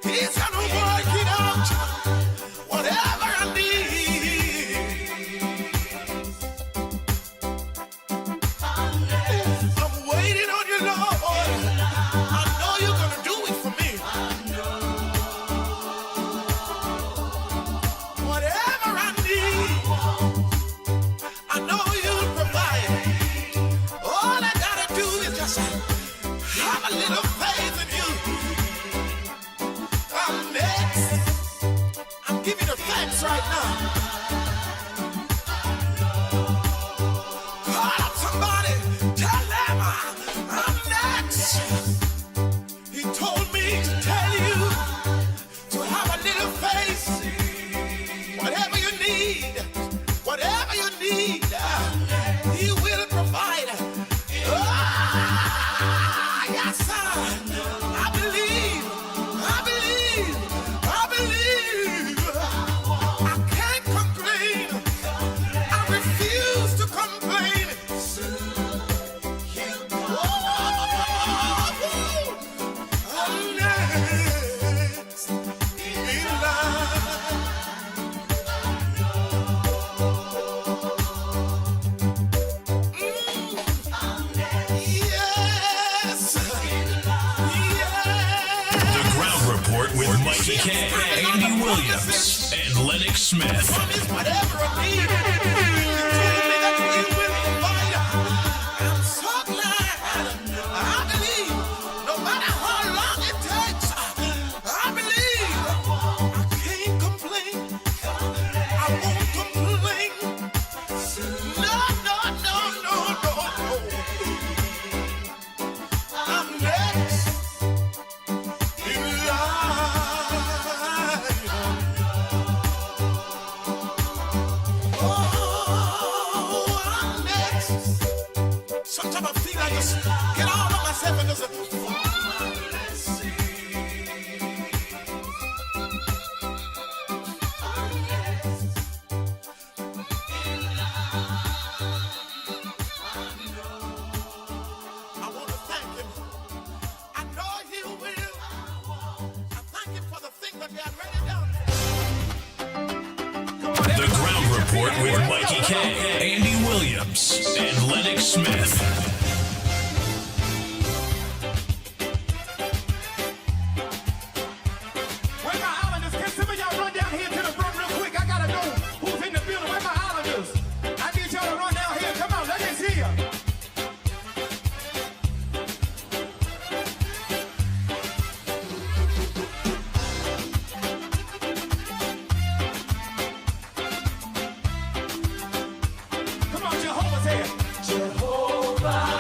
He's gonna work it out. Mickie K, Andy Williams, and Lennox Smith. Whatever I need, you told me that you will provide. I'm so glad. I believe, no matter how long it takes, I believe. I can't complain. I won't complain. No, no, no, no, no, no. I'm next in line. Oh, I'm next. Sometimes I feel like just get all of myself and just I want to thank him. I know he will. I thank him for the thing that he had already done. The Ground Report with Mickie K, Andy Williams, and Lennox Smith. Where my islanders? Can some of y'all run down here to the front real quick? I gotta know who's in the building. Where my islanders? I need y'all to run down here. Come on, let me see ya. Come on, Jehovah's here. Jehovah.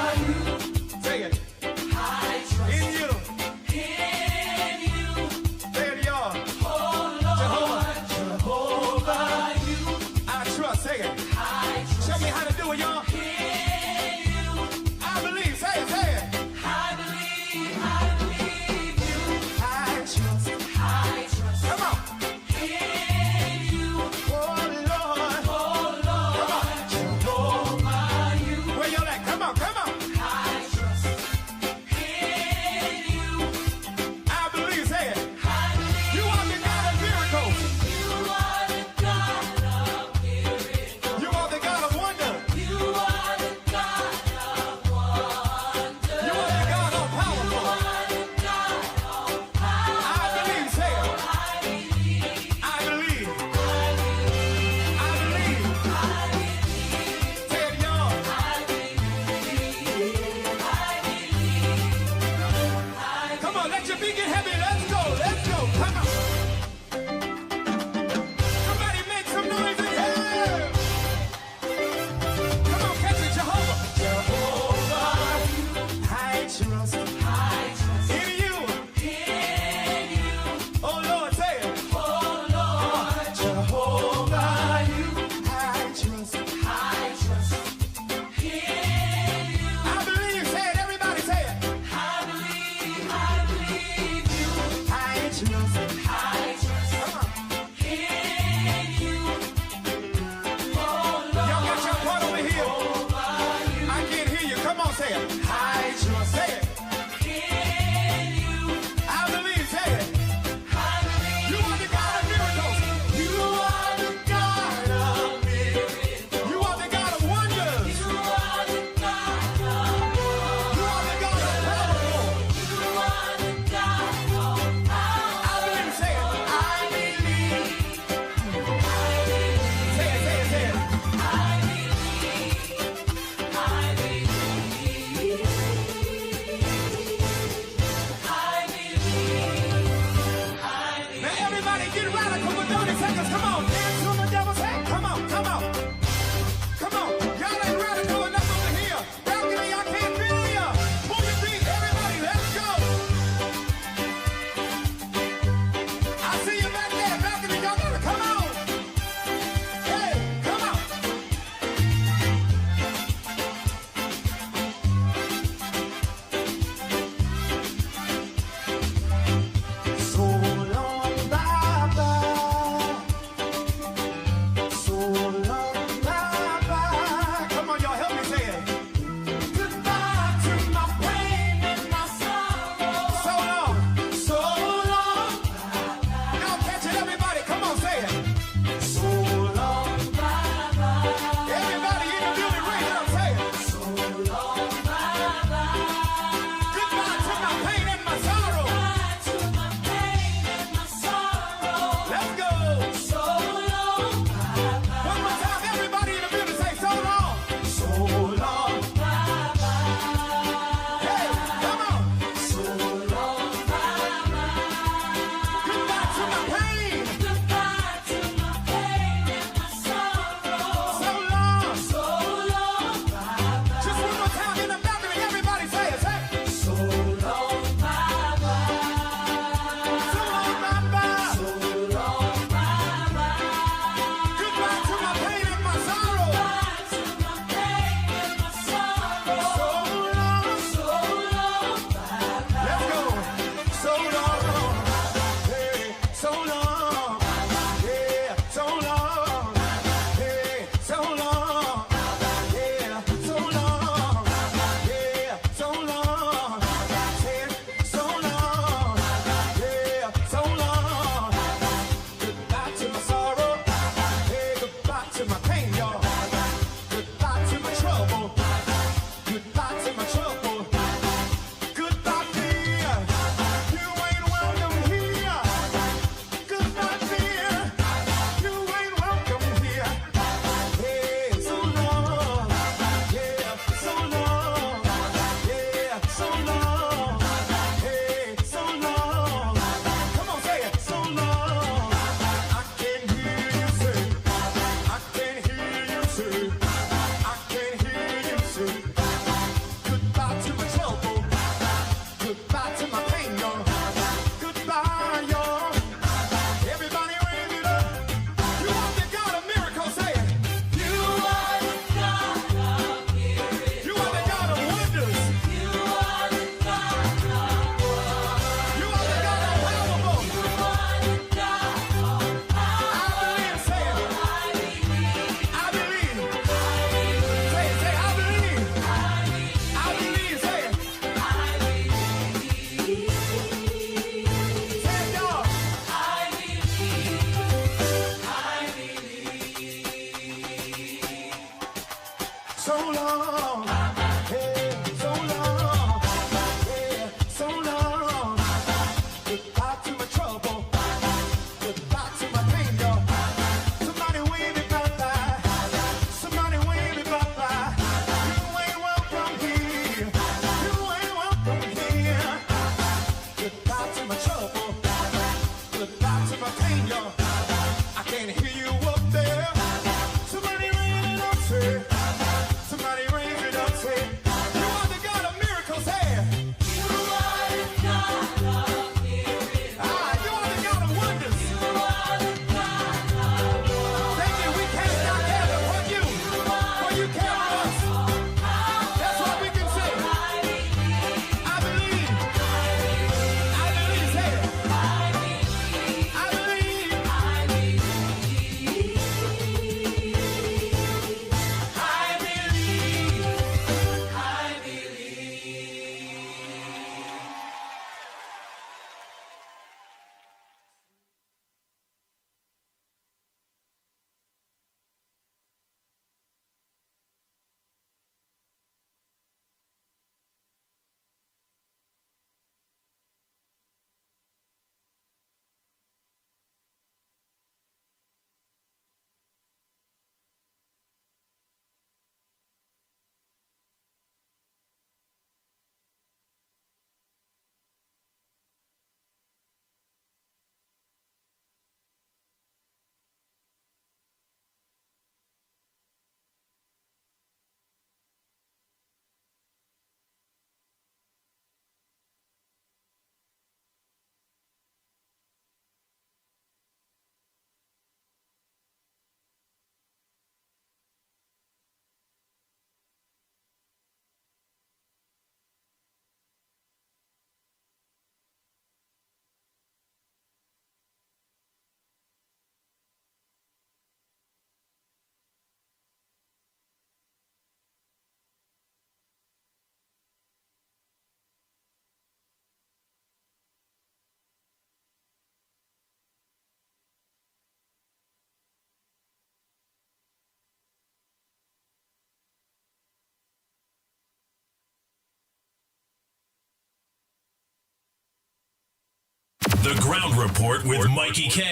The Ground Report with Mickie K,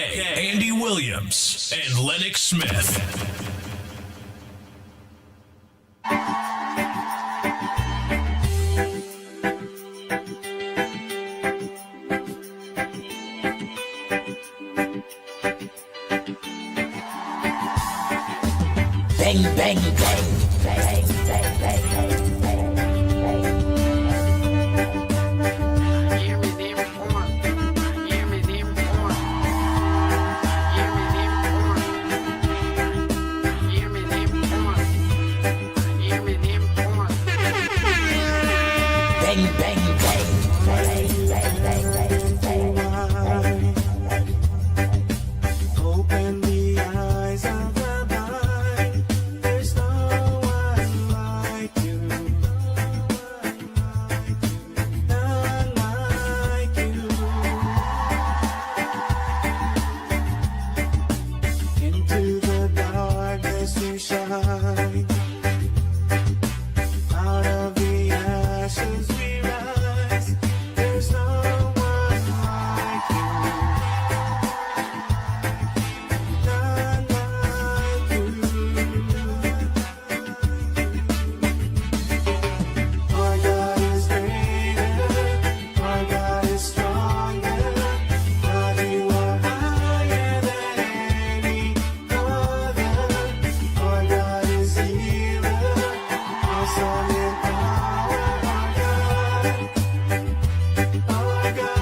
Andy Williams, and Lennox Smith. Bang, bang, bang, bang, bang, bang, bang, Hear me them porn. Hear me them porn. Hear me them porn. Hear me them porn. Hear me them porn. bang, bang, bang, bang, bang, bang, bang, bang. Open the eyes of the blind. There's no one like you. None like you. Into the darkness you shine. Out of the ashes we rise. There's no one like you. None like you. Our God is greater. Our God is stronger. God, you are higher than any other. Our God is healer. Awesome in power. Our God.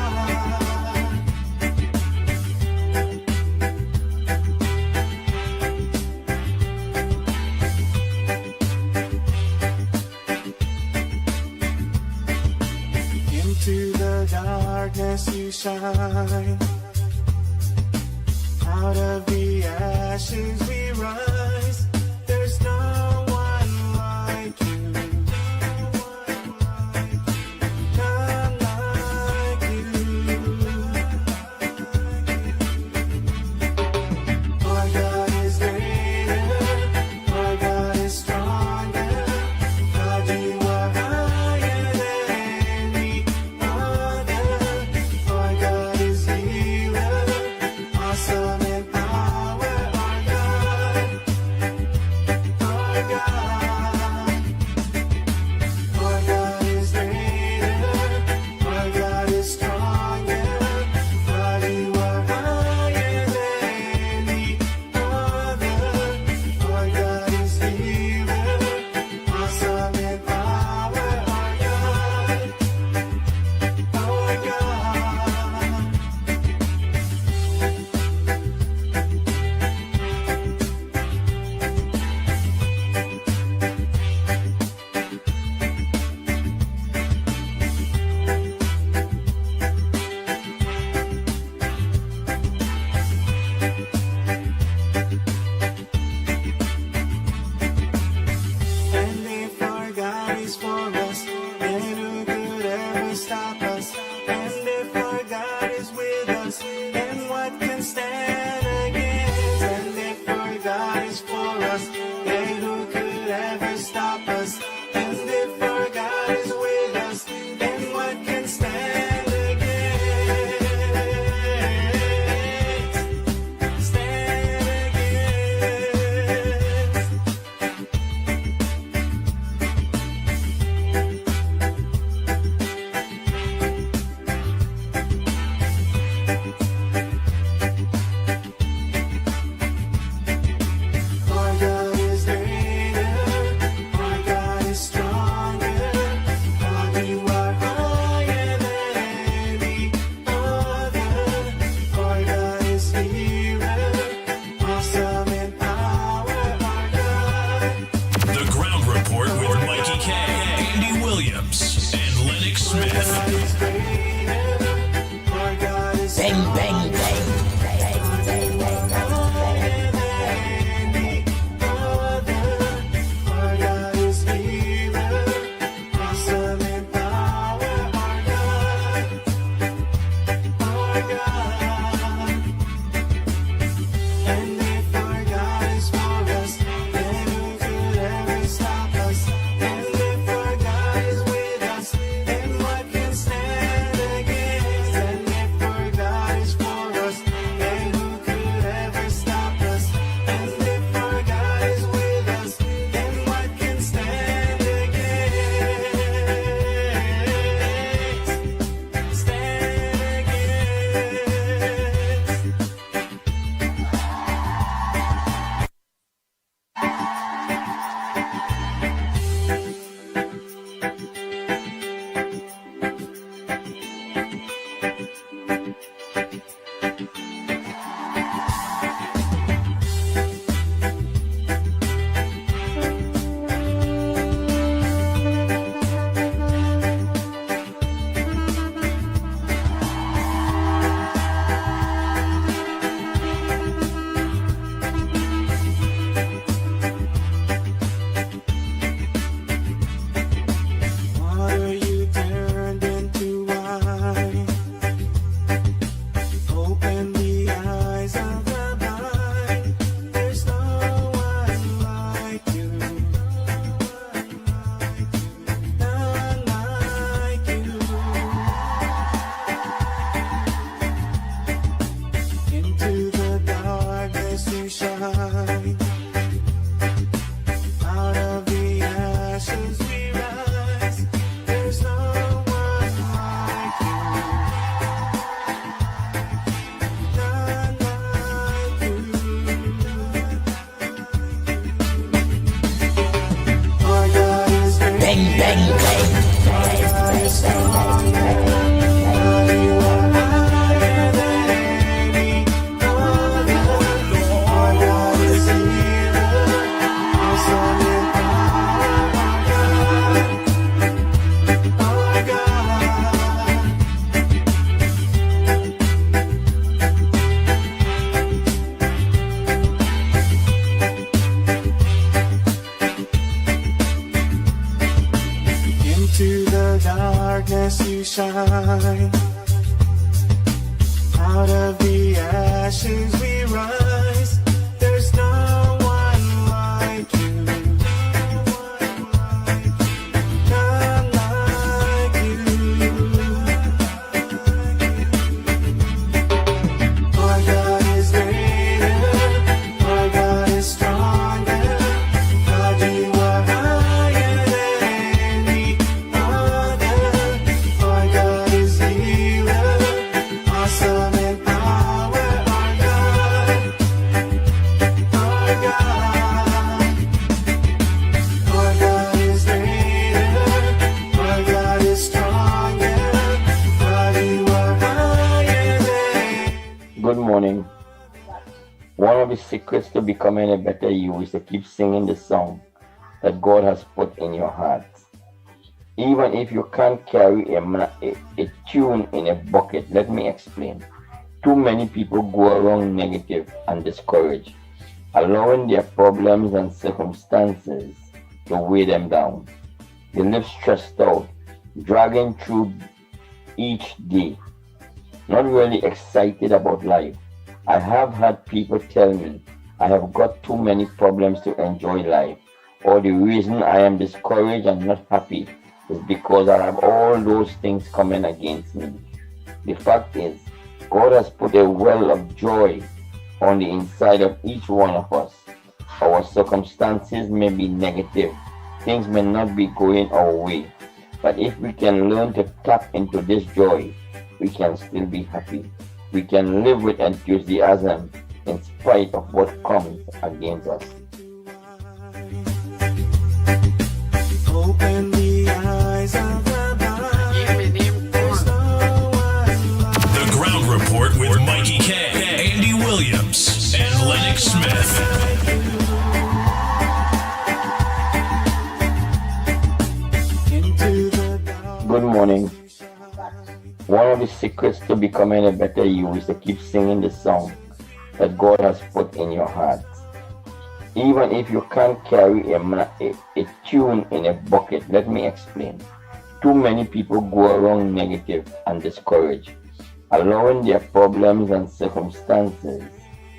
Into the darkness you shine. Out of the ashes we rise. There's no one like you. None like you. Our God is greater. Our God is stronger. God, you are higher than any other. Our God is healer. Awesome in power. Our God. Our God. Our God is greater. Our God is stronger. God, you are higher than any other. Our God is healer. Awesome in power. Our God. Our God. And if our God is for us, then who could ever stop us? And if our God is with us, then what can stand against? And if our God is for us, then who could ever stop us? And if our God is with us, then what can stand against? Stand against. Our God is greater. Our God is stronger. God, you are higher than any other. Our God is healer. Awesome in power. Our God. The Ground Report with Mickie K, Andy Williams, and Lennox Smith. is greater. Our God is Bang, bang, bang, bang, bang, bang, bang. higher than any other. Our God is healer. Awesome in power. Our God. Our God. And if our God is for us, then who could ever stop us? And if our God is with us, then what can stand Into the darkness you shine. Out of the ashes we rise. There's no one like you. None like you. Our God is greater. Our God is stronger. God, you are higher than any other. Our God is healer. Awesome in power. Our God. Our God. Our God is greater. Our God is stronger. God, you are higher than. Good morning. One of the secrets to becoming a better you is to keep singing the song that God has put in your heart. Even if you can't carry a tune in a bucket, let me explain. Too many people go around negative and discouraged, allowing their problems and circumstances to weigh them down. They live stressed out, dragging through each day, not really excited about life. I have had people tell me I have got too many problems to enjoy life, or the reason I am discouraged and not happy is because I have all those things coming against me. The fact is, God has put a well of joy on the inside of each one of us. Our circumstances may be negative, things may not be going our way, but if we can learn to tap into this joy, we can still be happy. We can live with enthusiasm in spite of what comes against us. Open the eyes of the blind. Hear me, them There's corn. no one like The Ground Report with Mikey K, Andy Williams, and Lennox Smith. into the dark. Good morning. One of the secrets to becoming a better you is to keep singing the song that God has put in your heart. Even if you can't carry a tune in a bucket, let me explain. Too many people go around negative and discouraged, allowing their problems and circumstances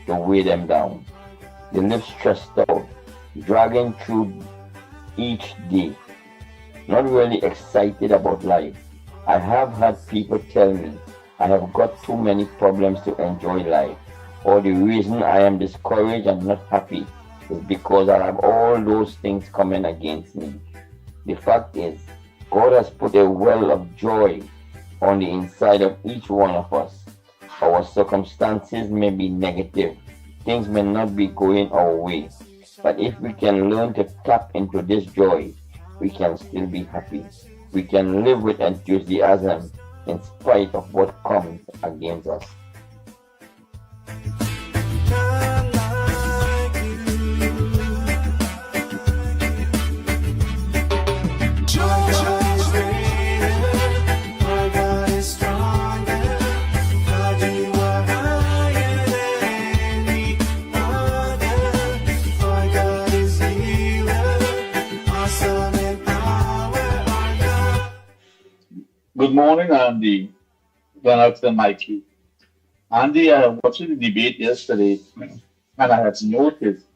to weigh them down. They live stressed out, dragging through each day, not really excited about life. I have had people tell me I have got too many problems to enjoy life, or the reason I am discouraged and not happy is because I have all those things coming against me. The fact is, God has put a well of joy on the inside of each one of us. Our circumstances may be negative, things may not be going our way, but if we can learn to tap into this joy, we can still be happy. We can live with enthusiasm in spite of what comes against us. None like you. Our God is greater. Our God is stronger. God, you are higher than any other. Our God is healer. Awesome in power. Our God. Good morning, Andy. Lennox and Mickie. Andy, I was watching the debate yesterday, and I had noticed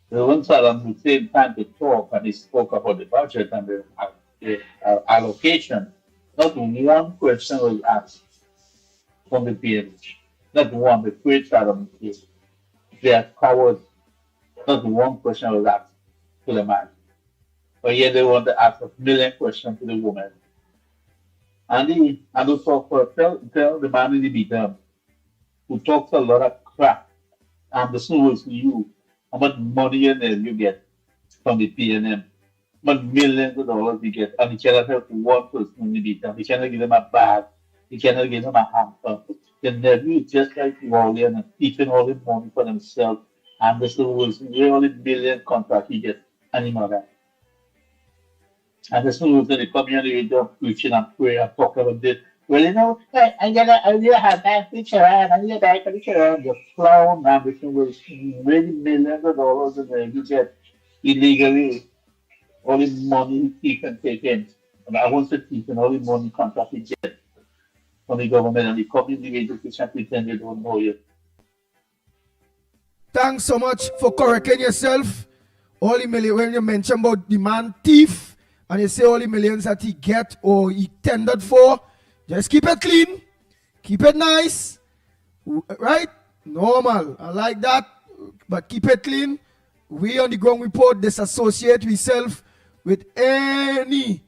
when Saddam Hussein time to talk, and he spoke about the budget and the allocation. Not one question was asked from the PNH. Not one. The great Saddam Hussein. They are cowards. Not one question was asked to the man. But yet they want to ask a million questions to the woman. Andy, and who talk for tell the man in the beat who talks a lot of crap. And the same words for you. How much money and you get from the PNM but millions of dollars he gets, and he cannot help one person in the beat him. He cannot give him a bag. He cannot give him a hamper. The nephew is just like Wally and keeping all his money for himself. And this was really million contract he gets anymore. And this was the community preaching and praying and talking about this. Well, you know, I need to have that picture and I need to back picture and the clown ambition was really millions of dollars and then you get illegally all the money he can take in. And I want to keep in all the money contract he gets from the government and the community education pretend they don't know you. Thanks so much for correcting yourself. All the million, when you mention about the man thief and you say all the millions that he get or he tendered for, just keep it clean, keep it nice, right? Normal, I like that, but keep it clean. We on the ground report disassociate ourselves with any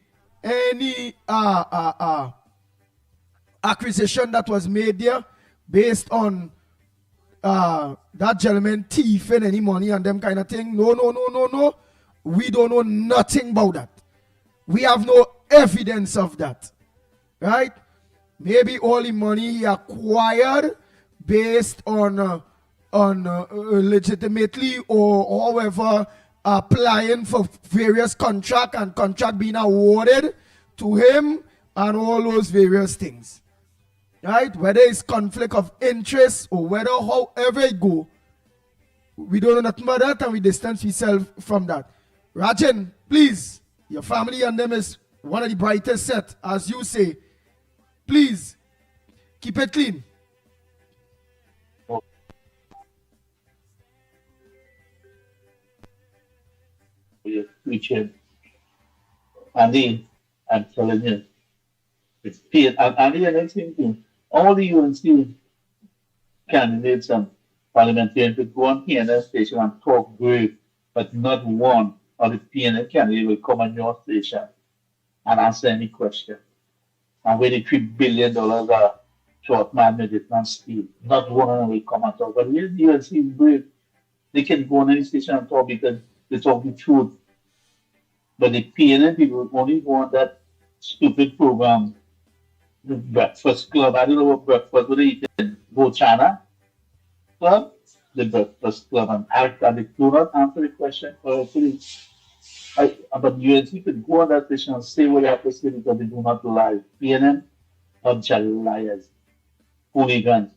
accusation that was made there based on that gentleman thieving any money and them kind of thing. No. We don't know nothing about that. We have no evidence of that, right? Maybe all the money he acquired based on legitimately or however applying for various contract and contract being awarded to him and all those various things, right? Whether it's conflict of interest or whether however it go, we don't know nothing about that and we distance ourselves from that. Rajan, please, your family and them is one of the brightest set, as you say. Please, keep it clean. You're preaching. Andy, I'm telling you, it's paid. And Andy, the next thing, all the UNC candidates and parliamentarians could go on PNL station and talk brave, but not one of the PNL candidates will come on your station and answer any question. And where the $3 billion are short man made it not steal. Not one of them will come and talk. But here the UNC is brave. They can go on any station and talk because they talk the truth. But the PNL people only want that stupid program, the Breakfast Club. I don't know what breakfast, what they eat in China Club, the Breakfast Club. And they do not answer the question correctly. But UNC could go on that station and say what they have to say because they do not lie. PNN, bunch of liars, hooligans,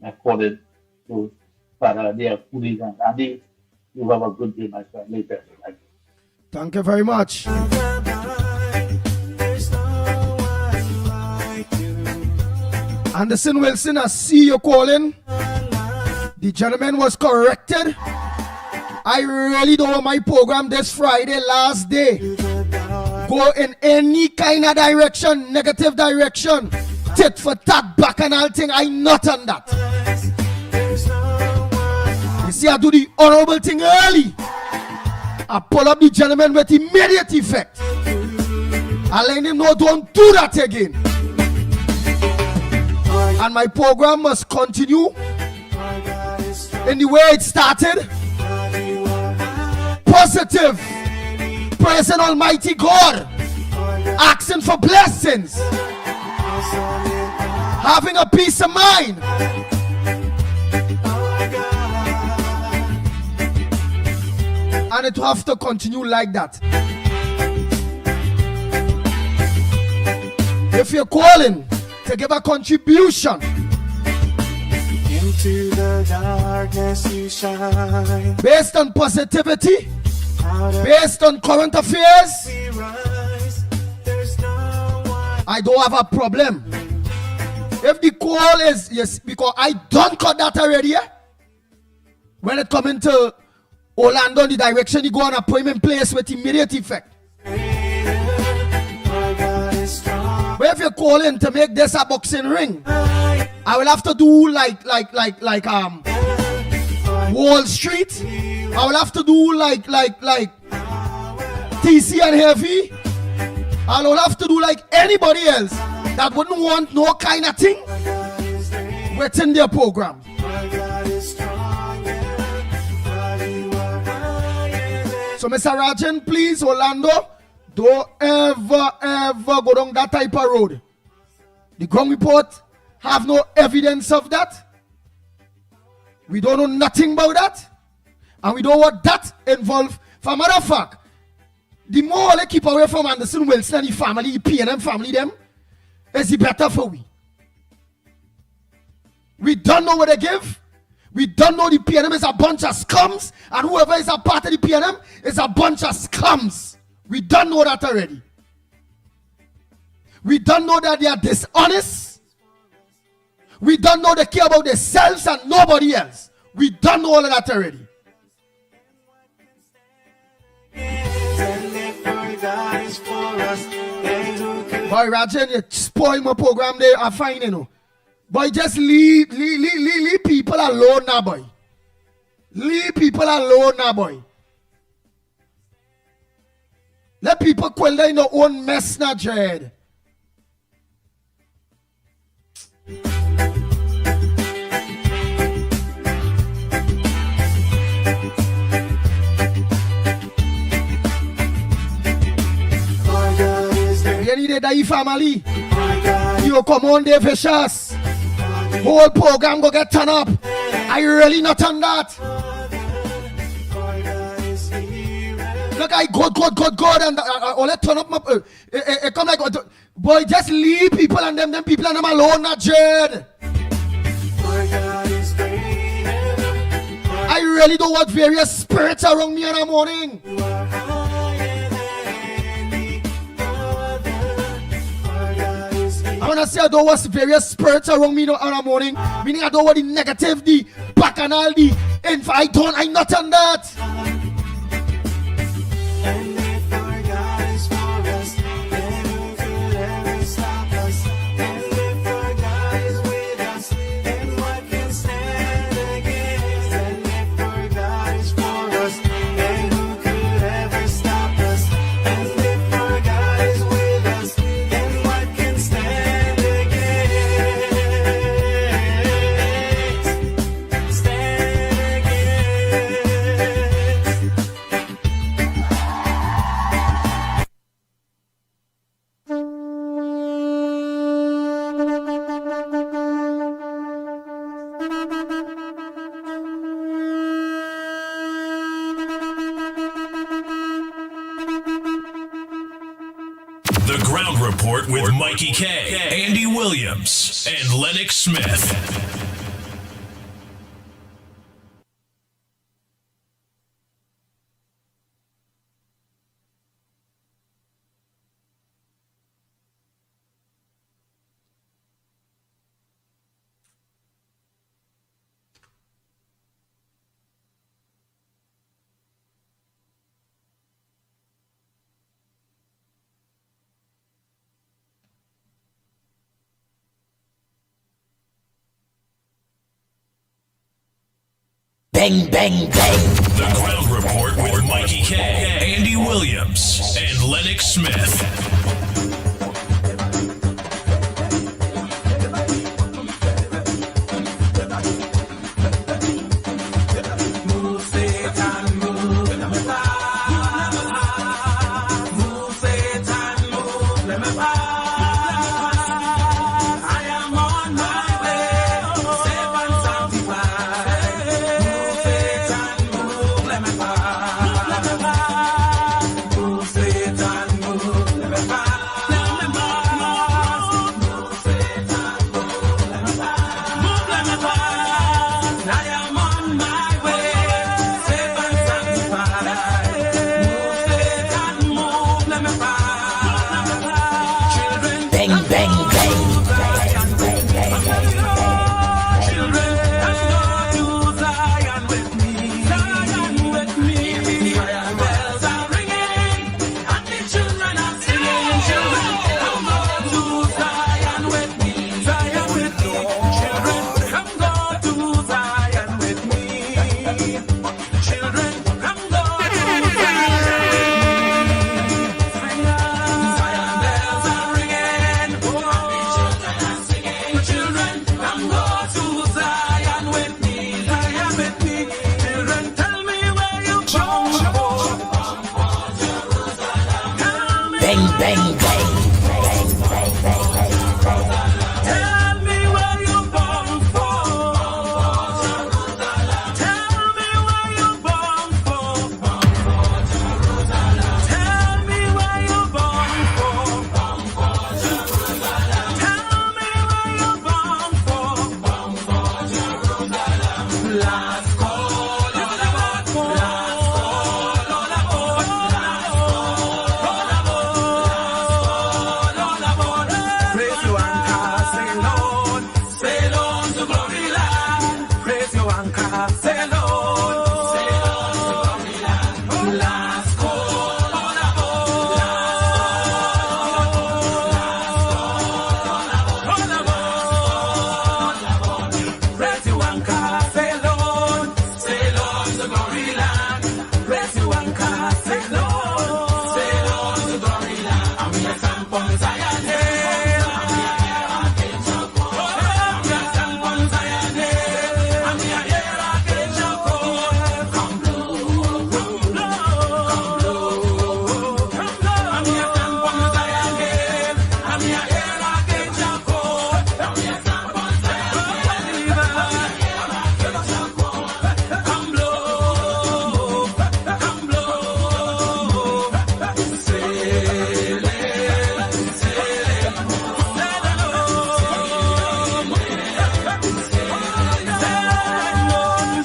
according to Father, they are hooligans. And you have a good day, my friend. Later. Thank you very much. Anderson Wilson, I see you calling. The gentleman was corrected. I really don't want my program this Friday, last day, go in any kind of direction, negative direction, tit for tat, bacchanal thing. I'm not on that. You see, I do the honorable thing early. I pull up the gentleman with immediate effect. I let him know, don't do that again. And my program must continue in the way it started. Positive, praising Almighty God, asking for blessings, having a peace of mind. And it will have to continue like that. If you're calling to give a contribution, into the darkness you shine, based on positivity, based on current affairs, I don't have a problem. If the call is yes, because I don't cut that already. When it come into Orlando, the direction you go on appointment place with immediate effect. But if you're calling to make this a boxing ring, I will have to do like Wall Street. I will have to do like TC and Heavy. I will have to do like anybody else that wouldn't want no kind of thing within their program. So So, Mr. Rajan, please, Orlando, don't ever go down that type of road. The ground report have no evidence of that. We don't know nothing about that. And we don't want that involved. For a matter of fact, the more they keep away from Anderson Wilson and the family, the P&M family, them, is the better for we. We don't know what they give. We don't know the P&M is a bunch of scums, and whoever is a part of the P&M is a bunch of scums. We don't know that already. We don't know that they are dishonest. We don't know they care about themselves and nobody else. We don't know all of that already. Boy, Rajan, you spoil my program there. I find you know. Boy, just leave people alone now, boy. Leave people alone now, boy. Let people quell in their own mess now, Jed. You need a die family. You come on there for shots. Whole program go get turned up. I really not on that. Look, I God, and all that turn up my. It come like, boy, just leave people and them people and them alone, not Jed. I really don't want various spirits around me in the morning. I want to say I don't want various spirits around me in the morning. Meaning I don't want the negative, the bacchanal, the info. I'm not on that. And if our God is for us, then who could ever stop us? And if our God is with us, then what can stand against? And if our God is for us, then who could ever stop us? And if our God is with us, then what can stand against? Stand against. The Ground Report with Mikey K, Andy Williams, and Lennox Smith. Bang, bang, bang. The Ground Report with Mikey K, Andy Williams, and Lennox Smith. Children are singing. bang, bang. Tell me where you born for. Tell me where you born for. Tell me where you born for. Tell me where you born for. Last call, all about call. Last call, all about. Praise you and cast sail on to glory land. Praise you and cast sail on to glory land. Last call, all about. Praise you and cast sail on to glory land. Praise you and cast sail on to glory land. And we are stand on Zion Hill.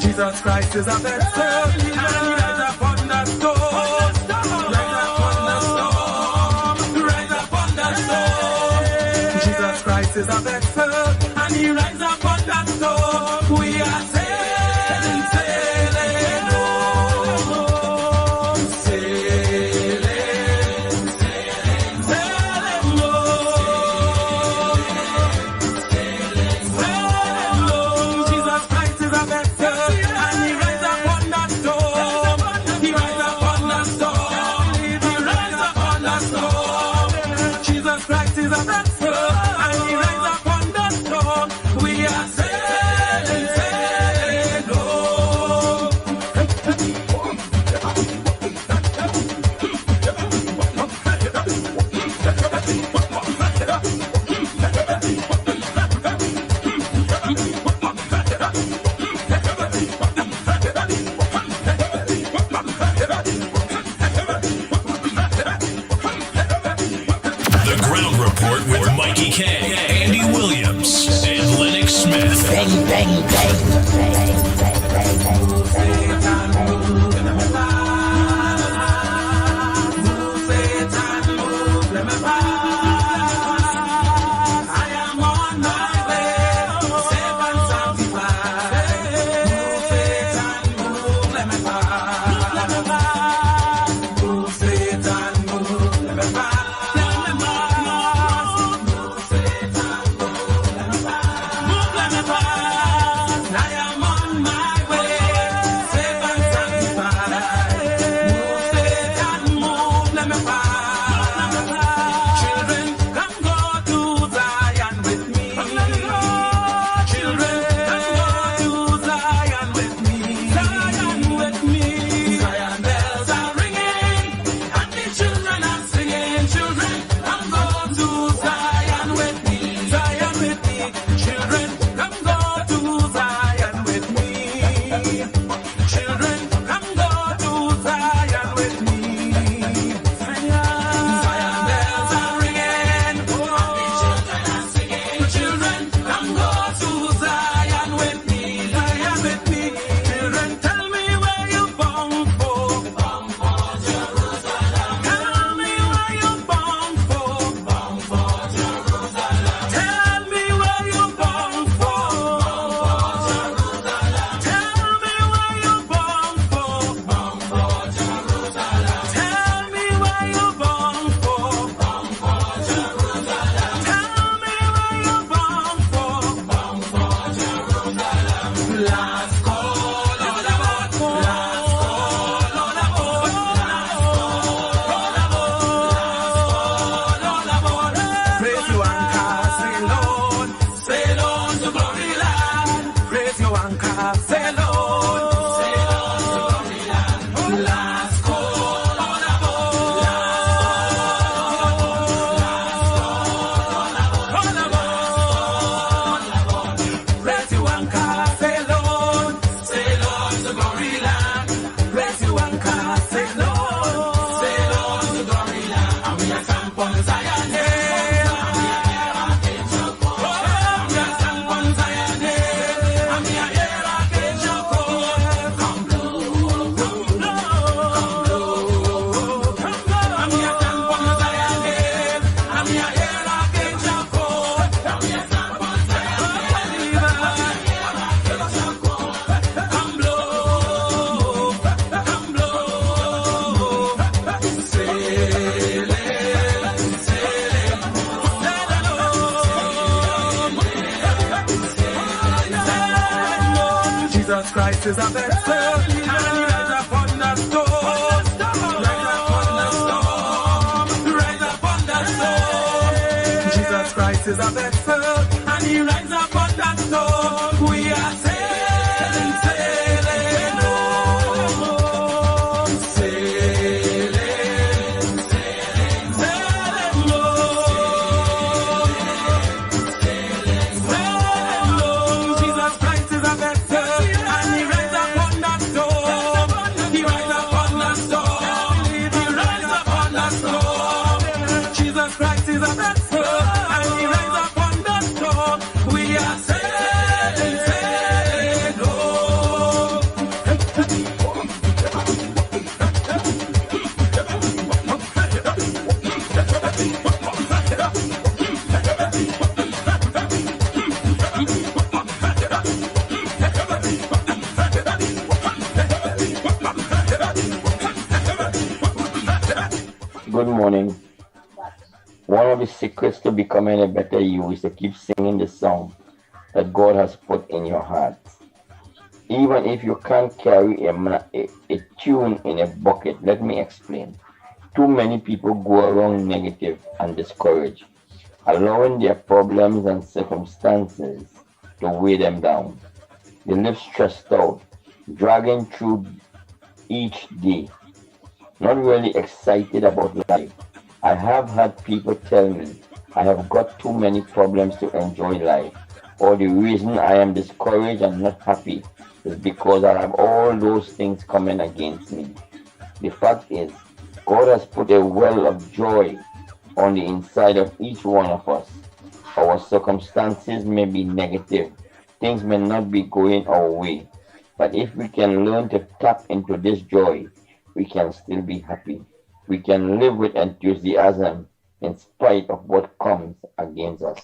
Jesus Christ is a vessel, and he rides upon the storm. Rides upon the storm. Rides upon the storm. Jesus Christ is a vessel, and he rides upon the storm. We are sailing, sailing home. Sailing, sailing, sailing home. Sailing home. Jesus Christ is a vessel. The Ground Report with Mikey K, Andy Williams, and Lennox Smith. Bang, bang, bang. I am on my way. Jesus Christ is a vessel, and he rides upon the storm. Rides upon the storm. Rides upon the storm. Jesus Christ is a vessel, and he rides upon the storm. We are sailing, sailing home. Sailing, sailing, sailing home. Sailing home. Jesus Christ is a vessel, and he rides upon the storm. He rides upon the storm. He rides upon the storm. Jesus Christ is a vessel, and he rides upon the storm. We are sailing, sailing home. Good morning. One of the secrets to becoming a better you is to keep singing the song that God has put in your heart. Even if you can't carry a tune in a bucket, let me explain. Too many people go around negative and discouraged, allowing their problems and circumstances to weigh them down. They live stressed out, dragging through each day, not really excited about life. I have had people tell me I have got too many problems to enjoy life, or the reason I am discouraged and not happy is because I have all those things coming against me. The fact is, God has put a well of joy on the inside of each one of us. Our circumstances may be negative, things may not be going our way, but if we can learn to tap into this joy, we can still be happy. We can live with enthusiasm in spite of what comes against us.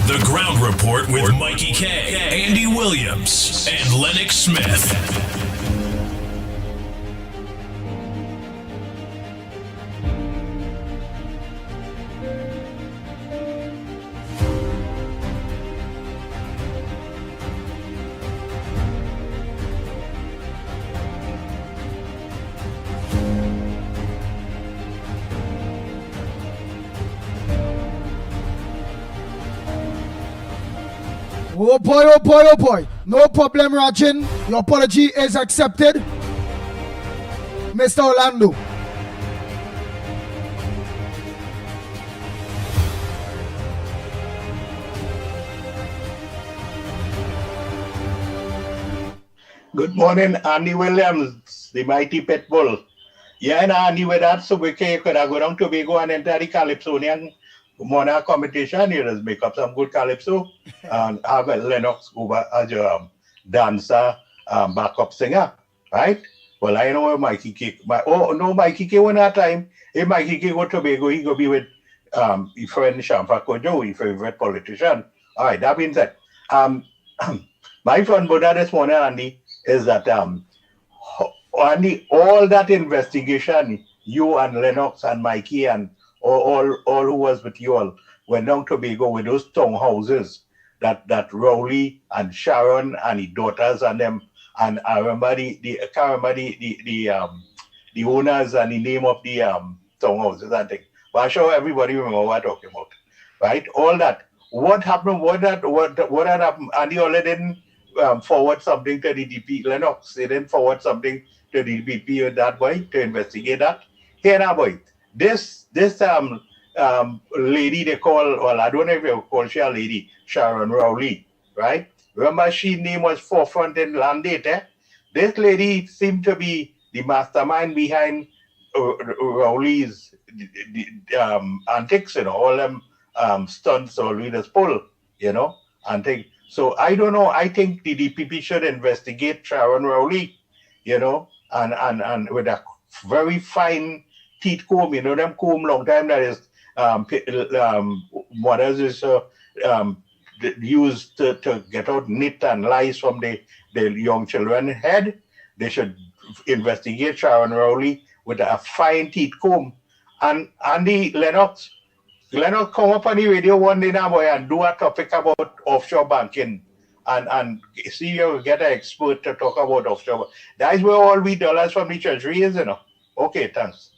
The Ground Report with Mikey K, Andy Williams, and Lennox Smith. Oh boy, oh boy, oh boy. No problem, Rajin. Your apology is accepted. Mr. Orlando. Good morning, Andy Williams, the mighty Pitbull. Yeah, and Andy, with that, so we could go down to Tobago and enter the Calypsonian Monarch competition. You just make up some good Calypso and have a Lennox over as your dancer, backup singer, right? Well, I know Mikey K. Mikey K won that time. If Mikey K go to Tobago, he go be with his friend Shamfa Kojo, his favorite politician. All right, that being said, my friend Buddha this morning, Andy, is that Andy, all that investigation, you and Lennox and Mikey and all who was with you all went down to Tobago with those townhouses that Rowley and Sharon and the daughters and them, and I remember I can't remember the owners and the name of the townhouses and things. But I'm sure everybody remember what I'm talking about, right? All that. What happened? What had happened? Andy Ole didn't forward something to the DP Lennox. They didn't forward something to the DP with that boy to investigate that. Here now, boy. This lady they call, well, I don't know if you call she a lady, Sharon Rowley, right? Remember she name was forefront in land data. This lady seemed to be the mastermind behind Rowley's antics, all them stunts or leaders pull, and think. So I don't know. I think the DPP should investigate Sharon Rowley, and with a very fine teeth comb, them comb long time that is mothers is used to get out nit and lies from the young children's head. They should investigate Sharon Rowley with a fine teeth comb. And Andy Lennox, Lennox come up on the radio one day now, boy, and do a topic about offshore banking and see you get an expert to talk about offshore. That is where all we dollars from the treasury is, you know. Okay, thanks.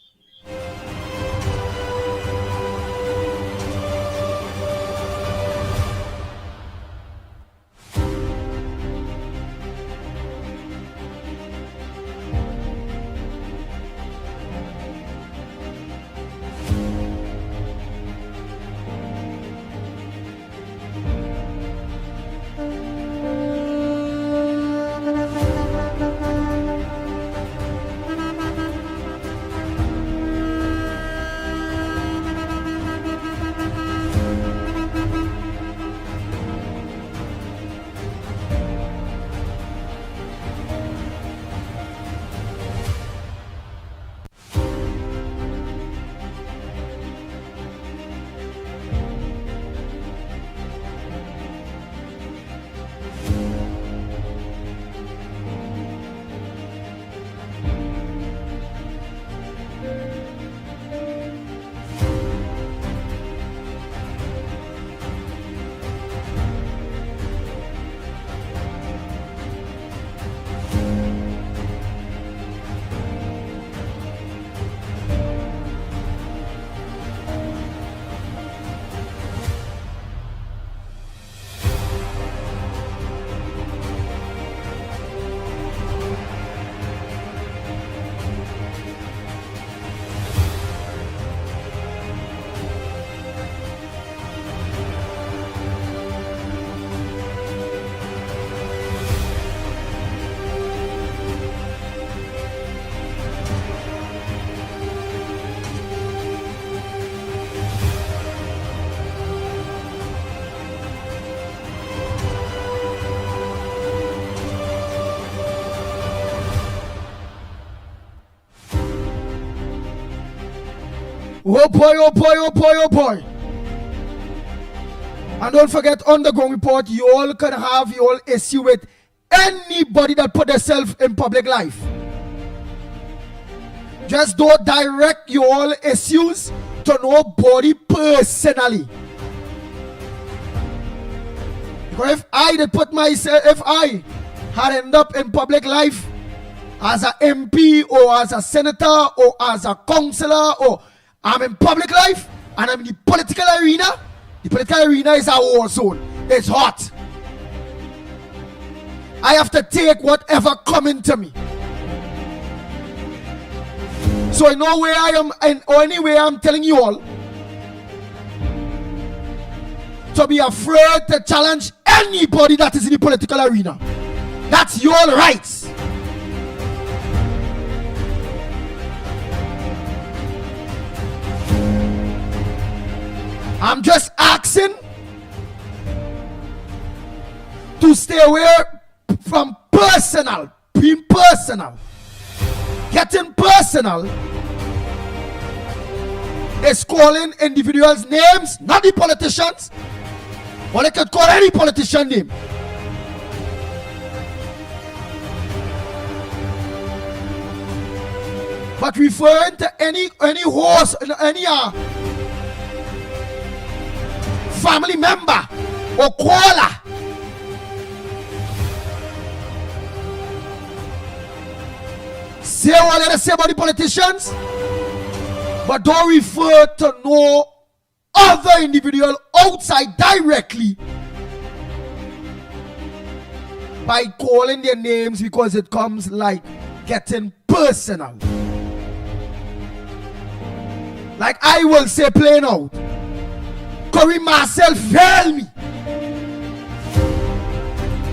Oh boy, oh boy, oh boy, oh boy. And don't forget, Underground Report, you all can have your issue with anybody that put themselves in public life. Just don't direct your issues to nobody personally. Because if I did put myself, if I had ended up in public life as an MP or as a senator or as a councillor, or I'm in public life and I'm in the political arena is a war zone. It's hot. I have to take whatever coming to me. So in no way I am, in any way I'm telling you all to be afraid to challenge anybody that is in the political arena. That's your rights. I'm just asking to stay away from being personal. Getting personal is calling individuals names, not the politicians, or they can call any politician name. But referring to any horse, any family member or caller, say what they say about the politicians, but don't refer to no other individual outside directly by calling their names, because it comes like getting personal. Like I will say plain out, Curry Marcel failed me.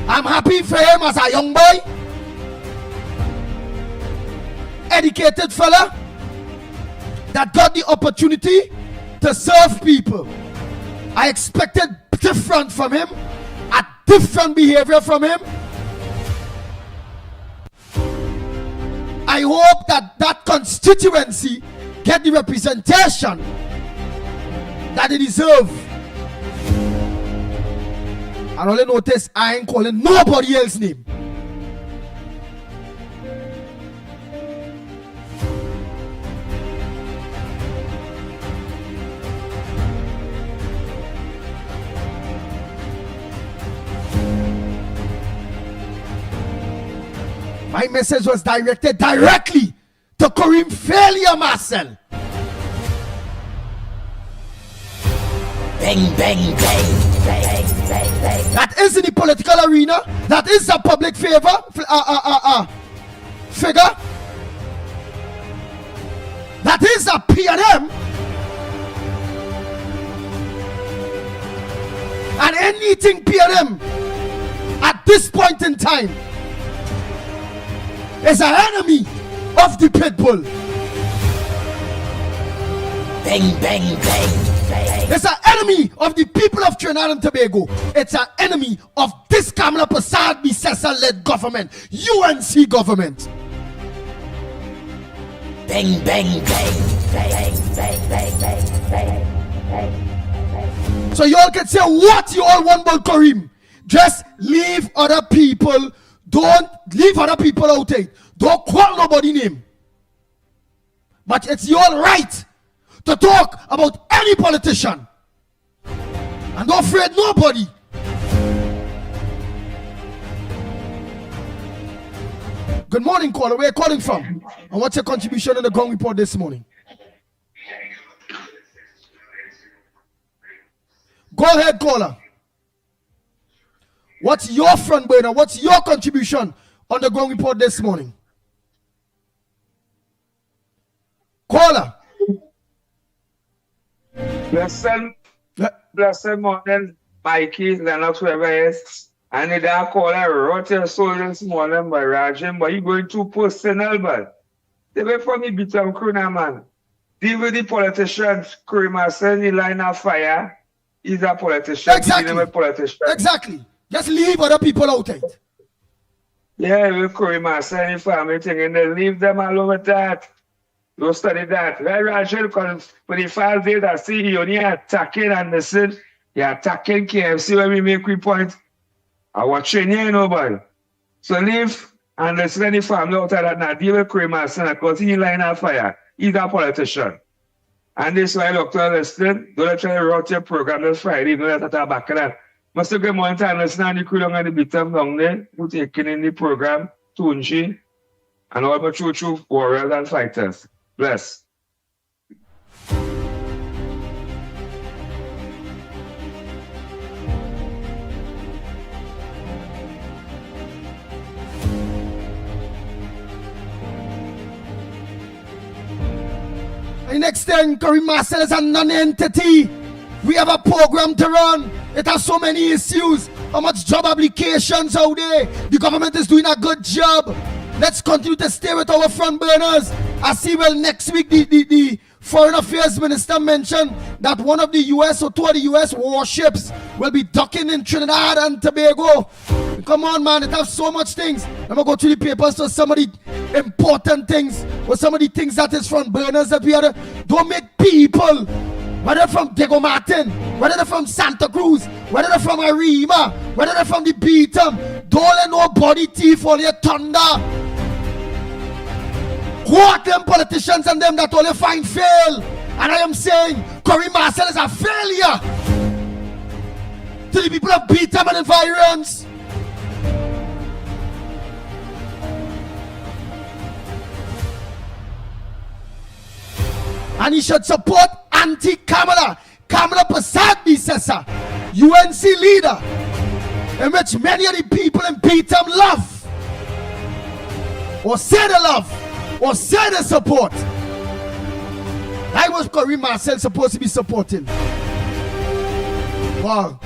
I'm happy for him as a young boy, educated fella that got the opportunity to serve people. I expected different from him, a different behavior from him. I hope that constituency get the representation that they deserve. And only notice I ain't calling nobody else's name. My message was directed directly to Kareem Failure Marcel. Bang, bang, bang, bang, bang, bang. That is in the political arena. That is a public figure. That is a P&M. And anything P&M at this point in time is an enemy of the Pitbull. Bang, bang, bang, bang. It's an enemy of the people of Trinidad and Tobago. It's an enemy of this Kamala Prasad Bisesa-led government, UNC government. Bang, bang, bang, bang, bang, bang, bang, bang, bang. So y'all can say what you all want about Kareem. Just leave other people. Don't leave other people out there. Don't call nobody name. But it's your right to talk about any politician. And don't afraid nobody. Good morning, caller. Where are you calling from? And what's your contribution in the ground report this morning? Go ahead, caller. What's your front burner? What's your contribution on the ground report this morning? Caller. Blessed morning, Mickie, Lennox, whoever is. I need to call a wrote your soul this morning by Rajim, but you going too personal, but they wait for me beat up Kruna, man. Deal with the politicians, Kareem send the line of fire. He's a politician. Exactly. Exactly. Just leave other people out there. Yeah, we Kareem send the family thing and then leave them alone with that. Don't study that. Right, Rajim, because for the 5 days I see he only attacking and listen. He attacking KFC when we make 3 points. I watch you, nobody. So leave and listen to the family out of that now. Deal with Kareem because he line of fire. He's a politician. And this is why Dr. Listen, don't try to route your program this Friday. Don't let that back of that. Must have got more time listening to the crew and the beat them down there. Who taking in the program, Tunji, and all my true warriors and fighters. Bless. The next thing, Kareem Marcel is a non-entity. We have a program to run. It has so many issues. How much job applications out there? The government is doing a good job. Let's continue to stay with our front burners. I see, well, next week the Foreign Affairs Minister mentioned that one of the US or 2 of the US warships will be docking in Trinidad and Tobago. Come on, man, it has so much things. I'm going to go through the papers to some of the important things or some of the things that is front burners that we are. Don't make people, whether from Diego Martin, whether they're from Santa Cruz, whether they're from Arima, whether they're from the Beatum, don't let nobody thief all your thunder. Quote them politicians and them that only find fail. And I am saying Kareem Marcel is a failure to the people of Beatum and environs. And he should support anti-Kamala Prasad Bisesa, UNC leader, in which many of the people in Beatum love, or say they love, or say they support. That was Kareem Marcel supposed to be supporting. Wow.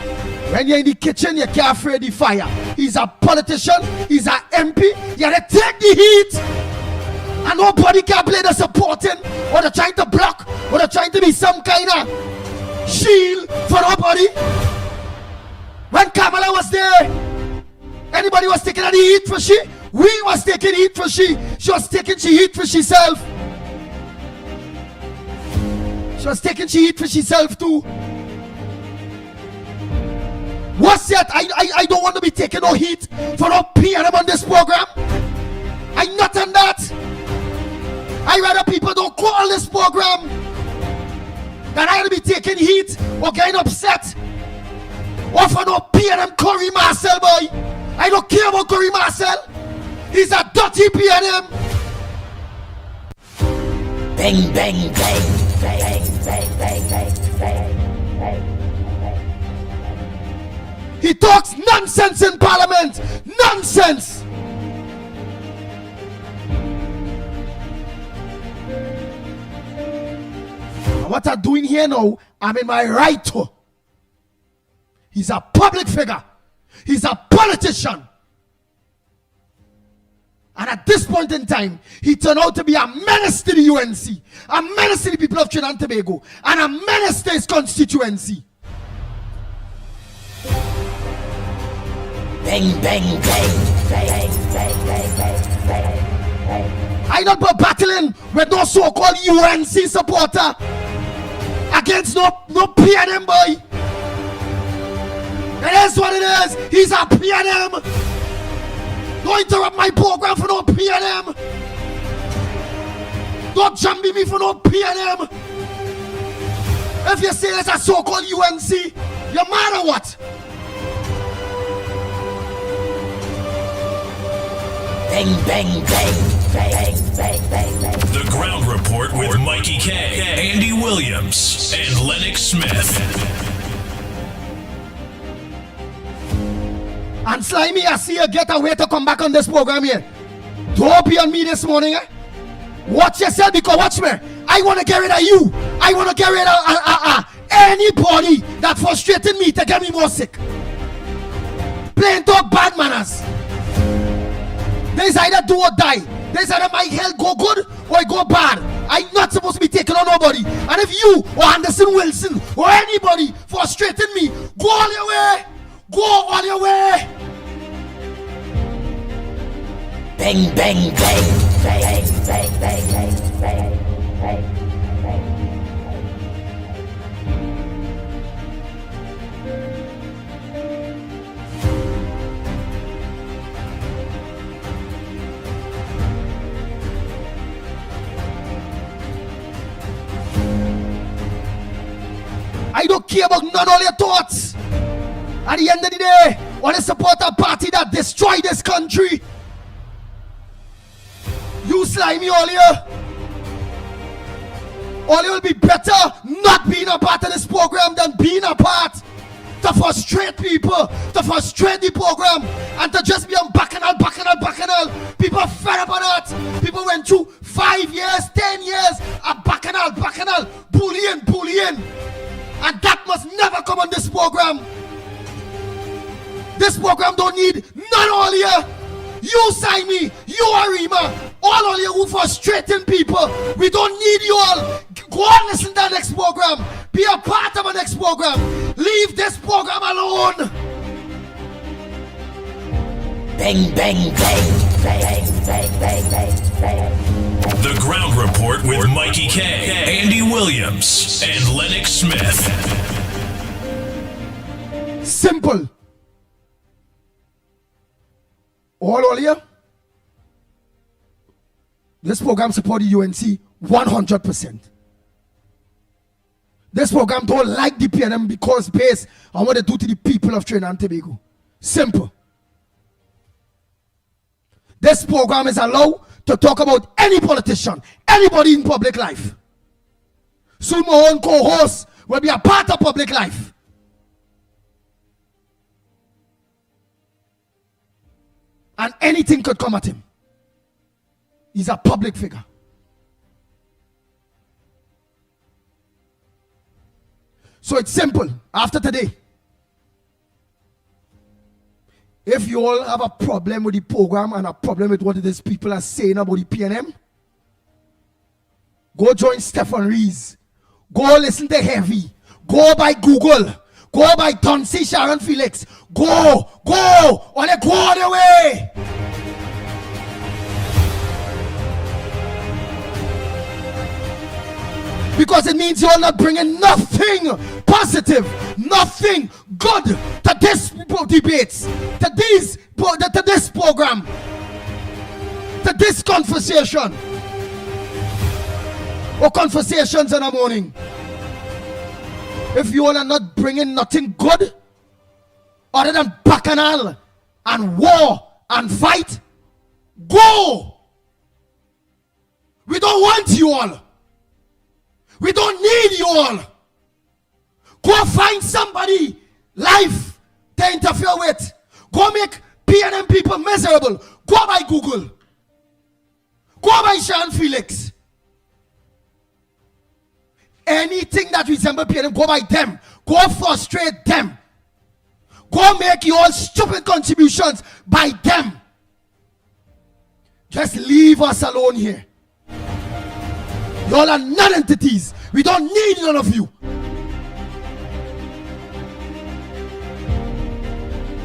When you're in the kitchen, you can't afraid the fire. He's a politician, he's an MP, you gotta take the heat. And nobody can play the supporting, or they're trying to block, or they're trying to be some kind of shield for nobody. When Kamala was there, anybody was taking any heat for she? We was taking heat for she. She was taking heat for herself. She was taking heat for herself too. What's that? I don't want to be taking no heat for no PM on this program. I'm not on that. I rather people don't call this program than I to be taking heat or getting upset or for no PM Kareem Marcel, boy. I don't care about Kareem Marcel. He's a dirty PNM. Bang, bang, bang, bang, bang, bang, bang, bang, bang. He talks nonsense in Parliament. Nonsense. And what I'm doing here now, I'm in my right to. He's a public figure. He's a politician. And at this point in time, he turned out to be a menace to the UNC, a menace to the people of Trinidad and Tobago, and a menace to his constituency. Bang, bang, bang, bang, bang, bang, bang, bang, bang. I not be battling with no so-called UNC supporter against no PNM boy. It is what it is. He's a PNM. Don't interrupt my program for no PNM. Don't jump me for no PNM. If you say it's a so-called UNC, you're mad or what? Bang, bang, bang, bang, bang, bang, bang. The Ground Report with Mickie K, Andy Williams, and Lennox Smith. And Slimy, I see you get a way to come back on this program here. Don't be on me this morning, eh? Watch yourself, because watch me. I want to get rid of you. I want to get rid of anybody that frustrated me to get me more sick. Plain talk, bad manners. There's either do or die. There's either my health go good or it go bad. I'm not supposed to be taking on nobody. And if you or Anderson Wilson or anybody frustrating me, go all your way. Go all your way. Bang, bang, bang, bang, bang, bang, bang, bang, bang, bang. I don't care about none of your thoughts. At the end of the day, I want to support a party that destroyed this country. You slimy all here. All will be better not being a part of this program than being a part to frustrate people, to frustrate the program, and to just be on bacchanal. People are fed up on that. People went through 5 years, 10 years of bacchanal, bullying. And that must never come on this program. This program don't need none all here. You sign me, you Arima, all you who frustrating people. We don't need you all. Go and listen to the next program. Be a part of the next program. Leave this program alone. Bang, bang, bang, bang, bang, bang, bang, bang. The Ground Report with Mickie K, Andy Williams, and Lennox Smith. Simple. All here. This program supports the UNC 100%. This program don't like the PNM because based on what they do to the people of Trinidad and Tobago. Simple. This program is allowed to talk about any politician, anybody in public life. Soon my own co-host will be a part of public life. And anything could come at him. He's a public figure. So it's simple. After today, if you all have a problem with the program and a problem with what these people are saying about the PNM, go join Stephen Rees. Go listen to Heavy. Go by Google. Go by Tonsi Sharon Felix. Go. Only go all the way. Because it means you're not bringing nothing positive, nothing good to this debates, to this program, to this conversation, or conversations in the morning. If you all are not bringing nothing good other than bacchanal and war and fight, Go. We don't want you all. We don't need you all. Go find somebody life to interfere with. Go make PNM people miserable. Go by Google. Go by Sean Felix. Anything that resembles PNM, go by them. Go frustrate them. Go make your stupid contributions by them. Just leave us alone here. Y'all are non-entities. We don't need none of you.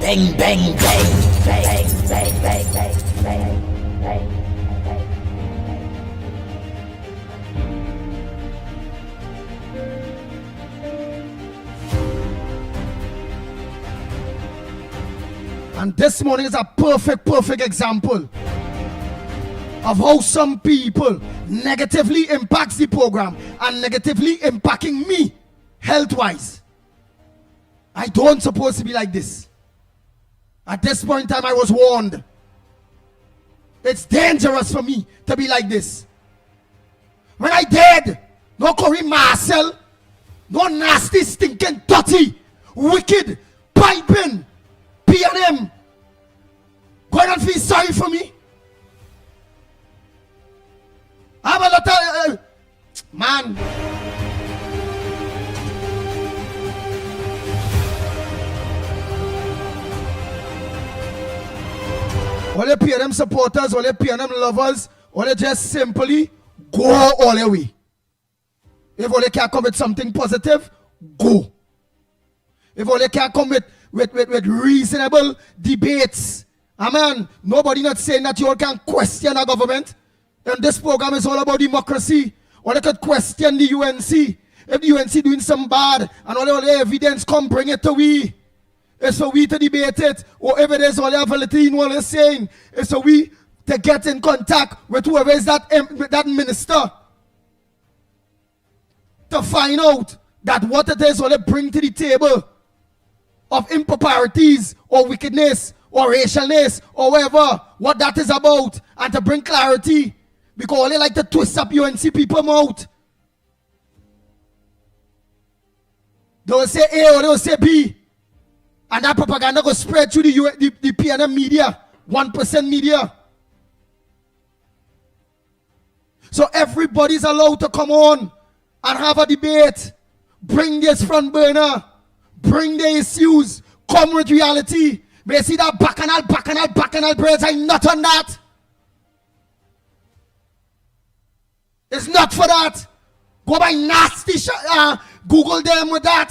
Bang, bang, bang, bang, bang, bang, bang, bang, bang. And this morning is a perfect example of how some people negatively impacts the program and negatively impacting me health-wise. I don't supposed to be like this. At this point in time, I was warned. It's dangerous for me to be like this. When I did, no Corey Marcel, no nasty, stinking, dirty, wicked, piping, PNM, going and feel sorry for me. I have a lot of man. All the PNM supporters, all the PNM lovers, all they just simply go all the way. If all they can come with something positive, go. If all they can come with reasonable debates, amen. Nobody not saying that you all can question our government. And this program is all about democracy. Or they could question the UNC. If the UNC doing some bad and all the evidence come, bring it to we. It's for we to debate it. Or if it is all the validity in what they're saying, it's for we to get in contact with whoever is that minister. To find out that what it is what they bring to the table of improperities or wickedness or racialness or whatever, what that is about, and to bring clarity. Because they like to twist up UNC people mouth. They will say A or they will say B. And that propaganda will spread through the PNM media, 1% media. So everybody's allowed to come on and have a debate. Bring this front burner. Bring the issues. Come with reality. May see that bacchanal prayers. I'm not on that. It's not for that. Go by nasty Google them with that.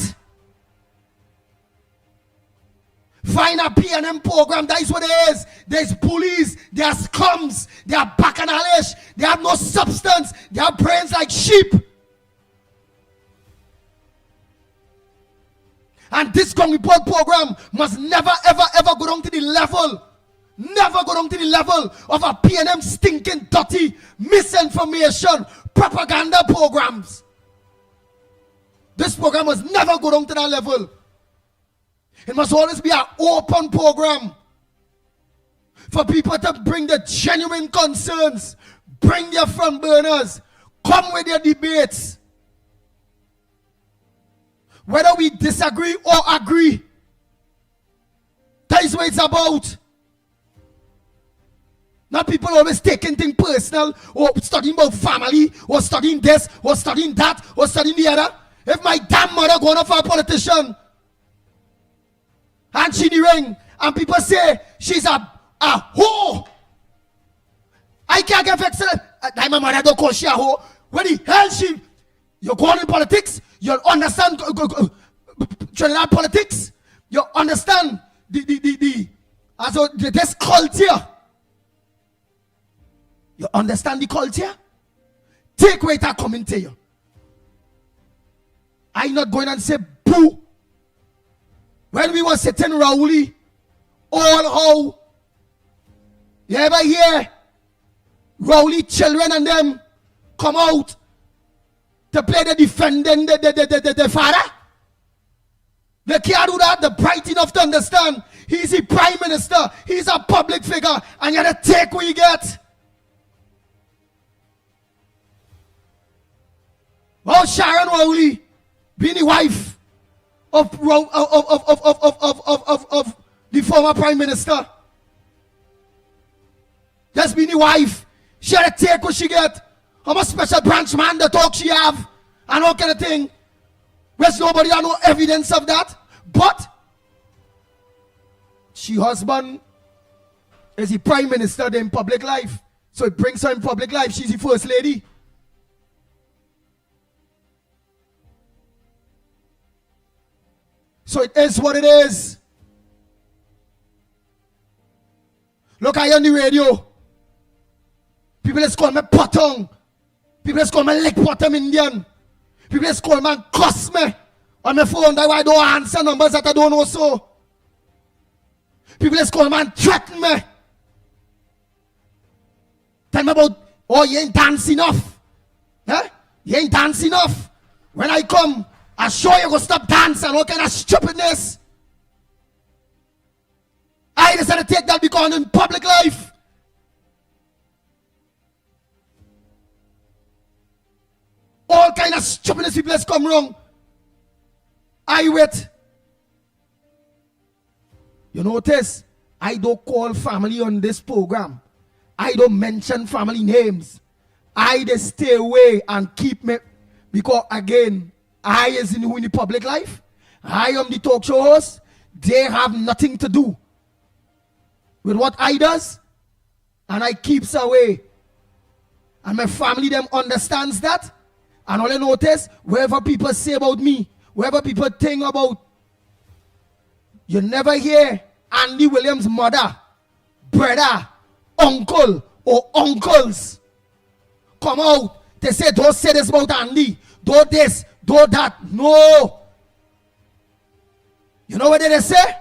Find a PNM program. That is what it is. There's bullies. There are scums. They are bacchanalish. They have no substance. They have brains like sheep. And this Gong Report program must never, ever go down to the level. Never go down to the level of a PNM stinking, dirty, misinformation, propaganda programs. This program must never go down to that level. It must always be an open program for people to bring their genuine concerns, bring their front burners, come with their debates. Whether we disagree or agree, that is what it's about. Not people always taking things personal, or studying about family, or studying this, or studying that, or studying the other. If my damn mother going off for a politician, and she the ring, and people say she's a hoe, I can't get vexed. My mother don't call she a hoe. When the hell she? You go on in politics, you'll understand Trinidad politics, you understand this culture. You understand the culture? Take away that coming to you. I'm not going and say boo. When we were sitting Rowley, all how, you ever hear Rowley children and them come out to play the defending the father? They can't do that. They're bright enough to understand. He's the prime minister. He's a public figure. And you gotta take what you get. Oh, Sharon Rowley being the wife of the former prime minister. Just being the wife. She had to take what she get. How much special branch man the talk she have. And all kind of thing. There's nobody have no evidence of that. But she husband is the prime minister in public life. So it brings her in public life. She's the first lady. So it is what it is. Look, I on the radio. People just call me potong. People just call me lick bottom Indian. People just call me and cuss me on my phone. That's why I don't answer numbers that I don't know so. People just call me and threaten me. Tell me about, oh, you ain't dance enough. Huh? You ain't dance enough. When I come, I sure you go stop dancing. What kind of stupidness? I decided to take that because in public life. All kind of stupidness people has come wrong. I wait. You notice, I don't call family on this program. I don't mention family names. I just stay away and keep me. Because again, I is in the public life. I am the talk show host. They have nothing to do with what I does. And I keeps away. And my family them understands that. And all I notice, wherever people say about me, wherever people think about, you never hear Andy Williams' mother, brother, uncle, or uncles come out. They say, don't say this about Andy. Don't this, don't that. No. You know what they say?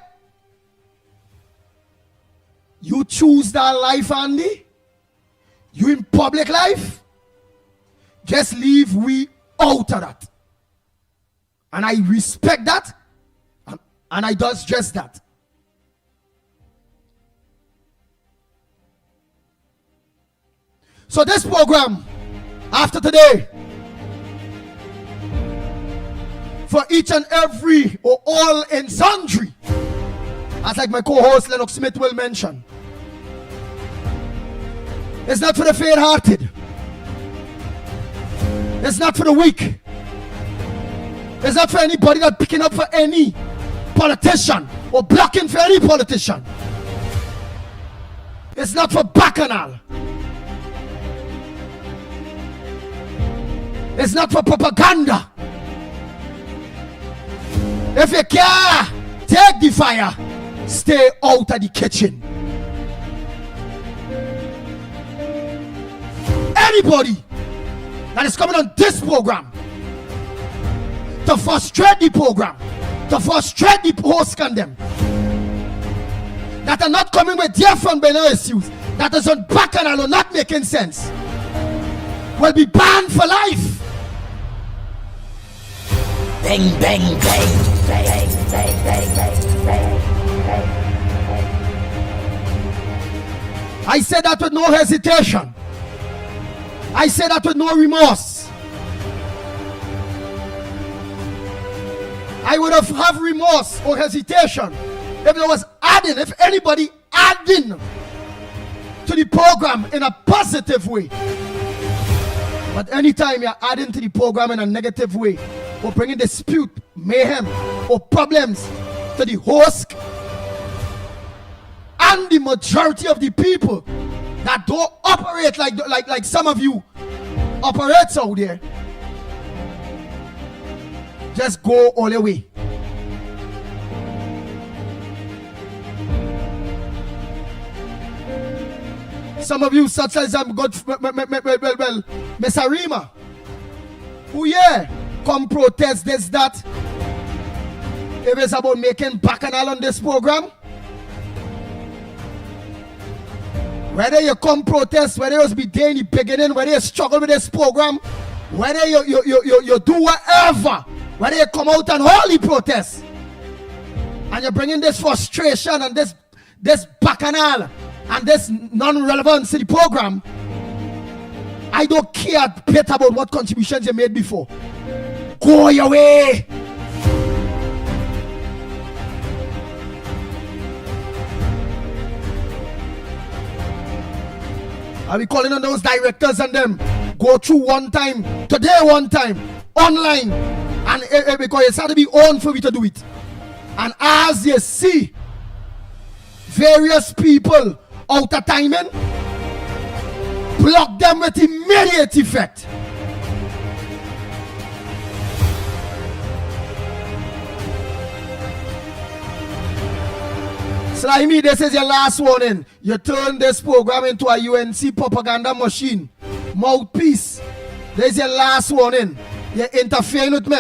You choose that life, Andy. You in public life. Just leave we out of that. And I respect that. And I does just that. So this program, after today, for each and every or all and sundry, as like my co-host Lennox Smith will mention, it's not for the faint-hearted. It's not for the weak. It's not for anybody that picking up for any politician or blocking for any politician. It's not for bacchanal. It's not for propaganda. If you care, take the fire. Stay out of the kitchen. Anybody that is coming on this program to frustrate the program, to frustrate the host and them, that are not coming with their fundamental issues, that is on bacchanal or not making sense, will be banned for life. Bang, bang, bang, bang, bang, bang, bang, bang. I say that with no hesitation. I say that with no remorse. I would have remorse or hesitation if there was adding, if anybody adding to the program in a positive way. But anytime you're adding to the program in a negative way, or bringing dispute, mayhem, or problems to the host and the majority of the people that don't operate like some of you operates out there, just go all the way. Some of you, such as Miss Arima, who come protest this, that. If it's about making bacchanal on this program, whether you come protest, whether you be there in the beginning, whether you struggle with this program, whether you do whatever, whether you come out and holy protest, and you're bringing this frustration and this bacchanal and this non-relevance to the program, I don't care a bit about what contributions you made before. Go your way. I'll be calling on those directors and them. Go through one time, today one time, online. And because it's had to be on for me to do it. And as you see various people out of timing, block them with immediate effect. Slimy, this is your last warning. You turn this program into a UNC propaganda machine. Mouthpiece. This is your last warning. You're interfering with me.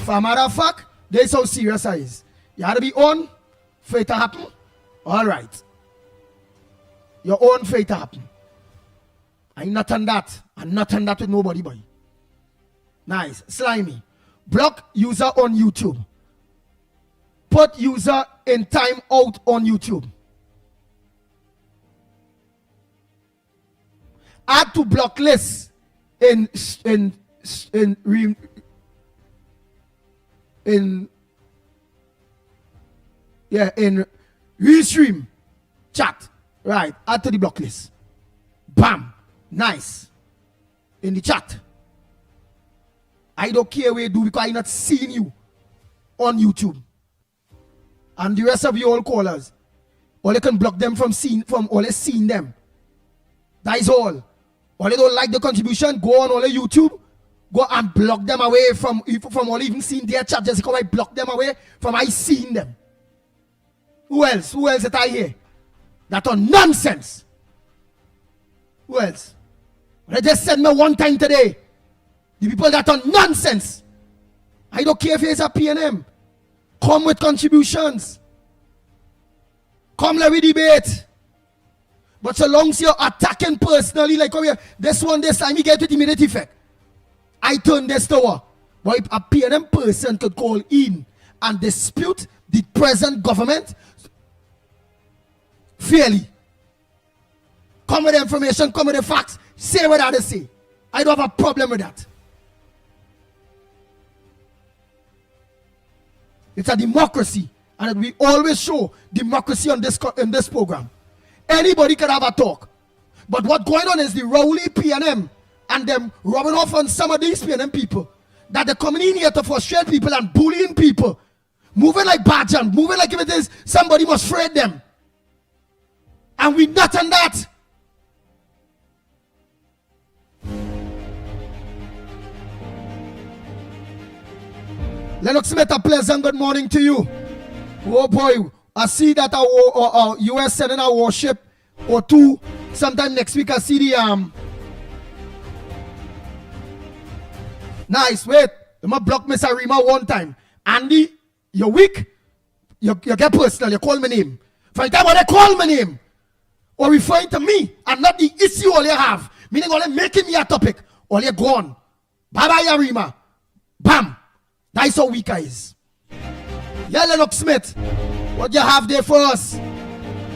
For a matter of fact, this is how serious I is. You have to be on for it to happen. Alright. Your own for it to happen. I'm not on that. I'm not on that with nobody, boy. Nice. Slimy. Block user on YouTube. Put user in time out on YouTube. Add to block list in restream chat. Right, add to the block list. Bam. Nice. In the chat. I don't care what you do because I'm not seeing you on YouTube. And the rest of you all callers, all you can block them from always seeing them. That is all. All you don't like the contribution, go on all the YouTube, go and block them away from all even seeing their chat. Just because I block them away from I seeing them. Who else? Who else that I hear? That are nonsense. Who else? They just said me one time today. The people that are nonsense. I don't care if it's a PNM. Come with contributions. Come let we debate. But so long as you're attacking personally, like this time you get with immediate effect. I turn this to war. But if a PNM person could call in and dispute the present government fairly. Come with the information, come with the facts, say what others say. I don't have a problem with that. It's a democracy, and we always show democracy on in this program. Anybody can have a talk, but what's going on is the Rowley PNM and them rubbing off on some of these PNM people that they're coming in here to frustrate people and bullying people, moving like badger, moving like if it is somebody must afraid them, and we not on that. Lennox Smith, a pleasant good morning to you. Oh boy, I see that our US sending a warship or two. Sometime next week I see the nice, wait. I'm gonna block Miss Arima one time. Andy, you're weak. You get personal, you call my name. For the time when they call my name, or referring to me and not the issue all you have, meaning all making me a topic, all you gone. Bye bye Arima. Bam. That's how weak I is. Yeah, Lennox Smith, what you have there for us?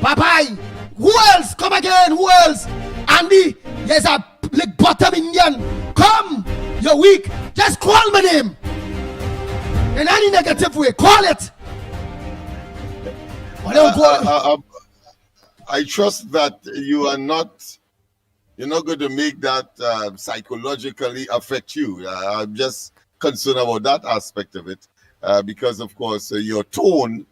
Bye-bye. Who else? Come again. Who else? Andy, there's a like bottom Indian. Come. You're weak. Just call my name. In any negative way, call it. I trust that you're not going to make that psychologically affect you. I'm just concerned about that aspect of it because of course your tone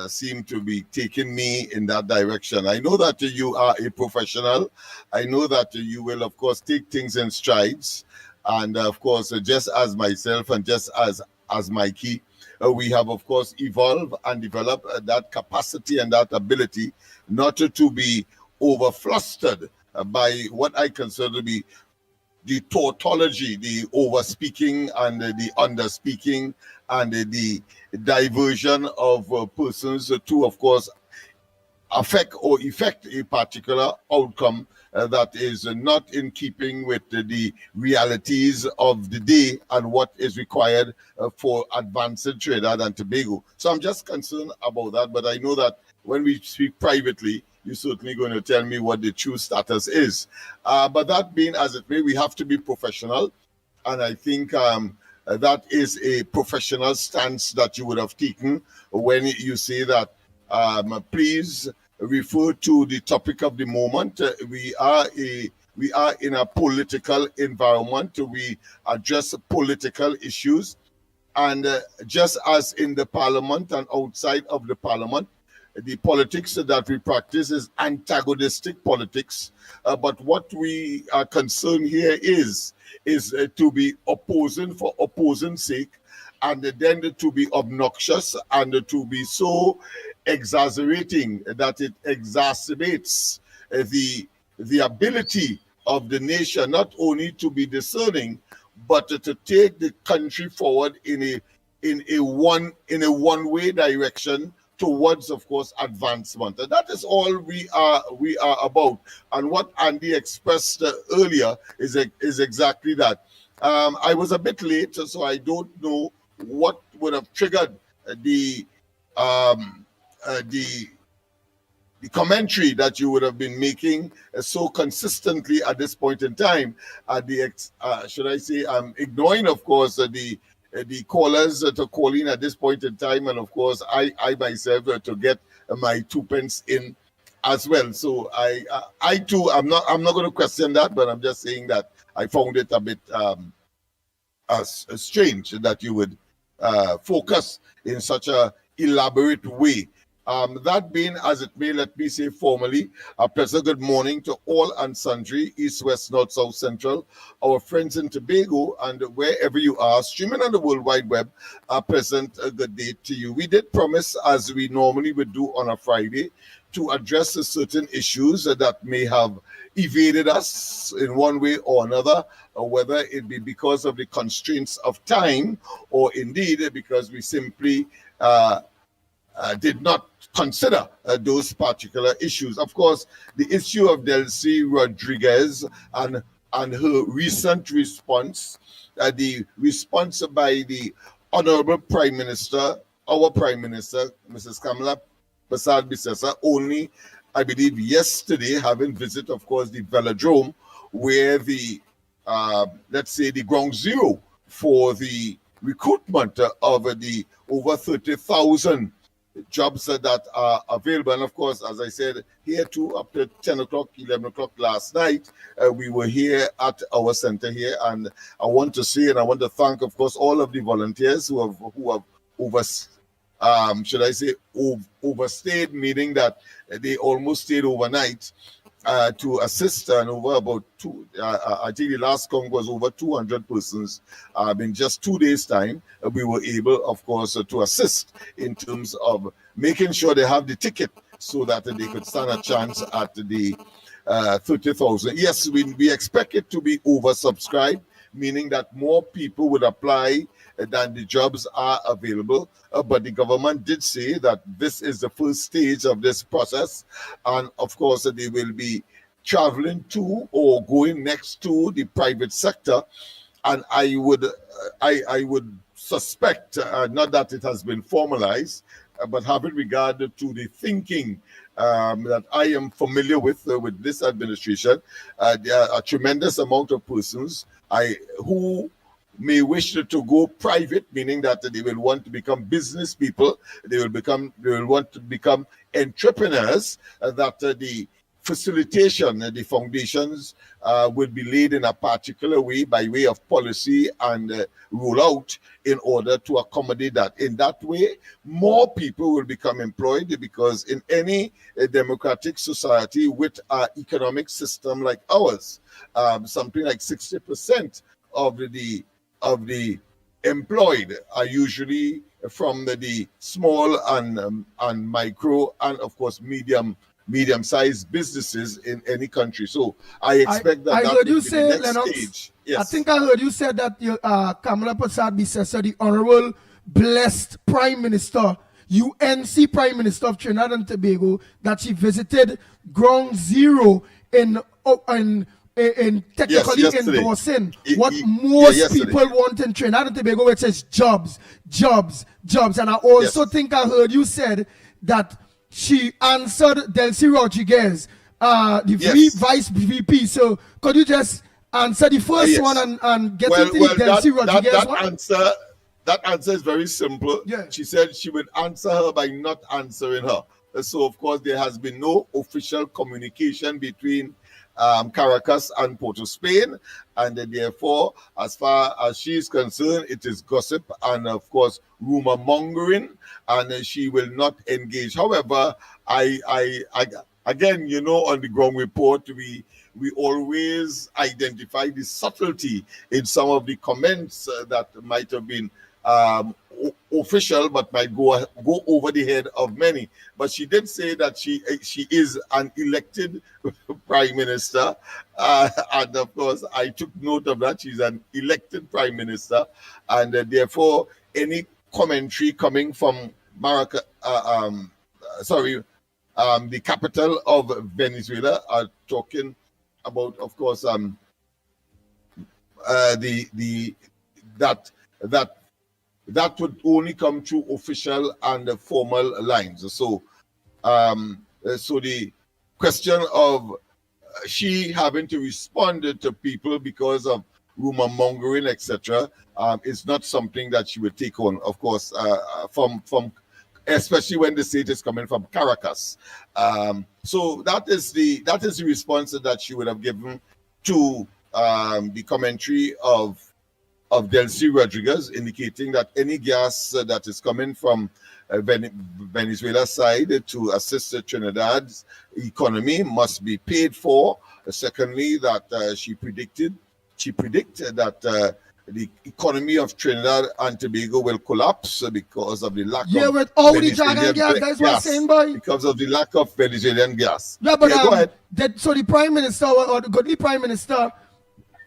seemed to be taking me in that direction. I know that you are a professional. I know that you will of course take things in strides, and of course just as myself and just as Mickie, we have of course evolved and developed that capacity and that ability not to be over flustered by what I consider to be the tautology, the over-speaking and the under-speaking and the diversion of persons to, of course, affect or effect a particular outcome that is not in keeping with the realities of the day and what is required for advancing Trinidad and Tobago. So I'm just concerned about that, but I know that when we speak privately, you're certainly going to tell me what the true status is. But that being as it may, we have to be professional, and I think that is a professional stance that you would have taken when you say that please refer to the topic of the moment. We are in a political environment. We address political issues, and just as in the parliament and outside of the parliament, the politics that we practice is antagonistic politics. But what we are concerned here is to be opposing for opposing's sake, and then to be obnoxious and to be so exaggerating that it exacerbates the ability of the nation not only to be discerning, but to take the country forward in a one-way direction towards, of course, advancement. And that is all we are about. And what Andy expressed earlier is exactly that. I was a bit late, so I don't know what would have triggered the commentary that you would have been making so consistently at this point in time. Should I say, I'm ignoring, of course, the callers to call in at this point in time, and of course I myself to get my 2 pence in as well. So I too, I'm not going to question that, but I'm just saying that I found it a bit strange that you would focus in such a elaborate way. That being as it may, let me say formally, a pleasant good morning to all and sundry, east, west, north, south, central, our friends in Tobago, and wherever you are, streaming on the World Wide Web, a pleasant good day to you. We did promise, as we normally would do on a Friday, to address certain issues that may have evaded us in one way or another, or whether it be because of the constraints of time, or indeed because we simply did not consider those particular issues. Of course, the issue of Delcy Rodriguez and her recent response, the response by the Honorable Prime Minister, our Prime Minister, Mrs. Kamala Persad-Bissessar, only, I believe, yesterday, having visited, of course, the velodrome, where the, let's say, the ground zero for the recruitment of the over 30,000 jobs that are available. And of course, as I said, here too, up to 10 o'clock, 11 o'clock last night, we were here at our center here. And I want to say, and I want to thank, of course, all of the volunteers who have overstayed, meaning that they almost stayed overnight to assist, and over about I think the last count was over 200 persons. In just 2 days' time, we were able, of course, to assist in terms of making sure they have the ticket so that they could stand a chance at the 30,000. Yes, we expect it to be oversubscribed, meaning that more people would apply than the jobs are available. But the government did say that this is the first stage of this process. And of course, they will be traveling to or going next to the private sector. And I would suspect, not that it has been formalized, but having regard to the thinking that I am familiar with this administration, there are a tremendous amount of persons who may wish to go private, meaning that they will want to become business people, they will want to become entrepreneurs, that the facilitation, the foundations will be laid in a particular way by way of policy and rollout in order to accommodate that. In that way, more people will become employed, because in any democratic society with an economic system like ours, something like 60% of the employed are usually from the small and micro and of course medium-sized businesses in any country. So I expect that heard you say, the next Lennox, stage. Yes. I think I heard you said that Kamala Persad-Bissessar, the Honorable Blessed Prime Minister, UNC Prime Minister of Trinidad and Tobago, that she visited ground zero in in technically yesterday. endorsing He- what he- most yesterday. people want in Trinidad and Tobago, which is jobs. And I also think I heard you said that she answered Delcy Rodriguez, the vice VP. So could you just answer the first Yes. one and get into the Delcy Rodriguez one? That answer is very simple. Yeah. She said she would answer her by not answering her. So, of course, there has been no official communication between Caracas and Port of Spain, and therefore, as far as she is concerned, it is gossip and, of course, rumor mongering, and she will not engage. However, I again, you know, on the ground report, we always identify the subtlety in some of the comments that might have been official, but might go over the head of many. But she did say that she is an elected prime minister, and of course I took note of that. She's an elected prime minister, and therefore any commentary coming from the capital of Venezuela are talking about, of course, that would only come through official and formal lines. So, so the question of she having to respond to people because of rumor mongering, etc., is not something that she would take on. Of course, from especially when the state is coming from Caracas. So that is the response that she would have given to the commentary of Delcy Rodriguez, indicating that any gas that is coming from Venezuela's side to assist Trinidad's economy must be paid for. Secondly, that she predicted that the economy of Trinidad and Tobago will collapse because of the lack of with all the Venezuelan dragon gas, that's what I'm saying, boy. because of the lack of Venezuelan gas. Yeah, but go ahead. so the Prime Minister or the godly Prime Minister,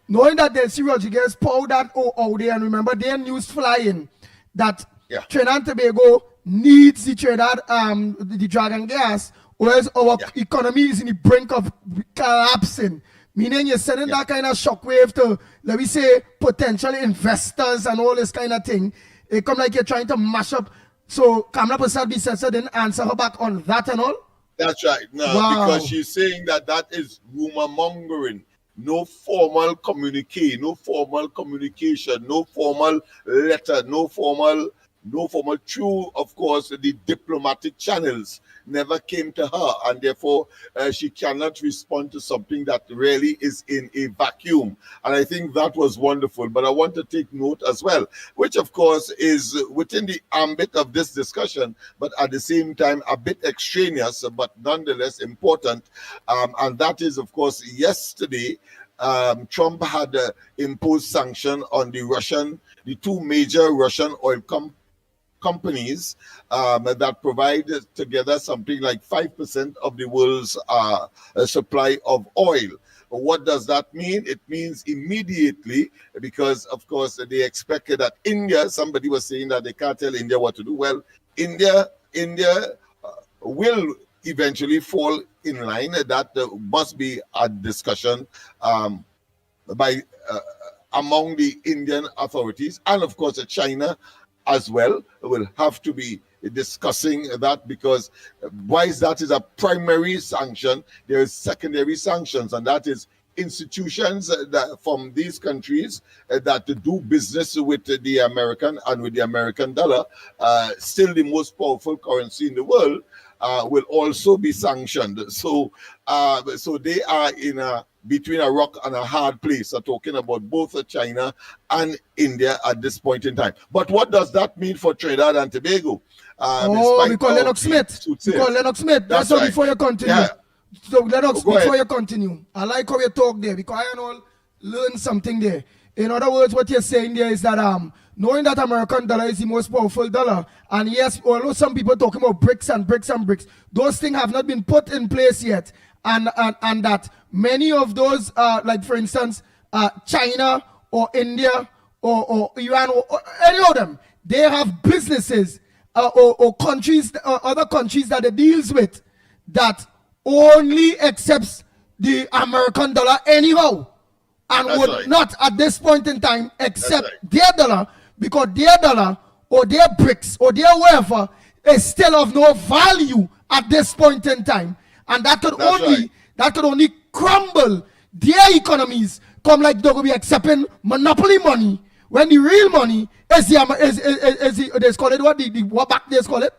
knowing that Delcy Rodriguez poured that out there, and remember their news flying that Trinidad and Tobago needs the Trinidad the dragon gas, whereas our economy is in the brink of collapsing. Meaning you're sending that kind of shockwave to, let me say, potential investors and all this kind of thing. It come like you're trying to mash up. So Kamala Persad didn't answer her back on that and all? That's right. No, because she's saying that is rumor mongering. No formal communique, no formal communication, no formal letter, no formal through, of course, the diplomatic channels never came to her, and therefore she cannot respond to something that really is in a vacuum. And I think that was wonderful. But I want to take note as well, which of course is within the ambit of this discussion, but at the same time a bit extraneous, but nonetheless important. And that is, of course, yesterday Trump had imposed sanction on the two major Russian oil companies that provide together something like 5% of the world's supply of oil. What does that mean? It means immediately, because of course they expected that India, somebody was saying that they can't tell India what to do. Well, India will eventually fall in line. That must be a discussion by among the Indian authorities, and of course China as well will have to be discussing that, because whilst that is a primary sanction, there is secondary sanctions, and that is institutions that from these countries that do business with the American and with the American dollar, still the most powerful currency in the world, will also be sanctioned. So they are in between a rock and a hard place. So talking about both China and India at this point in time. But what does that mean for Trinidad and Tobago? We call Lennox Smith. That's all. Right. Before you continue. Yeah. So Lennox, before you continue, I like how you talk there, because I all learn something there. In other words, what you're saying there is that knowing that American dollar is the most powerful dollar, and yes, although some people talking about bricks and bricks and bricks, those things have not been put in place yet, and that many of those, like for instance, China or India or Iran or any of them, they have businesses or countries, other countries that it deals with that only accepts the American dollar anyhow, and That's would right. not at this point in time accept right. their dollar, because their dollar or their bricks or their whatever is still of no value at this point in time, and that could That's only right. that could only crumble their economies. Come like they're gonna be accepting monopoly money when the real money is the they call it what the what back they call it.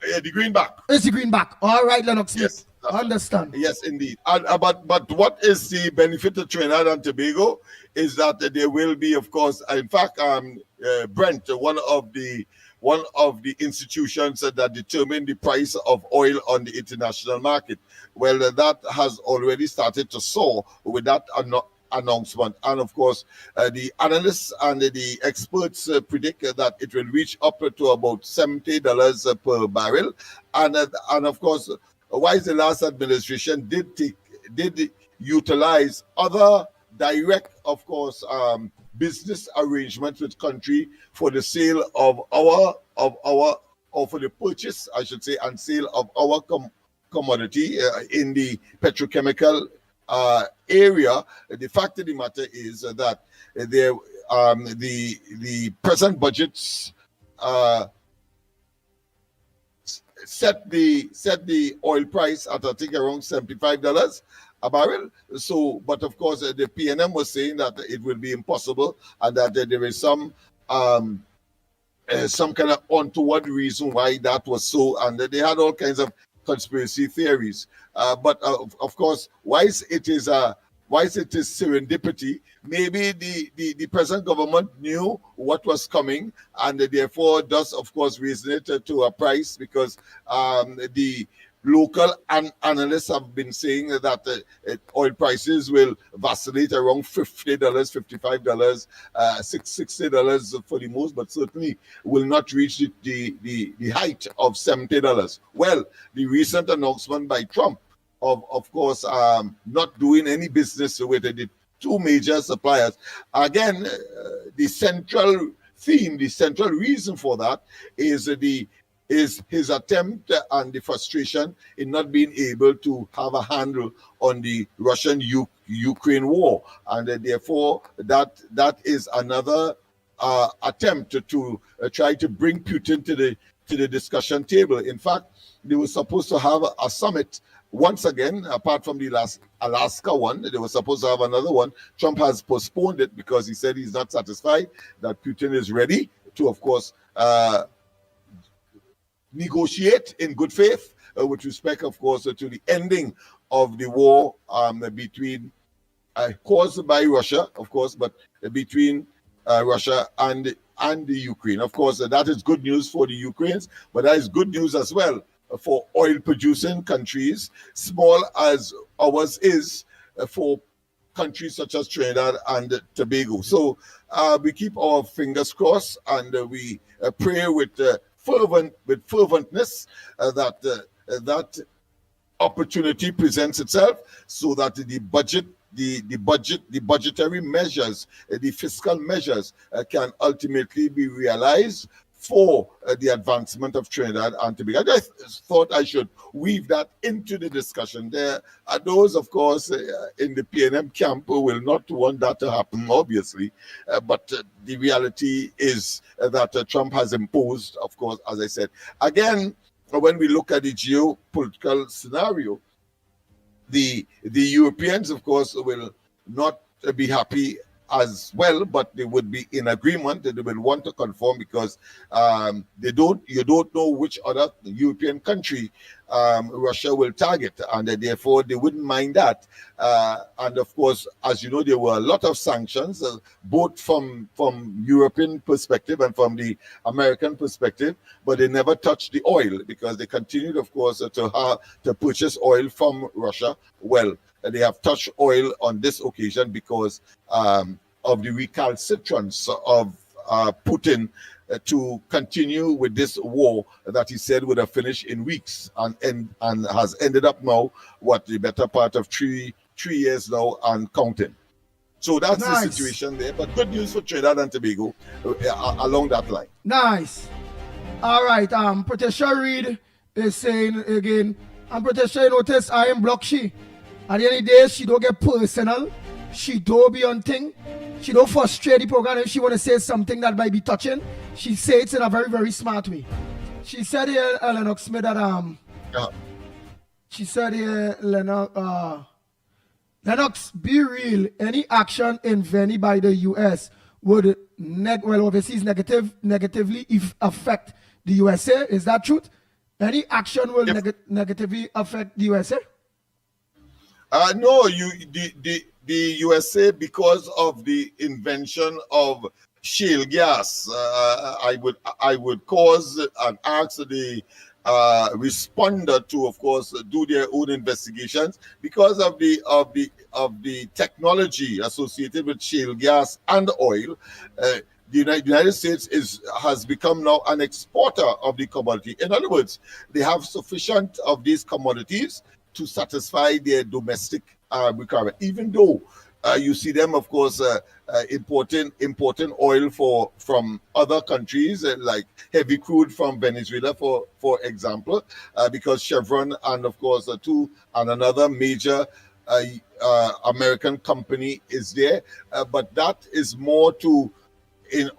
The greenback. It's the greenback. All right, Lennox Smith. Yes, that's right. Understand. Yes, indeed. But what is the benefit of Trinidad and Tobago is that there will be, of course, in fact, Brent, one of the institutions that determine the price of oil on the international market. Well, that has already started to soar with that announcement, and of course the analysts and the experts predict that it will reach up to about $70 per barrel, and of course, while the last administration did utilize other direct, of course, business arrangements with country for the sale of or for the purchase, I should say, and sale of our commodity in the petrochemical area. The fact of the matter is that there the present budgets set the oil price at, I think, around $75 a barrel. So, but of course, the PNM was saying that it will be impossible, and that there is some kind of untoward reason why that was so, and they had all kinds of conspiracy theories. But of course, whilst it is serendipity, maybe the present government knew what was coming, and therefore does, of course, raise it to a price, because the local analysts have been saying that oil prices will vacillate around $50, $55, $60 for the most, but certainly will not reach the height of $70. Well, the recent announcement by Trump of course, not doing any business with the two major suppliers. Again, the central theme, the central reason for that is his attempt and the frustration in not being able to have a handle on the Russian-Ukraine war, and therefore that is another attempt to try to bring Putin to the discussion table. In fact, they were supposed to have a summit once again, apart from the last Alaska one. They were supposed to have another one. Trump has postponed it because he said he's not satisfied that Putin is ready to, of course, negotiate in good faith with respect, of course, to the ending of the war between, caused by Russia, of course, but between Russia and the Ukraine. Of course, that is good news for the Ukrainians, but that is good news as well for oil-producing countries, small as ours is, for countries such as Trinidad and Tobago. So we keep our fingers crossed, and we pray with ferventness that opportunity presents itself, so that the budgetary measures, the fiscal measures can ultimately be realized for the advancement of Trinidad and Tobago. I just thought I should weave that into the discussion. There are those, of course, in the PNM camp who will not want that to happen, obviously. But the reality is that Trump has imposed, of course, as I said. Again, when we look at the geopolitical scenario, the Europeans, of course, will not be happy as well, but they would be in agreement that they will want to conform, because you don't know which other European country Russia will target, and therefore they wouldn't mind that. And of course, as you know, there were a lot of sanctions, both from European perspective and from the American perspective, but they never touched the oil, because they continued, of course, to purchase oil from Russia. Well, they have touched oil on this occasion because of the recalcitrance of Putin to continue with this war that he said would have finished in weeks, and has ended up now, the better part of three years now and counting. So that's Nice. the situation there. But good news for Trinidad and Tobago along that line. Nice. All right. Patricia Reed is saying again, I'm pretty sure you notice I am block she. At the end of the day, she don't get personal. She don't be on thing. She don't frustrate the program. If she want to say something that might be touching, she say it in a very, very smart way. She said here, Lennox Smith, that she said here, Lennox, be real. Any action in Veni by the US would obviously negatively affect the USA. Is that truth? Any action will negatively affect the USA? No, the USA, because of the invention of shale gas, I would cause and ask the responder to, of course, do their own investigations because of the technology associated with shale gas and oil. The United States has become now an exporter of the commodity. In other words, they have sufficient of these commodities to satisfy their domestic requirement, even though you see them, of course, importing oil from other countries, like heavy crude from Venezuela, for example, because Chevron and, of course, another major American company is there. But that is more to,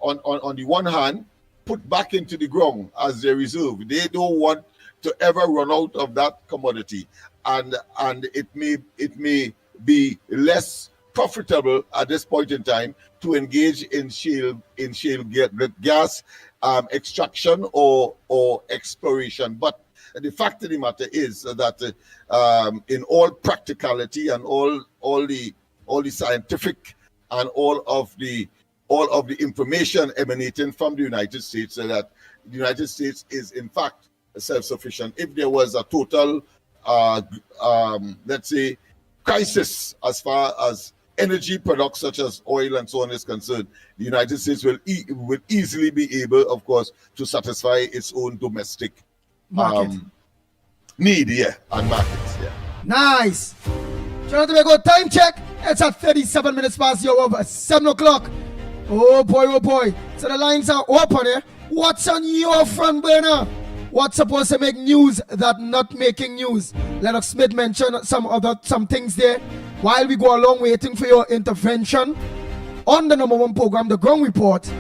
on the one hand, put back into the ground as their reserve. They don't want to ever run out of that commodity, and it may be less profitable at this point in time to engage in shale gas extraction or exploration. But the fact of the matter is that in all practicality and all the scientific and all of the information emanating from the United States, that the United States is in fact self-sufficient. If there was a total, let's say, crisis as far as energy products such as oil and so on is concerned, the United States will easily be able, of course, to satisfy its own domestic need, and markets, Nice. Jonathan, we go time check. It's at 37 minutes past the hour of 7 o'clock. Oh boy. So the lines are open here. What's on your front burner? What's supposed to make news that not making news? Lennox Smith mentioned some things there. While we go along waiting for your intervention on the number one program, The Ground Report,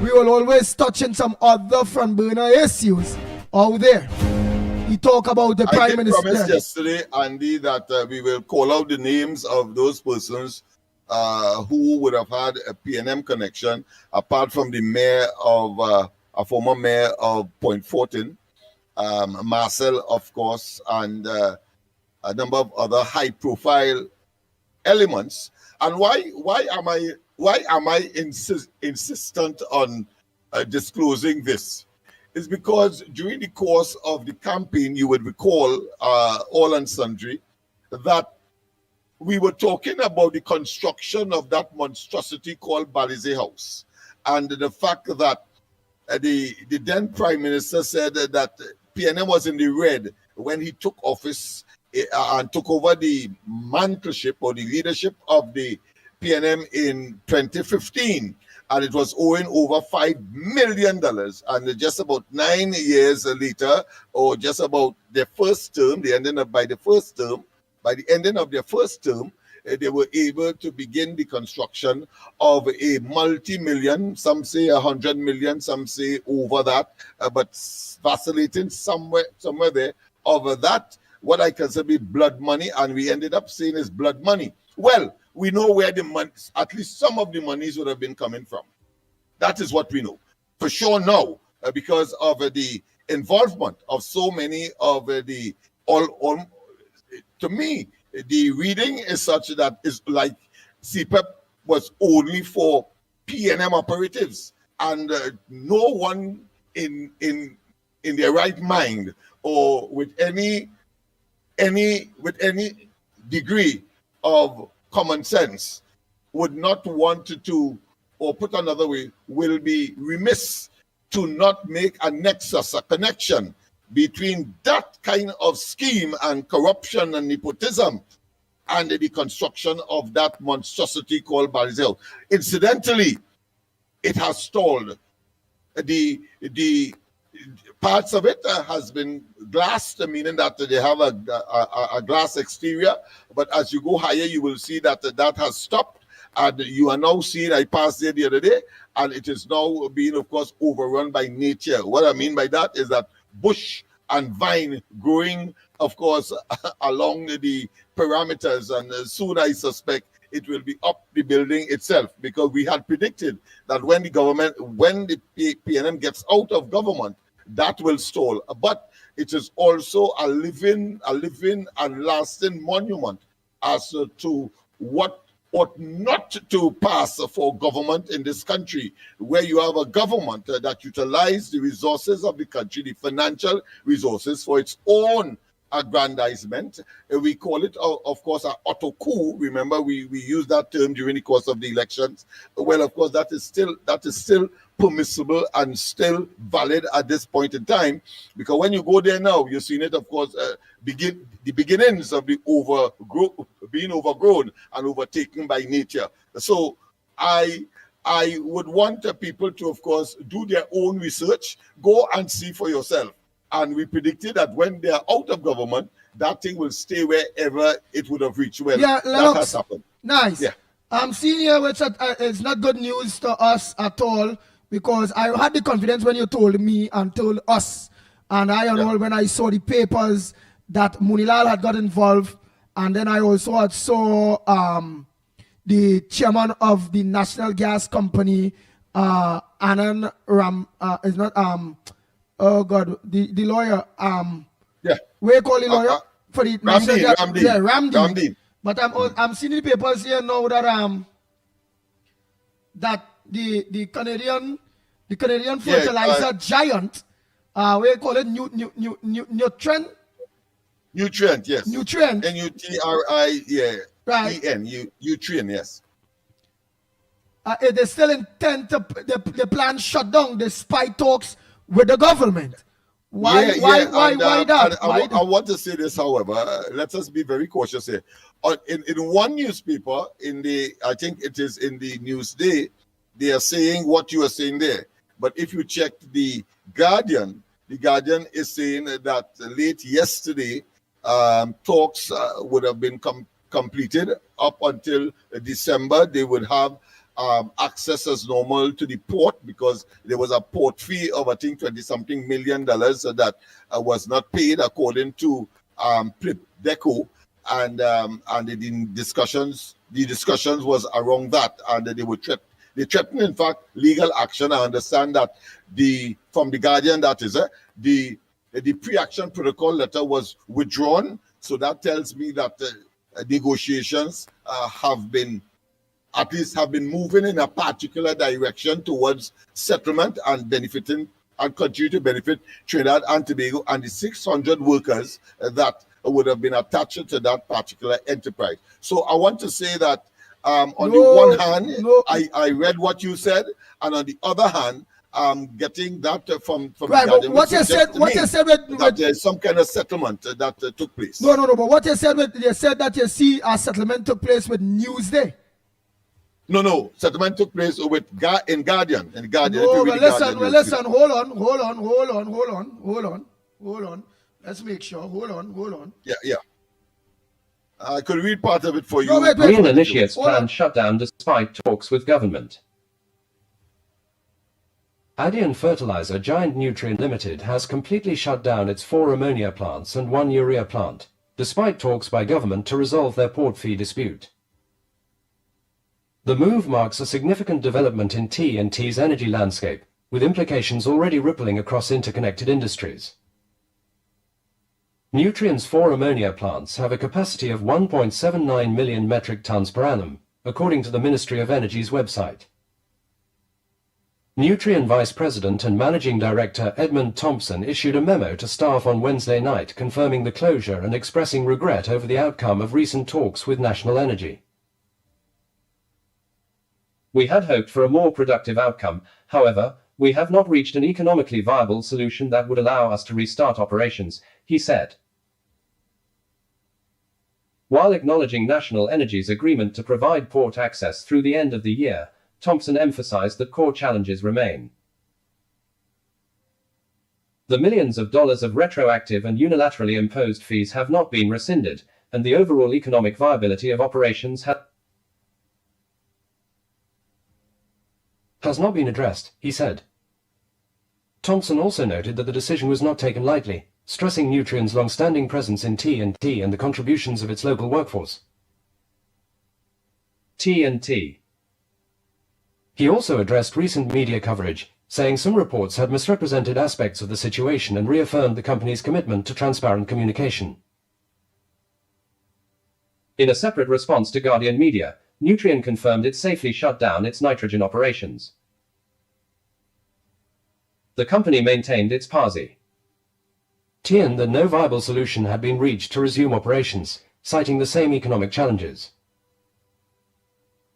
we will always touch on some other front burner issues out there. We talk about the Prime Minister. I promised yesterday, Andy, that we will call out the names of those persons who would have had a PNM connection, apart from the mayor of a former mayor of Point Fortin, Marcel, of course, and a number of other high-profile elements. And why am I insistent on disclosing this? It's because during the course of the campaign, you would recall, all and sundry, that we were talking about the construction of that monstrosity called Balize House, and the fact that the then Prime Minister said that PNM was in the red when he took office and took over the mantleship or the leadership of the PNM in 2015, and it was owing over $5 million. And just about 9 years later, or just about their first term, by the ending of their first term, they were able to begin the construction of a multi-million, some say 100 million, some say over that, but vacillating somewhere there, over that, what I consider be blood money, and we ended up saying is blood money. Well, we know where the money, at least some of the monies would have been coming from. That is what we know. For sure now, because of the involvement of so many of to me, the reading is such that it's like CPEP was only for PNM operatives, and no one in their right mind or with any degree of common sense would not want to, or put another way, will be remiss to not make a nexus, a connection between that kind of scheme and corruption and nepotism and the construction of that monstrosity called Balize. Incidentally, it has stalled. The parts of it has been glassed, meaning that they have a glass exterior. But as you go higher, you will see that that has stopped. And you are now seeing, I passed there the other day, and it is now being, of course, overrun by nature. What I mean by that is that bush and vine growing, of course, along the parameters. And soon I suspect it will be up the building itself, because we had predicted that when the PNM gets out of government, that will stall. But it is also a living and lasting monument as to what ought not to pass for government in this country, where you have a government that utilizes the resources of the country, the financial resources, for its own aggrandizement. We call it, of course, an auto coup. Remember, we used that term during the course of the elections. Well, of course, that is still permissible and still valid at this point in time, because when you go there now, you've seen it, of course, the beginnings of the being overgrown and overtaken by nature. So I would want people to, of course, do their own research, go and see for yourself. And we predicted that when they are out of government, that thing will stay wherever it would have reached. Well, Yeah, that Lennox, has happened. nice. Yeah. I'm seeing here, which it's not good news to us at all, because I had the confidence when you told me and told us, and I enrolled when I saw the papers that Munilal had got involved, and then I also had saw the chairman of the National Gas Company, Anand Ram, is not oh God, the lawyer, yeah, we call the lawyer for the National Gas, yeah, Ramdi. But I'm seeing the papers here now that that the Canadian fertilizer giant, we call it Nutrient. Nutrient, yes. Nutrient. N-U-T-R-I, yeah. Right. E-N, Nutrient, yes. They still intend to the plan shut down despite talks with the government. Why that? I want to say this, however, let us be very cautious here. In one newspaper, I think it is in the Newsday, they are saying what you are saying there. But if you check the Guardian is saying that late yesterday, talks would have been completed up until December. They would have access as normal to the port, because there was a port fee of, I think, $20-something million that was not paid according to Deco, and the discussions was around that, and they threatened, in fact, legal action. I understand that from the Guardian, that is the pre-action protocol letter was withdrawn. So that tells me that negotiations have been moving in a particular direction towards settlement and benefiting and continue to benefit Trinidad and Tobago and the 600 workers that would have been attached to that particular enterprise. So I want to say that on the one hand, I read what you said, and on the other hand, getting that from right, but what you said that there's some kind of settlement that took place. No, but what you said that you see a settlement took place with Newsday. No, settlement took place in Guardian. No, but listen, hold on. Let's make sure. Hold on. Yeah. I could read part of it for you. No, wait. Real initiates plan shutdown despite talks with government. Adian Fertilizer giant Nutrient Limited has completely shut down its 4 ammonia plants and 1 urea plant, despite talks by government to resolve their port fee dispute. The move marks a significant development in T&T's energy landscape, with implications already rippling across interconnected industries. Nutrient's 4 ammonia plants have a capacity of 1.79 million metric tons per annum, according to the Ministry of Energy's website. Nutrient Vice President and Managing Director Edmund Thompson issued a memo to staff on Wednesday night confirming the closure and expressing regret over the outcome of recent talks with National Energy. We had hoped for a more productive outcome, however, we have not reached an economically viable solution that would allow us to restart operations, he said. While acknowledging National Energy's agreement to provide port access through the end of the year, Thompson emphasized that core challenges remain. The millions of dollars of retroactive and unilaterally imposed fees have not been rescinded, and the overall economic viability of operations has not been addressed, he said. Thompson also noted that the decision was not taken lightly, stressing Nutrien's long-standing presence in T&T and the contributions of its local workforce. T&T. He also addressed recent media coverage, saying some reports had misrepresented aspects of the situation and reaffirmed the company's commitment to transparent communication. In a separate response to Guardian Media, Nutrien confirmed it safely shut down its nitrogen operations. The company maintained its policy that no viable solution had been reached to resume operations, citing the same economic challenges.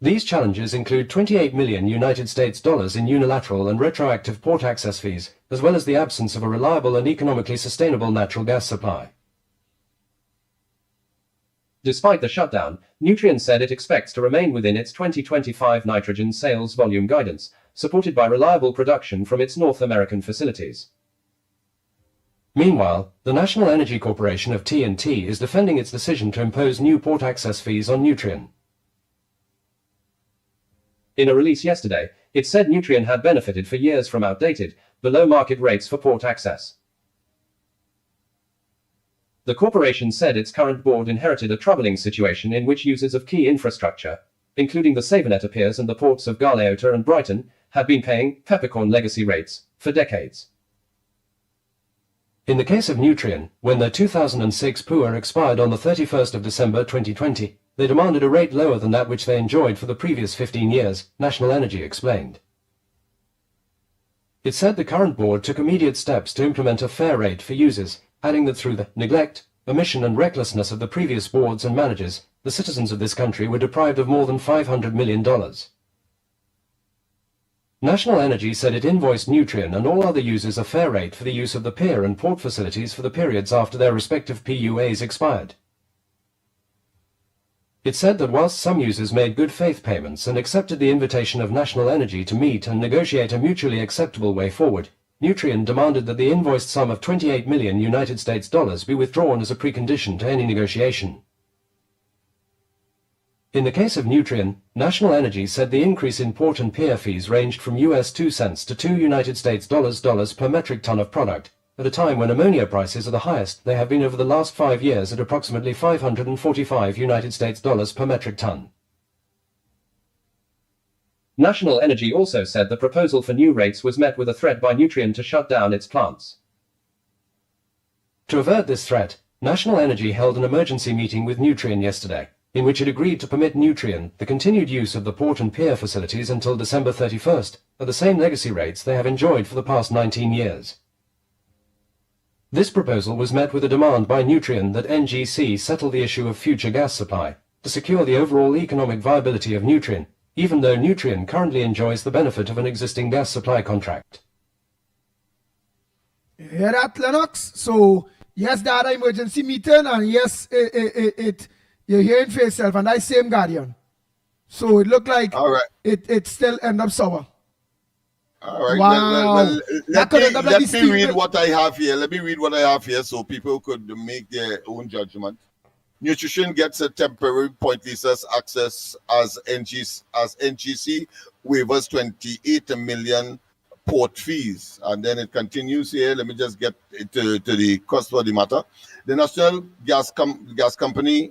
These challenges include $28 million in unilateral and retroactive port access fees, as well as the absence of a reliable and economically sustainable natural gas supply. Despite the shutdown, Nutrien said it expects to remain within its 2025 nitrogen sales volume guidance, supported by reliable production from its North American facilities. Meanwhile, the National Energy Corporation of T&T is defending its decision to impose new port access fees on Nutrien. In a release yesterday, it said Nutrien had benefited for years from outdated, below-market rates for port access. The corporation said its current board inherited a troubling situation in which users of key infrastructure, including the Savernet piers and the ports of Galeota and Brighton, had been paying peppercorn legacy rates for decades. In the case of Nutrien, when their 2006 PUA expired on the 31st of December 2020, they demanded a rate lower than that which they enjoyed for the previous 15 years, National Energy explained. It said the current board took immediate steps to implement a fair rate for users, adding that through the neglect, omission and recklessness of the previous boards and managers, the citizens of this country were deprived of more than $500 million. National Energy said it invoiced Nutrien and all other users a fair rate for the use of the pier and port facilities for the periods after their respective PUAs expired. It said that whilst some users made good faith payments and accepted the invitation of National Energy to meet and negotiate a mutually acceptable way forward, Nutrien demanded that the invoiced sum of $28 million be withdrawn as a precondition to any negotiation. In the case of Nutrien, National Energy said the increase in port and pier fees ranged from US 2 cents to $2 per metric ton of product, at a time when ammonia prices are the highest they have been over the last 5 years at approximately $545 per metric ton. National Energy also said the proposal for new rates was met with a threat by Nutrien to shut down its plants. To avert this threat, National Energy held an emergency meeting with Nutrien yesterday, in which it agreed to permit Nutrien the continued use of the port and pier facilities until December 31st, at the same legacy rates they have enjoyed for the past 19 years. This proposal was met with a demand by Nutrien that NGC settle the issue of future gas supply, to secure the overall economic viability of Nutrien, even though Nutrien currently enjoys the benefit of an existing gas supply contract. You hear that, Lennox? So, yes, they had an emergency meeting, and yes, you're hearing for yourself, and that's same Guardian. So it looked like it still end up sour. All right. Wow. Well, let me read Steve- what I have here. Let me read what I have here so people could make their own judgment. Nutrition gets a temporary pointless access as NGC waivers 28 million port fees. And then it continues here. Let me just get to the cost for the matter. The National Gas Company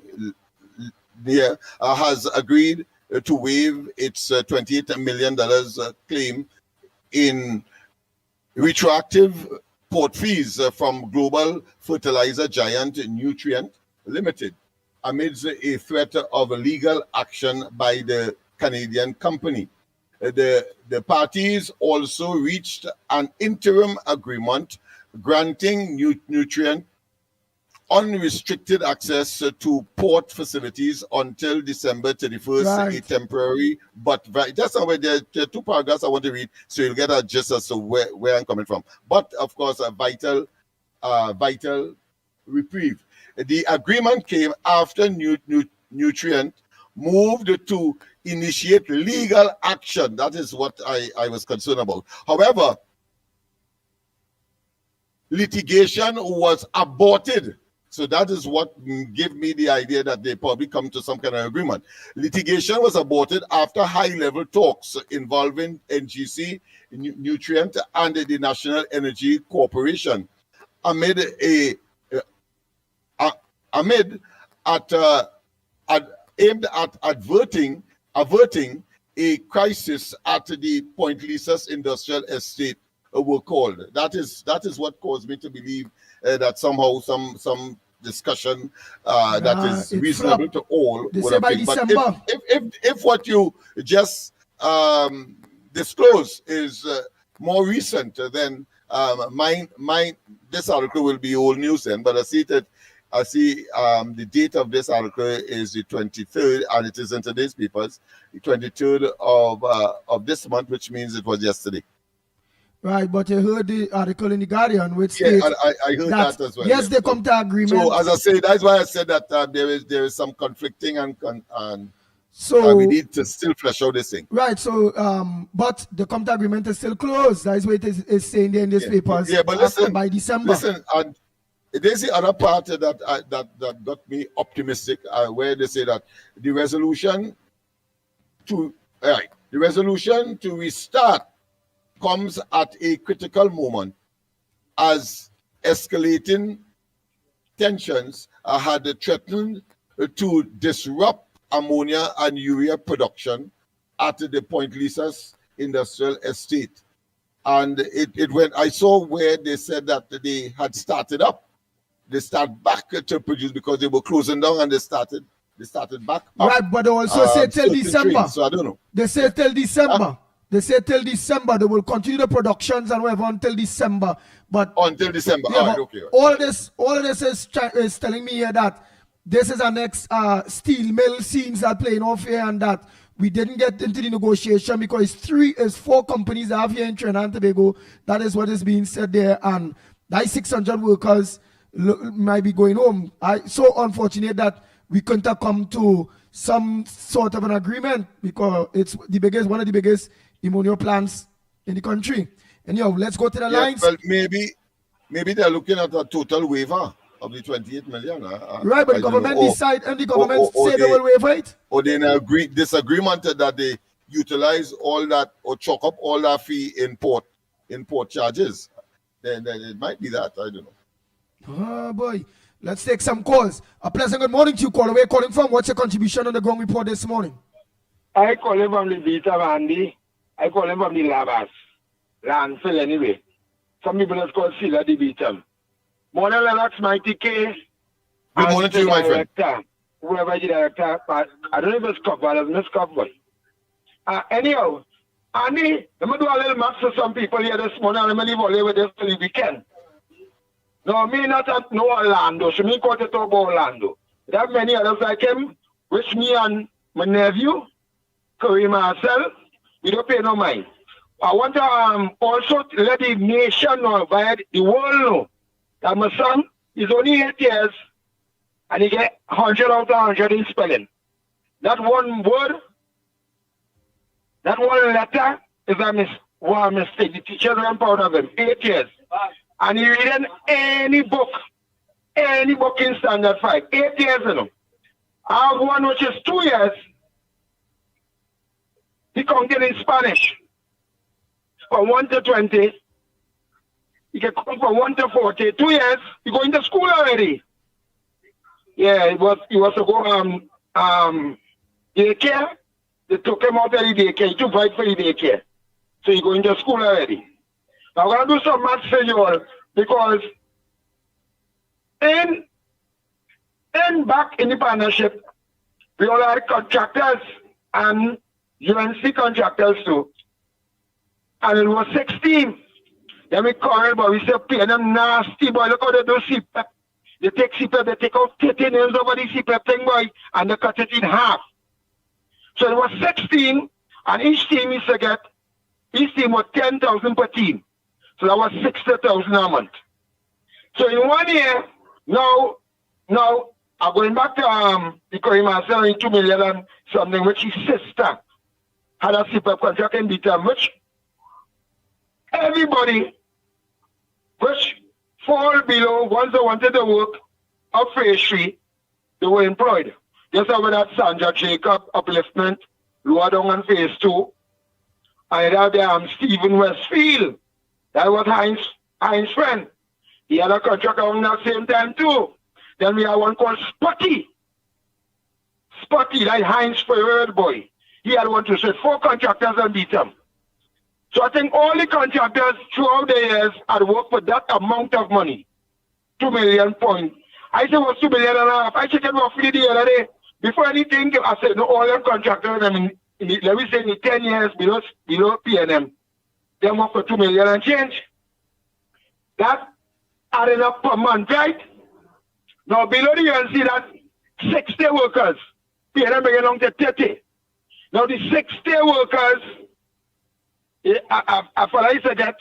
has agreed to waive its $28 million claim in retroactive port fees from global fertilizer giant Nutrien Limited, amidst a threat of legal action by the Canadian company. The parties also reached an interim agreement granting Nutrien unrestricted access to port facilities until December 31st, Right. a temporary, but just somewhere there are two paragraphs I want to read, so you'll get a gist as to where I'm coming from. But of course, a vital reprieve. The agreement came after Nutrien moved to initiate legal action. That is what I was concerned about. However, litigation was aborted. So that is what gave me the idea that they probably come to some kind of agreement. Litigation was aborted after high-level talks involving NGC, Nutrient, and the National Energy Corporation amid aimed at averting a crisis at the Point Lisas industrial estate were called. That is what caused me to believe that somehow some discussion that is reasonable to all They would say have by been. But December. if what you just disclose is more recent, then this article will be old news then. But I see the date of this article is the 23rd, and it is in today's papers, the 23rd of this month, which means it was yesterday. Right, but you heard the article in the Guardian, which Yeah, states I heard that as well. Yes, they come to agreement. So as I say, that's why I said that there is some conflicting and So we need to still flesh out this thing. right, so but the come to agreement is still closed. That's what it is saying there in these papers. Yeah, but listen, by December. Listen, and there's the other part that got me optimistic, where they say that the resolution to restart comes at a critical moment as escalating tensions had threatened to disrupt ammonia and urea production at the Point Lisas industrial estate. And it went, I saw where they said that they had started up. They start back to produce because they were closing down, and they started back up. Right, but they also say till certain December. trains, so I don't know. They say till December. They say till December. They will continue the productions and whatever until December. But until December. Yeah, All right, but okay. all of this is telling me here that this is our next steel mill scenes that playing off here, and that we didn't get into the negotiation because it's four companies that have here in Trinidad and Tobago. That is what is being said there, and that 600 workers might be going home. So unfortunate that we couldn't have come to some sort of an agreement because it's one of the biggest ammonia plants in the country. Anyhow, let's go to the lines. Well, maybe they're looking at a total waiver of the 28 million. Right, but the government decide, and the government say they will waiver it. Or they disagreement that they utilize all that or chalk up all that fee in port charges. Then it might be that, I don't know. Oh boy, let's take some calls. A pleasant good morning to you, caller. Where calling from? What's your contribution on the ground report this morning? I call him from the Beta Andy. I call him from the Labas. Landfill anyway. Some people just call Silla the Beta. Morning, Lennox, Mickie Kerr. Good morning to you, my friend. Whoever the director, but I don't know if it's Cup, but it's Miss Cup. Anyhow, Andy, let me do a little math for some people here this morning, and let me leave all with this till the weekend. No, me not at no Orlando, so me quote it about Orlando. There are many others like him, which me and my nephew, Kerr Marcel, we don't pay no mind. I want to also let the nation know, via the world know, that my son is only 8 years and he get 100 out of 100 in spelling. That one word, that one letter is a mistake. The teachers are proud of him. 8 years. And he reading any book in Standard 5. 8 years, you know. I have one which is 2 years. He counted in Spanish. From 1 to 20. He can come from 1 to 40. 2 years, he going to school already. Yeah, he was to go daycare. They took him out of the daycare. He took right for the daycare. So he going to school already. Now I'm gonna do some maths for you all, because in back in the partnership, we all had contractors and UNC contractors too. And it was 16. Then we quarreled, but we said, pay them nasty, boy. Look how they do CPEP. They take CPEP, they take out 30 nails over the CPEP thing, boy, and they cut it in half. So it was 16, and each team was 10,000 per team. So that was 60,000 a month. So in 1 year, now I'm going back to the Kerr Marcel in 2 million and something, which his sister had a CPEP contract in Beta, which everybody, which fall below once they wanted to work up phase 3, they were employed. Just over that Sandra Jacob upliftment, lower down on phase 2. And have there Stephen Westfield. That was Heinz friend. He had a contract around that same time too. Then we have one called Spotty. Spotty, like Heinz Ferrer boy. He had one to say 4 contractors and beat them. So I think all the contractors throughout the years had worked for that amount of money. 2 million point. I said it was 2 million and a half. I checked it roughly the other day. Before anything, I said no, all them contractors, let me say in 10 years below PNM, they work for 2 million and change. That added up per month, right? Now below the UNC, that 60 workers, PNM belong to 30. Now the 60 workers, I follow you get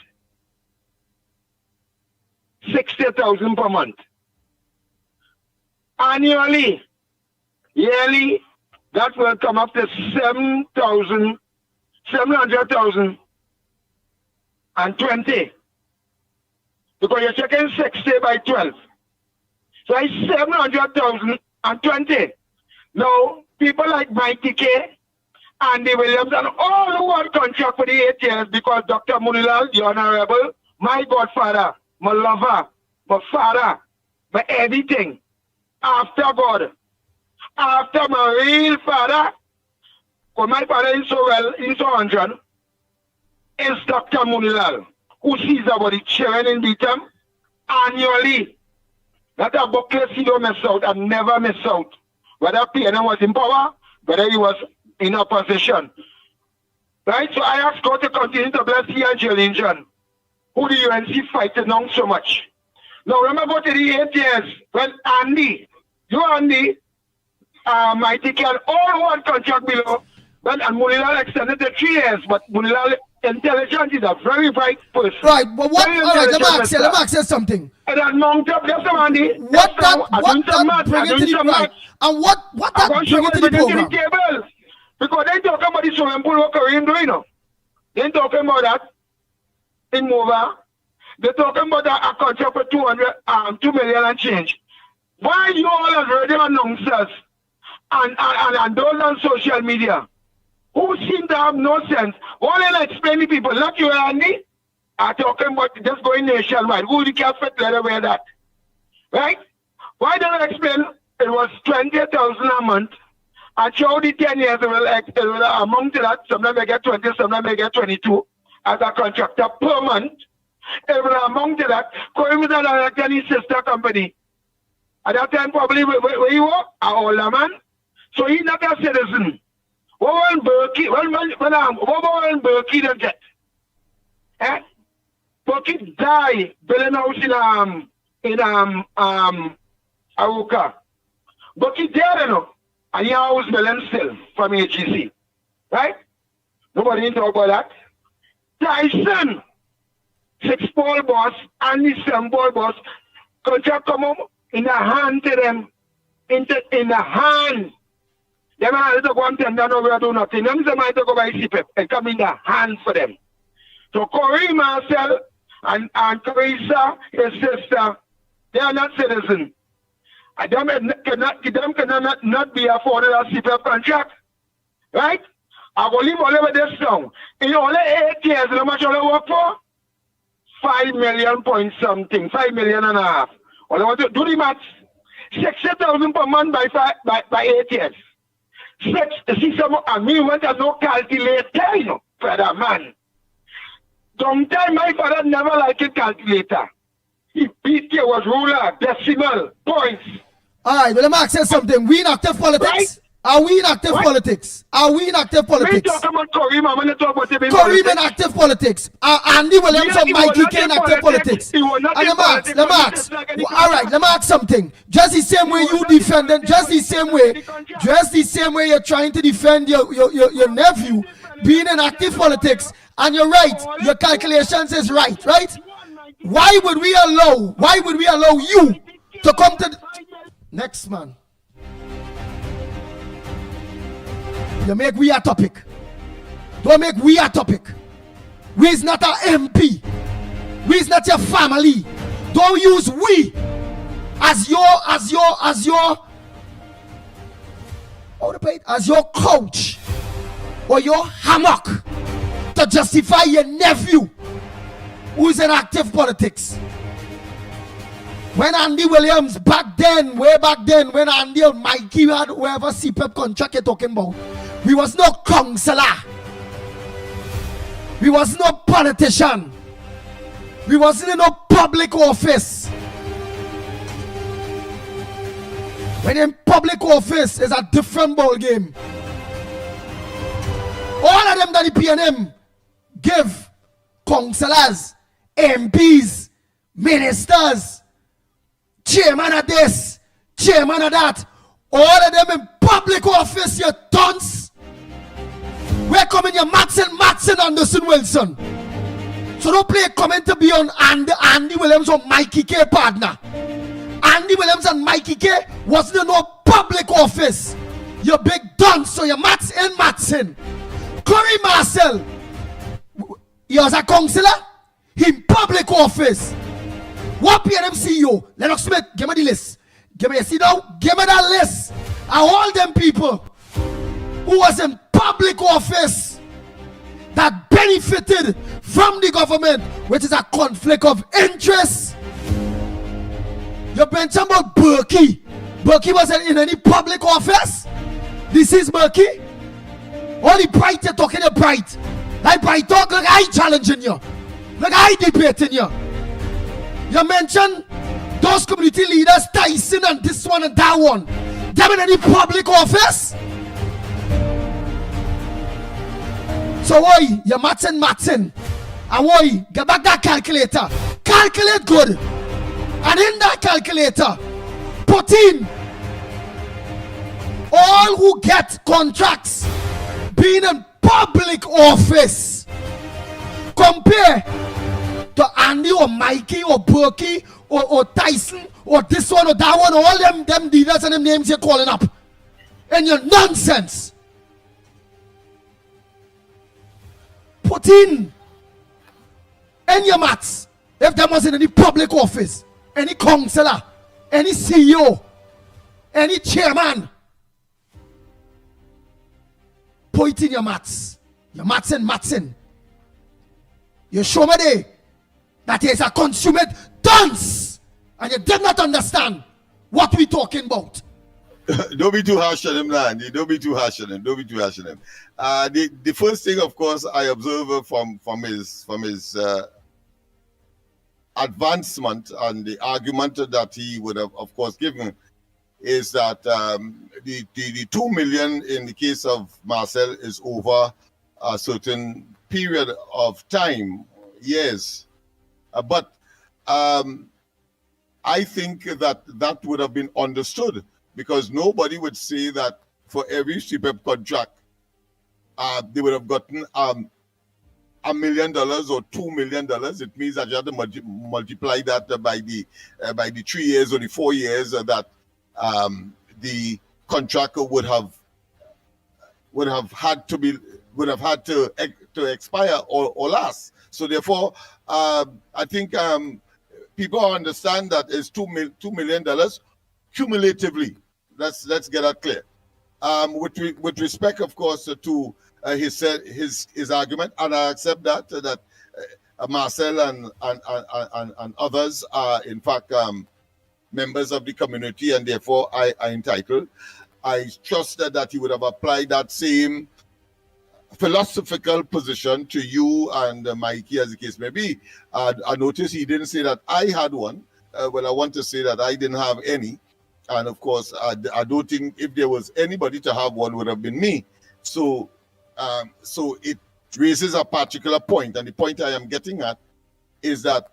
60,000 per month. Annually, yearly, that will come up to 700,000 and 20. Because you're checking 60 by 12. So it's 700,000 and 20. Now, people like Mickie, Andy Williams, and all who had contract for the 8 years because Dr. Munilal, the Honorable, my godfather, my lover, my father, my everything, after God, after my real father, because my father is so well, he's so 100, is Dr. Munilal, who sees about the children in Beatham annually. That a bucket he don't miss out and never miss out. Whether PNM was in power, whether he was in opposition. Right? So I ask God to continue to bless he and Jolene John, who the UNC fighting on so much. Now remember to the 8 years when Andy, Mickie and all who had contract below, and Munilal extended to 3 years, but Munilal intelligent is a very bright person. Right, but what? All right, let me ask you something. And that mount up, just Andy. What that bring it to the right? And what that bring it to the program? Because they talking about the swimming pool what Kareem doing, you know. They talking about that in Mova. They talking about a contract for 2 million and change. Why you all have radio announcers and those on social media who seem to have no sense? All I explain to people, not you, Andy, are talking about just going nationwide. Who the cat fit let wear that? Right? Why don't I explain it was 20,000 a month? And throughout the 10 years, it will amount to that. Sometimes they get 20, sometimes they get 22 as a contractor per month. It will amount to that. Going with a director in his sister company. At that time, probably where you were, an older man. So he's not a citizen. What will Berkey don't get? Eh? Berkey die building house in Aruka. Berkey there, you know. And he house building still from AGC. Right? Nobody didn't talk about that. Tyson, 6-ball boss, and the 7-ball boss, contract come up in the hand to them. In the hand. They might to go and tender over do nothing. Them might to go by CPEP and come in the hand for them. So Corey Marcel and Teresa, his sister, they are not citizens. Them cannot be afforded a CPEP contract. Right? I will leave all over this down. In only 8 years, how much I work for? 5 million point something, 5 million and a half. All I want to do the maths. 60,000 per month by 8 years. And me went to no calculator, you know, for that man. Sometimes my father never liked a calculator. He was ruler, decimal, points. All right, well, let me ask you something. We in active politics? Right? Are we in active politics? Are we in active politics? We talk about Kareem, I'm going to talk about him in Kareem in active politics. Andy Williams and Mickie in active politics. And let me ask. All right, let me ask something. Just the same way you defend it, just the same way you're trying to defend your nephew being in active politics, and you're right, your calculations is right? Why would we allow you to come to next man? You make we a topic. Don't make we a topic. We is not a MP. We is not your family. Don't use we as your coach or your hammock to justify your nephew who is in active politics. When Andy Williams way back then, when Andy and Mickie had whoever CPEP contract you're talking about, we was no counselor. We was no politician. We wasn't in no public office. When in public office is a different ball game. All of them that the PNM give councillors, MPs, ministers, chairman of this, chairman of that, all of them in public office, you dunce. We're coming here, Matson, Anderson, Wilson. So don't play comment to be on Andy Williams or Mickie K partner. Andy Williams and Mickie K wasn't in no public office. You big dunce, so you're Matson. Corey Marcel, he was a councillor in public office. What PNM CEO? Lennox Smith, give me the list. Give me that list. And all them people who was in public office that benefited from the government, which is a conflict of interest. You mentioned about Berkey. Berkey wasn't in any public office. This is Berkey. All the bright you're talking about bright. Like bright talk, like I challenging you. Like I debating you. You mentioned those community leaders, Tyson and this one and that one. Them in any public office? So why you're Matson. And why get back that calculator. Calculate good. And in that calculator, put in all who get contracts being in public office. Compare to Andy or Mickie or Berkey or Tyson or this one or that one, all them leaders and them names you're calling up. And you're nonsense. Put in your maths if there was in any public office, any councillor, any CEO, any chairman. Put in your maths. Your Matson. You show me there that is a consummate dunce and you did not understand what we're talking about. Don't be too harsh on him, Landy. Don't be too harsh on him. The first thing, of course, I observe from his advancement and the argument that he would have, of course, given is that the 2 million in the case of Marcel is over a certain period of time, years. But I think that would have been understood, because nobody would say that for every CPEP contract, they would have gotten $1 million or $2 million. It means that you have to multiply that by the 3 years or the 4 years that the contractor would have had to expire or last. So therefore, I think people understand that it's $2 million cumulatively. Let's get that clear. With respect, of course, to his argument, and I accept that Marcel and others are in fact members of the community, and therefore are entitled. I trust that he would have applied that same philosophical position to you and Mickie, as the case may be. I noticed he didn't say that I had one. Well, I want to say that I didn't have any. And of course, I don't think if there was anybody to have one, would have been me. So it raises a particular point. And the point I am getting at is that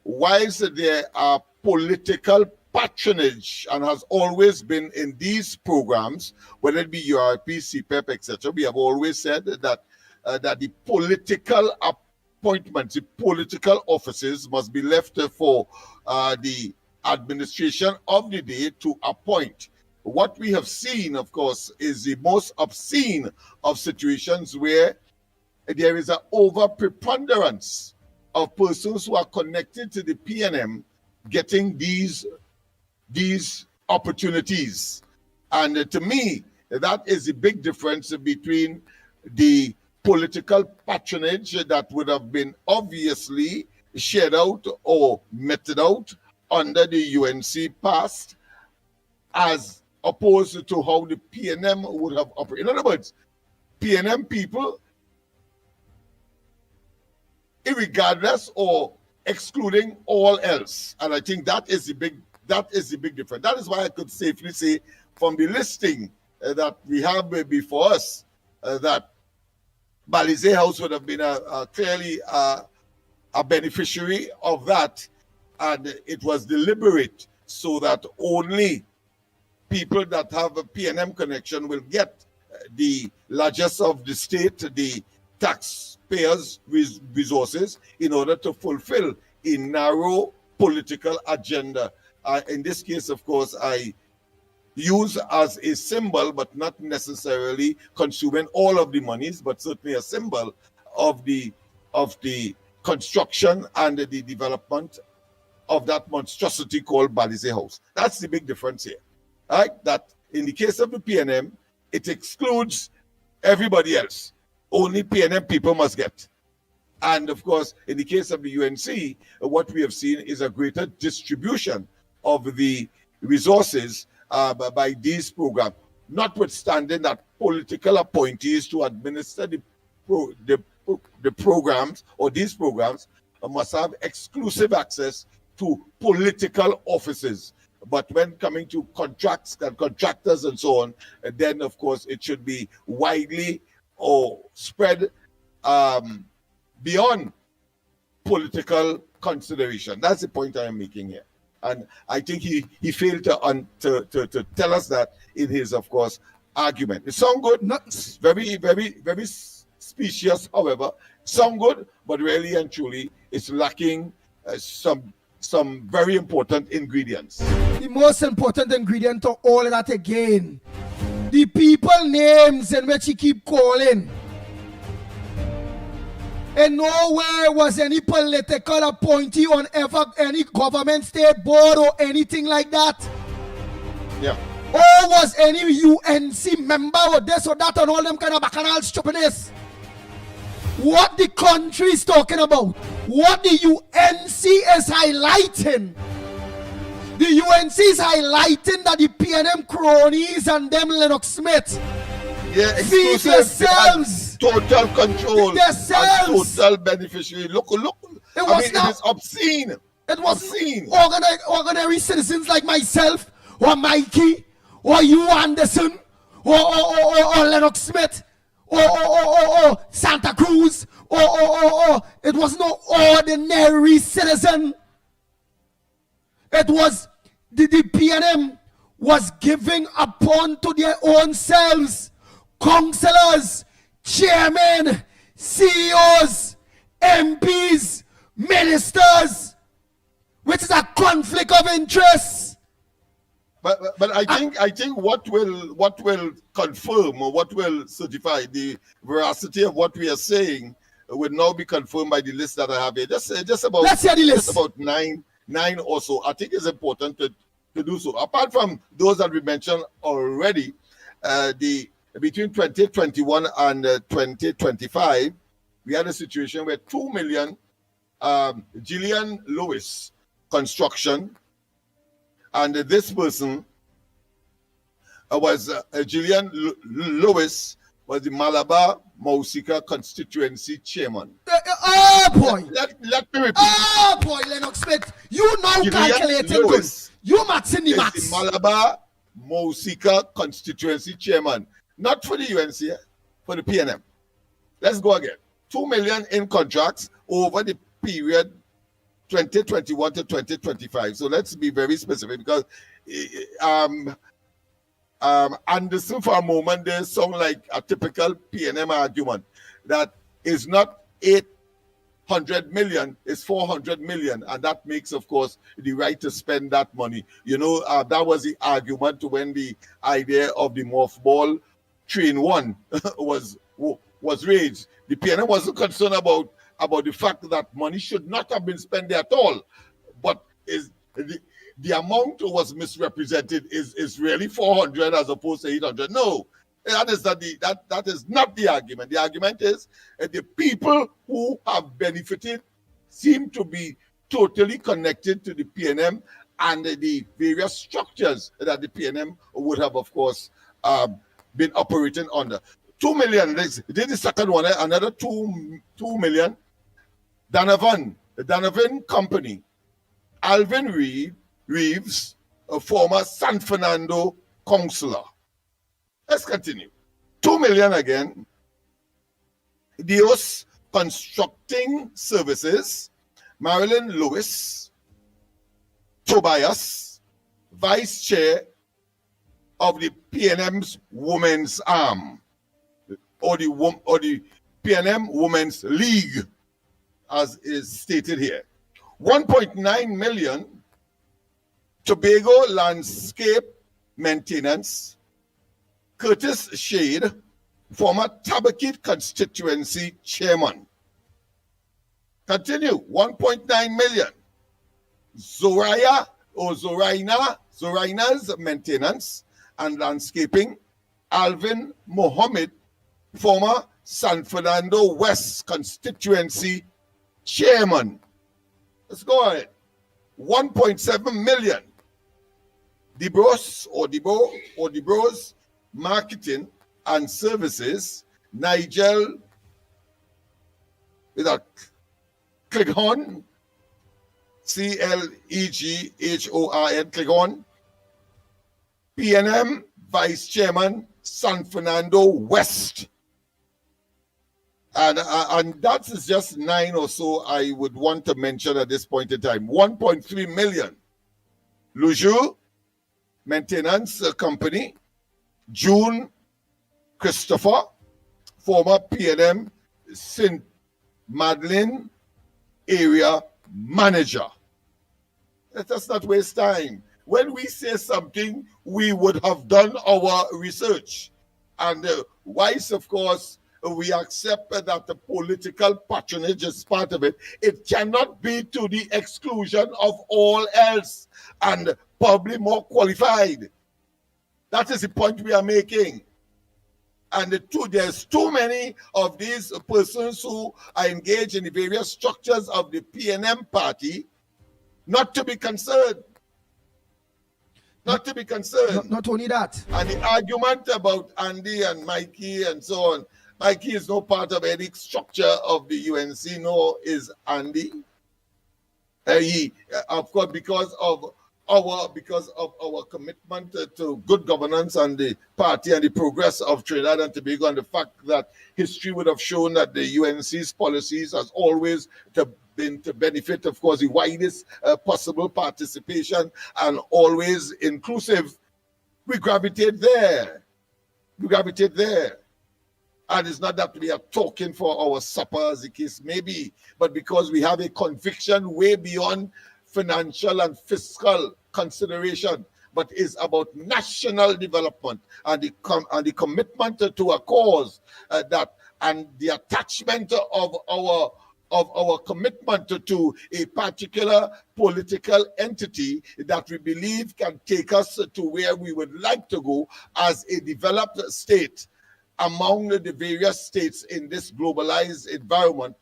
whilst there are political patronage, and has always been in these programs, whether it be URP, CPEP, etc., we have always said that the political appointments, the political offices must be left for the administration of the day to appoint. What we have seen, of course, is the most obscene of situations where there is an over preponderance of persons who are connected to the PNM getting these opportunities. And to me, that is the big difference between the political patronage that would have been obviously shared out or meted out under the UNC past, as opposed to how the PNM would have operated. In other words, PNM people, irregardless or excluding all else, and I think that is the big difference. That is why I could safely say, from the listing that we have before us, that Balize House would have been clearly a beneficiary of that, and it was deliberate so that only people that have a PNM connection will get the largest of the state, the taxpayers' resources, in order to fulfill a narrow political agenda. In this case, of course, I use as a symbol, but not necessarily consuming all of the monies, but certainly a symbol of the construction and the development of that monstrosity called Balize House. That's the big difference here, right? That in the case of the PNM, it excludes everybody else. Only PNM people must get. And of course, in the case of the UNC, what we have seen is a greater distribution of the resources by these programs, notwithstanding that political appointees to administer the programs or these programs must have exclusive access to political offices. But when coming to contracts and contractors and so on, then of course it should be widely or spread beyond political consideration. That's the point I am making here. And I think he failed to tell us that in his, of course, argument. It sounds good, not very, very, very specious, however. Sound good, but really and truly, it's lacking some very important ingredients. The most important ingredient to all of that again, the people names in which he keep calling. And nowhere was any political appointee on ever any government state board or anything like that. Yeah. Or was any UNC member or this or that and all them kind of bacchanal stupidness. What the country is talking about, what the UNC is highlighting. The UNC is highlighting that the PNM cronies and them Lennox Smith feed themselves. Total control. Themselves. And total beneficiary. Look. It is obscene. It was obscene. Ordinary citizens like myself, or Mickie, or you Anderson, or Lennox Smith, or Santa Cruz, or it was no ordinary citizen. It was the PNM was giving upon to their own selves, councillors, chairmen, CEOs, MPs, ministers, which is a conflict of interest. But I think what will confirm or what will certify the veracity of what we are saying will now be confirmed by the list that I have here. Just about, let's hear the list. Just about nine or so. I think it's important to do so. Apart from those that we mentioned already, between 2021 and 2025, we had a situation where 2 million Gillian Lewis construction, and this person was Gillian Lewis was the Malabar Mausika constituency chairman. Oh boy! Let me repeat. Oh boy, Lennox Smith, you now calculating good. You maxing the max. The Malabar Mausika constituency chairman, not for the UNC, for the PNM. Let's go again. 2 million in contracts over the period 2021 to 2025. So let's be very specific, because Anderson, for a moment, they sound like a typical PNM argument that is not 800 million, it's 400 million, and that makes, of course, the right to spend that money. You know, that was the argument when the idea of the mothball Train 1 was raised. The PNM wasn't concerned about the fact that money should not have been spent there at all, but is the amount was misrepresented is really 400 as opposed to 800. No, that is not the argument. The argument is the people who have benefited seem to be totally connected to the PNM and the various structures that the PNM would have, of course, been operating under. 2 million. This is the second one. Another 2 million. The Donovan Company. Alvin Reeves, a former San Fernando councillor. Let's continue. 2 million again. Dios Constructing Services. Marilyn Lewis. Tobias, Vice Chair of the PNM's Women's Arm, or the PNM Women's League, as is stated here. 1.9 million, Tobago Landscape Maintenance, Curtis Shade, former Tabakit constituency chairman. Continue, 1.9 million. Zoraina's maintenance and landscaping, Alvin Mohammed, former San Fernando West constituency chairman. Let's go ahead. 1.7 million. Debros Marketing and Services, Nigel Cleghorn, Cleghorn, Cleghorn, PNM Vice Chairman, San Fernando West. And that is just 9 or so I would want to mention at this point in time. 1.3 million. Luju Maintenance Company, June Christopher, former PNM St. Madeleine area manager. Let us not waste time. When we say something, we would have done our research. And whilst, of course, we accept that the political patronage is part of it, it cannot be to the exclusion of all else and probably more qualified. That is the point we are making. And there's too many of these persons who are engaged in the various structures of the PNM party not to be concerned. Not to be concerned. Not only that. And the argument about Andy and Mickie and so on, Mickie is no part of any structure of the UNC, nor is Andy. Of course, because of our commitment to good governance and the party and the progress of Trinidad and Tobago, and the fact that history would have shown that the UNC's policies has always been to benefit, of course, the widest possible participation and always inclusive, we gravitate there. And it's not that we are talking for our supper, as the case may be, but because we have a conviction way beyond financial and fiscal consideration, but is about national development and the commitment to a cause and the attachment of our commitment to a particular political entity that we believe can take us to where we would like to go as a developed state among the various states in this globalized environment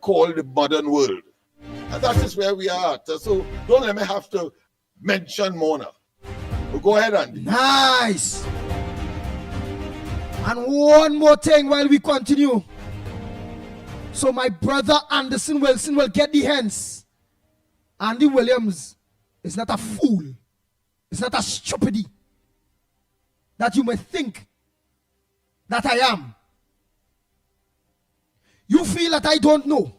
called the modern world. And that is where we are at. So don't let me have to mention Mona. Go ahead, Andy. Nice. And one more thing while we continue. So my brother Anderson Wilson will get the hands. Andy Williams is not a fool. It's not a stupidity that you may think that I am. You feel that I don't know.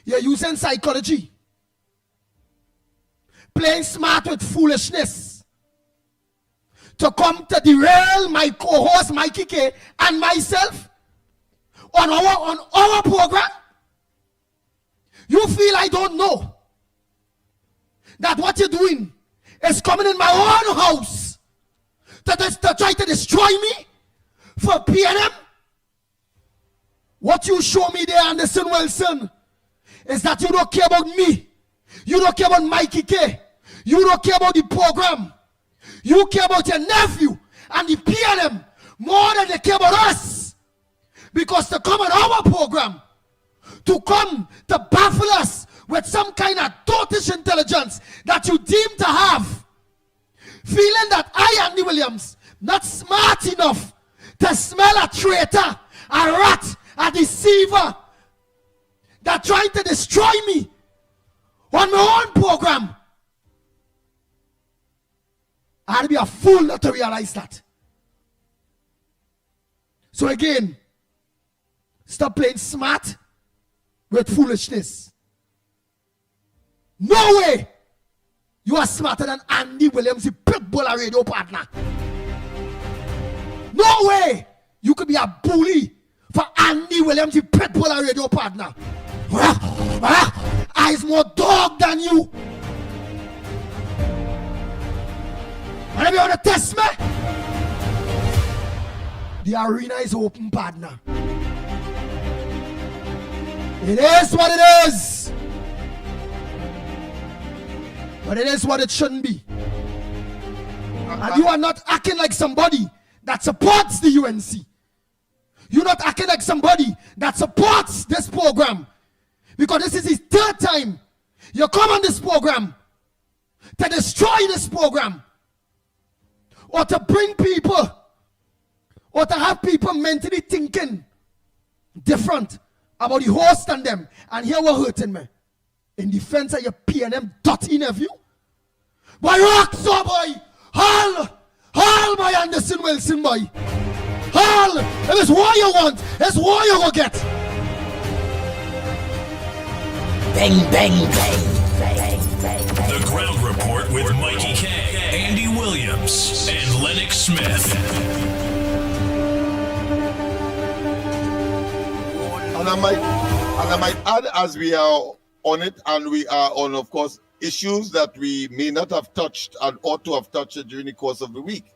You're using psychology, playing smart with foolishness to come to derail my co-host Mickie K and myself on our program. You feel I don't know that what you're doing is coming in my own house to try to destroy me for PNM. What you show me there, Anderson Wilson, is that you don't care about me. You don't care about Mickie K. You don't care about the program. You care about your nephew and the PNM more than they care about us. Because to come on our program, to come to baffle us with some kind of tortish intelligence that you deem to have, feeling that I, Andy Williams, not smart enough to smell a traitor, a rat, a deceiver that trying to destroy me on my own program. I'd be a fool not to realize that. So again, stop playing smart with foolishness. No way you are smarter than Andy Williams, the Pitbull radio partner. No way you could be a bully for Andy Williams, the Pitbull radio partner. I's more dog than you. Whenever you want to test me, the arena is open, partner. It is what it is. But it is what it shouldn't be. And you are not acting like somebody that supports the UNC. You're not acting like somebody that supports this program. Because this is his third time you come on this program to destroy this program. Or to bring people, or to have people mentally thinking different about the host and them. And here what hurting me. In defense of your PNM dirty nephew. Boy, rock so boy. Haul my Anderson Wilson boy. Haul. If it's what you want, it's what you will get. Bang, bang, bang, bang, bang, bang. The Ground Report with Mickie K, Andy Williams, and Lennox Smith. And I might add, as we are on it, and we are on, of course, issues that we may not have touched and ought to have touched during the course of the week.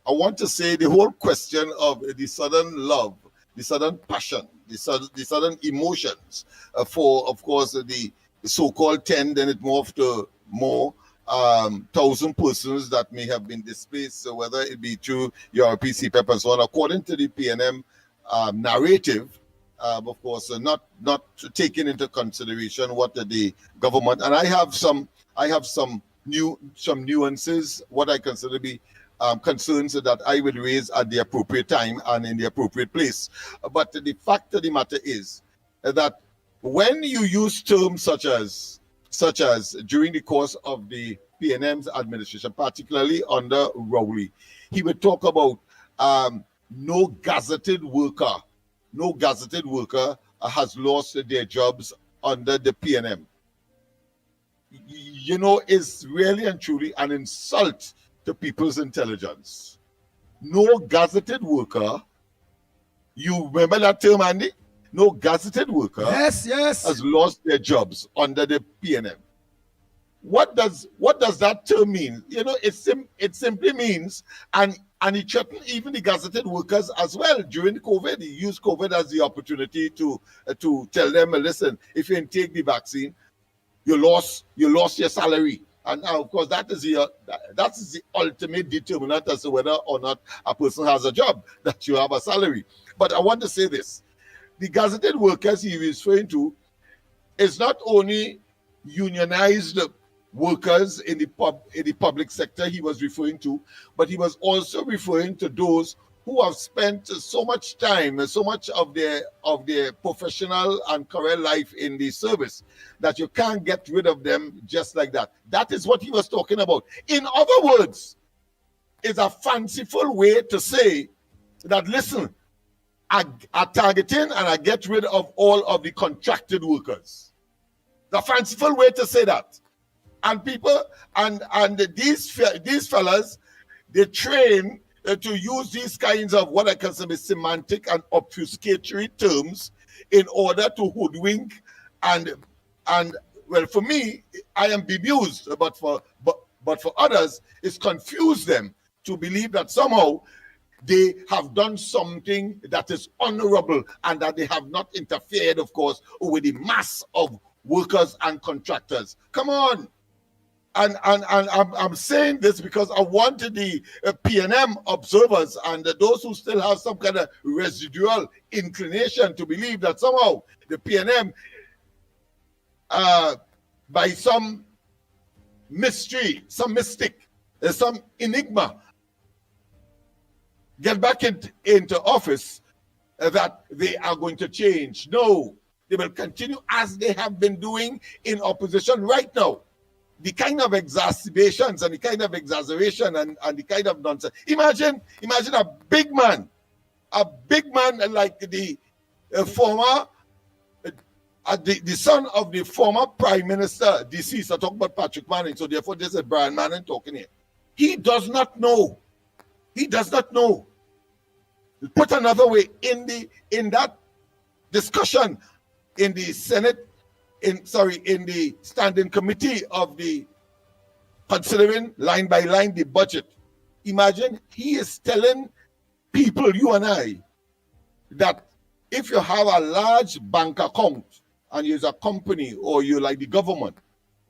I want to say the whole question of the sudden love, the sudden passion, the sudden emotions for, of course, the so-called 10, then it morphed to more 1,000 persons that may have been displaced, so whether it be through your PCPEP and so on, according to the PNM narrative, of course, not taking into consideration what the government, and I have some nuances, what I consider to be concerns that I will raise at the appropriate time and in the appropriate place. But the fact of the matter is that when you use terms such as during the course of the PNM's administration, particularly under Rowley, he would talk about no gazetted worker has lost their jobs under the PNM. You know, it's really and truly an insult to people's intelligence. No gazetted worker, you remember that term, Andy? No gazetted worker has lost their jobs under the PNM. What does that term mean? You know, it simply means, and he threatened even the gazetted workers as well during COVID. He used COVID as the opportunity to tell them, listen, if you didn't take the vaccine, you lost your salary. And of course, that is the ultimate determinant as to whether or not a person has a job, that you have a salary. But I want to say this: the gazetted workers he was referring to is not only unionized workers in the public sector he was referring to, but he was also referring to those who have spent so much time, so much of their professional and career life in the service that you can't get rid of them just like that. That is what he was talking about. In other words, it's a fanciful way to say that, listen, I targeting and I get rid of all of the contracted workers. The fanciful way to say that. And people, and these fellas, they train to use these kinds of what I consider semantic and obfuscatory terms in order to hoodwink and well, for me, I am bemused, but for others, it's confused them to believe that somehow they have done something that is honorable and that they have not interfered, of course, with the mass of workers and contractors. Come on. And I'm saying this because I wanted the P&M observers and those who still have some kind of residual inclination to believe that somehow the P&M, by some mystery, some mystic, some enigma, get back into office, that they are going to change. No, they will continue as they have been doing in opposition right now. The kind of exacerbations and the kind of exaggeration and the kind of nonsense. Imagine a big man like the former, the son of the former prime minister, deceased. I talk about Patrick Manning, so therefore this is Brian Manning talking here. He does not know. He does not know. Put another way, in that discussion in the Senate, in the standing committee of the considering line by line the budget. Imagine he is telling people, you and I, that if you have a large bank account and you're a company or you're like the government,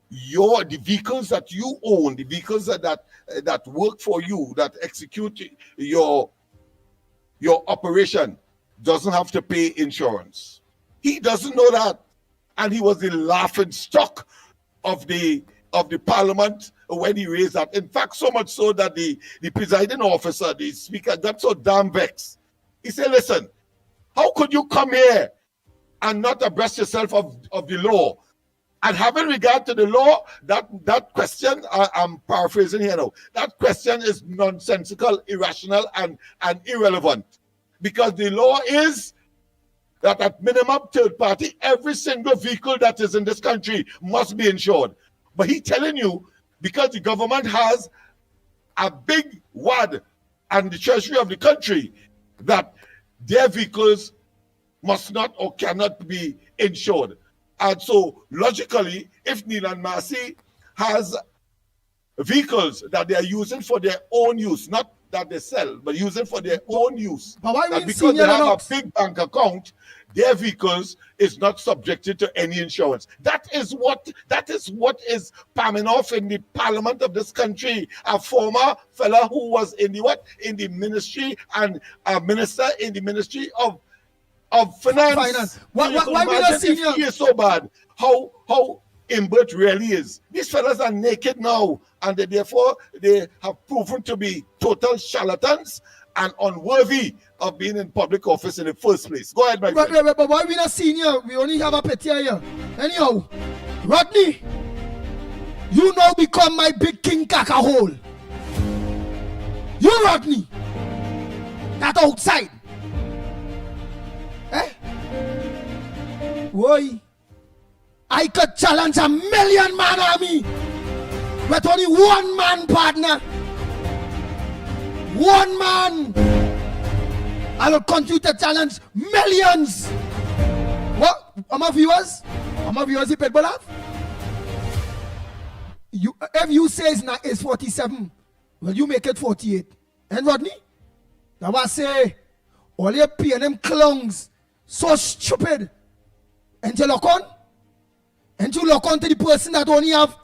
the vehicles that you own, the vehicles that work for you, that execute your operation, doesn't have to pay insurance. He doesn't know that. And he was the laughing stock of the parliament when he raised that. In fact, so much so that the presiding officer, the speaker, got so damn vexed. He said, listen, how could you come here and not abreast yourself of the law? And having regard to the law, that question, I'm paraphrasing here now, that question is nonsensical, irrational, and irrelevant. Because the law is that at minimum third party, every single vehicle that is in this country must be insured. But he's telling you, because the government has a big wad and the treasury of the country, that their vehicles must not or cannot be insured. And so logically, if Neil and Marcy has vehicles that they are using for their own use, not that they sell, but using for their own use, but why that because they have a big bank account, their vehicles is not subjected to any insurance. That is what is palming off in the parliament of this country. A former fella who was in the ministry and a minister in the ministry of finance. Why we not senior? He is so bad. How Imbert really is. These fellas are naked now, and therefore they have proven to be total charlatans and unworthy of being in public office in the first place. Go ahead, my friend. But why we not senior? We only have a petty here. Anyhow, Rodney, you now become my big king caca hole. You, Rodney, that outside. Eh? Boy, I could challenge 1,000,000-man army with only one man partner. One man. I will continue to challenge millions. What? How many viewers? How many viewers the Pitbull have? If you say it's 47, well, you make it 48. And Rodney? That was say, all your P&M clowns, so stupid. And you look on? And you look on to the person that only have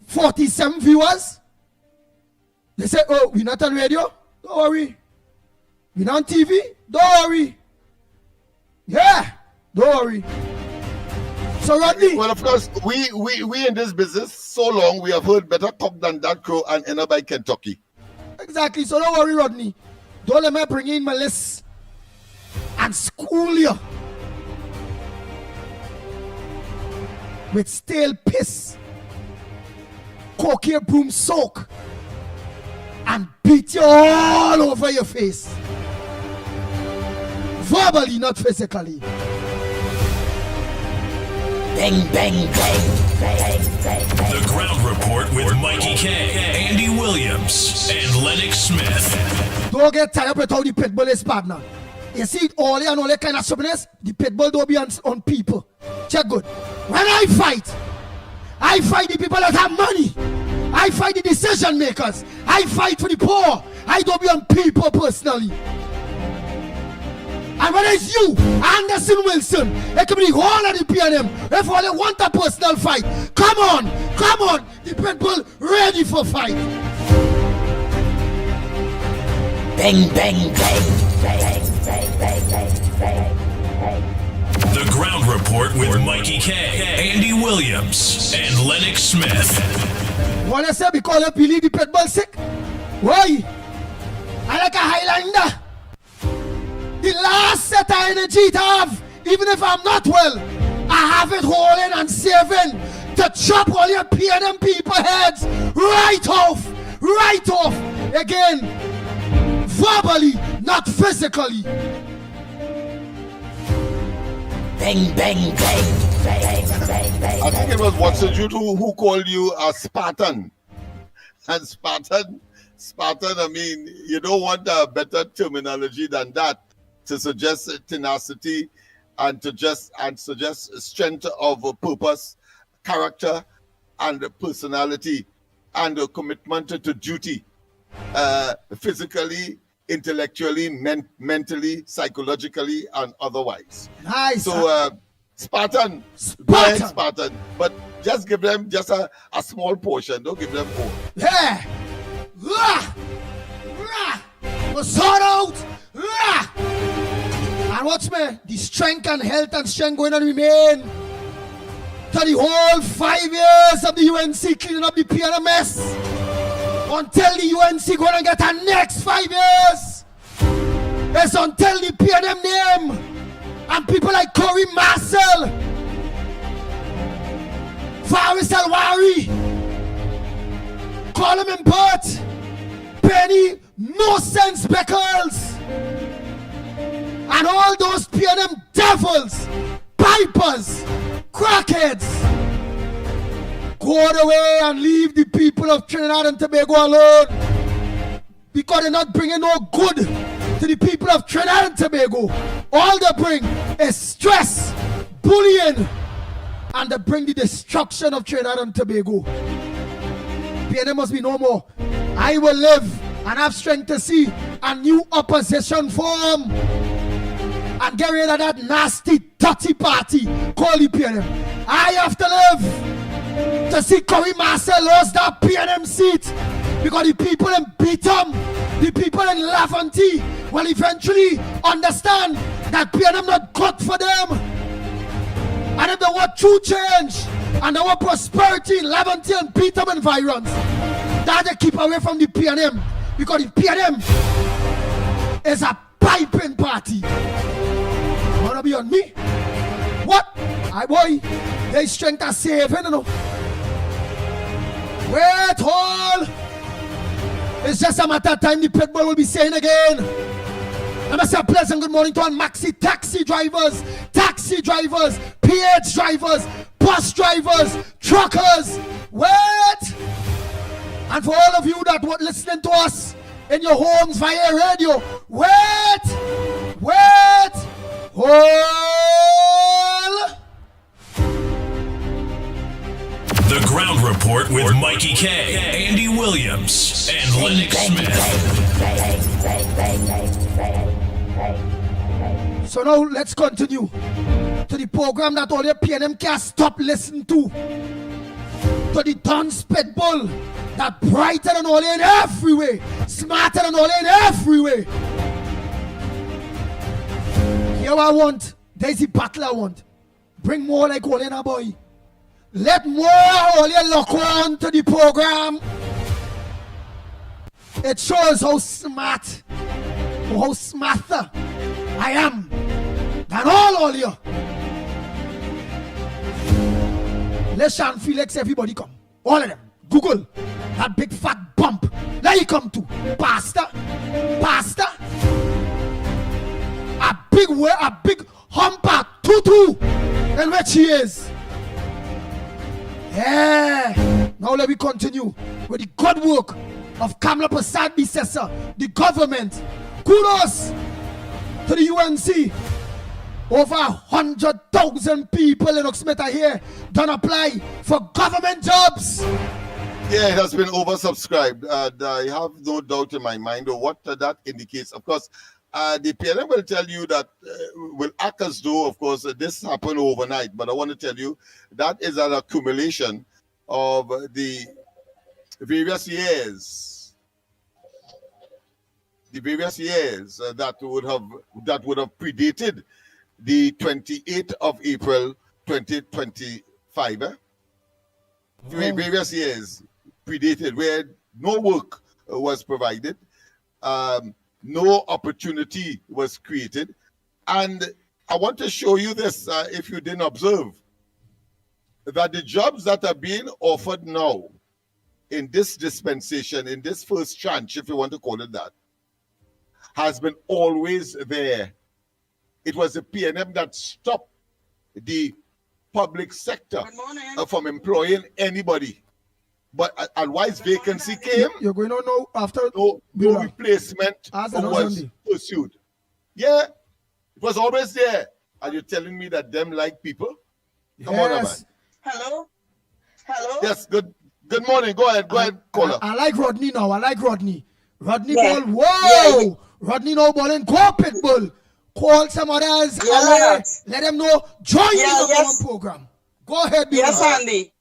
47 viewers? They say, oh, we're not on radio? Don't worry. We're not on TV? Don't worry. Yeah, don't worry. So Rodney. Well, of course, we in this business so long, we have heard better cock than that crow and end up by Kentucky. Exactly, so don't worry, Rodney. Don't let me bring in my list and school you with stale piss, cocaine broom soak, and beat you all over your face. Verbally, not physically. Bang, bang, bang, bang, bang, bang. The Ground Report with Mikey K, Andy Williams, and Lennox Smith. Don't get tired up with how the Pitbull is partner. You see all that kind of stubbornness, the Pitbull don't be on people. Check good. When I fight the people that have money. I fight the decision makers. I fight for the poor. I don't be on people personally. And whether it's you, Anderson Wilson, it could be the whole of the PNM. If all they want a personal fight, come on. The Pitbull ready for fight. Bang, bang, bang, bang, bang, bang, bang, bang, bang. The Ground Report with Mikey K, Andy Williams, and Lennox Smith. What I say because I believe the Pitbull sick? Why? I like a Highlander. The last set of energy to have, even if I'm not well, I have it holding and saving to chop all your PNM people heads right off. Again, verbally, not physically. Bang, bang, bang, bang, bang, bang. I think it was Watson Jutu who called you a Spartan. And Spartan, I mean, you don't want a better terminology than that to suggest tenacity and suggest strength of purpose, character, and personality, and a commitment to duty, physically, intellectually, mentally, psychologically, and otherwise. Nice. So, Spartan. Go ahead, Spartan. But just give them just a small portion. Don't give them more. Yeah. Sort out. And watch me. The strength and health and strength going to remain to the whole 5 years of the UNC cleaning up the PNMS. Until the UNC going to get a next 5 years. It's until the PNM name and people like Corey Marcel, Faris Alwari, Coleman Burt, Penny No Sense Beckles, and all those PNM devils, pipers, crackheads go away and leave the people of Trinidad and Tobago alone, because they're not bringing no good to the people of Trinidad and Tobago. All they bring is stress, bullying, and they bring the destruction of Trinidad and Tobago. PNM must be no more. I will live and have strength to see a new opposition form and get rid of that nasty, dirty party called the PNM. I have to live to see Corey Marcel lost that PNM seat because the people in Beatum, the people in Laventille will eventually understand that PNM not good for them. And if they want true change and they want prosperity in Laventille and Beatum environs, that they keep away from the PNM, because the PNM is a piping party. You wanna be on me? What? Aye boy, they strength are saving, you know. Wait, hold. It's just a matter of time the Pitbull will be saying again. Let me say a pleasant good morning to all maxi taxi drivers, PH drivers, bus drivers, truckers. Wait! And for all of you that were listening to us in your homes via radio, wait! Hold! The Ground Report with Mikey K, Andy Williams, and Lennox Smith. So now let's continue to the program that all your PNM can't stop listening to the Don's Pitbull that brighter than all in every way, smarter than all in every way. Here I want, there's the battle I want. Bring more like all in a boy. Let more all you lock on to the program. It shows how smart, how smarter I am than all you. Let Sean Felix, everybody come. All of them. Google that big fat bump. There you come to. Pastor. A big humper tutu in which he is. Yeah. Now let me continue with the good work of Kamla Prasad Bisesa, the government. Kudos to the UNC. Over 100,000 people in Oxmeta here don't apply for government jobs. Yeah, it has been oversubscribed. And I have no doubt in my mind of what that indicates. Of course, The PNM will tell you that, will act as though, of course, this happened overnight. But I want to tell you that is an accumulation of the various years. The various years that would have predated the 28th of April 2025. Various years predated where no work was provided, no opportunity was created. And I want to show you this, if you didn't observe, that the jobs that are being offered now in this dispensation, in this first tranche, if you want to call it that, has been always there. It was the PNM that stopped the public sector from employing anybody. But once vacancy came, you're going to know after no replacement was pursued. Yeah, it was always there. Are you telling me that them like people? Come on, man. Hello? Hello? Yes, good morning. Go ahead, caller. I like Rodney now. I like Rodney. Rodney ball. Whoa! Yeah. Rodney no ball and go Pitbull. Call some others. Yeah, let them know. Join the government program. Go ahead, Yes, Andy.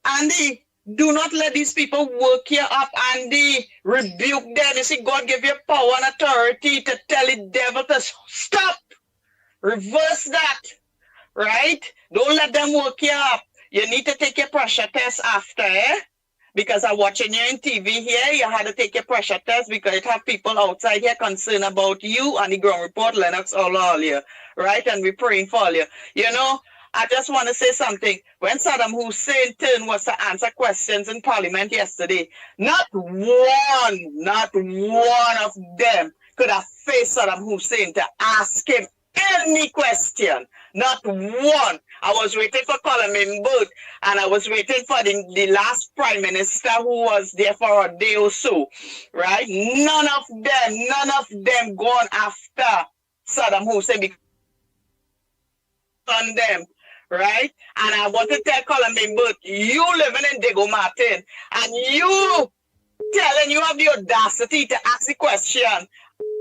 Andy, do not let these people work you up, Andy. Rebuke them. You see, God gave you power and authority to tell the devil to stop. Reverse that. Right? Don't let them work you up. You need to take your pressure test after, because I'm watching you on TV here. You had to take your pressure test because it have people outside here concerned about you and the ground report, Lennox, all you, right? And we're praying for you. You know, I just want to say something. When Saddam Hussein turn was to answer questions in Parliament yesterday, not one of them could have faced Saddam Hussein to ask him any question. Not one. I was waiting for Colin Booth, and I was waiting for the last prime minister who was there for a day or so, right? None of them gone after Saddam Hussein on them, right? And I want to tell Colin Booth, you living in Diego Martin, and you telling you have the audacity to ask the question.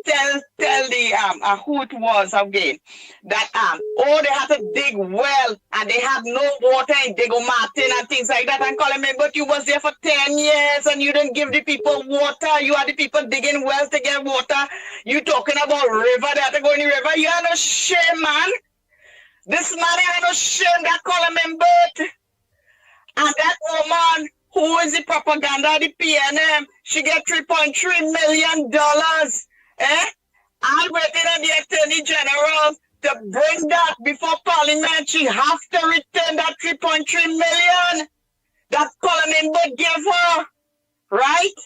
Tell the who it was again that they had to dig well and they had no water in Diego Martin and things like that, and calling me, but you was there for 10 years and you didn't give the people water. You had the people digging wells to get water. You talking about river, they had to go in the river. You have no shame, man. This man had no shame that calling me, but and that woman who is the propaganda of the PNM, she get $3.3 million. I'm waiting on the Attorney General to bring that before Parliament. She has to return that $3.3 million that Colin Booth gave her, right?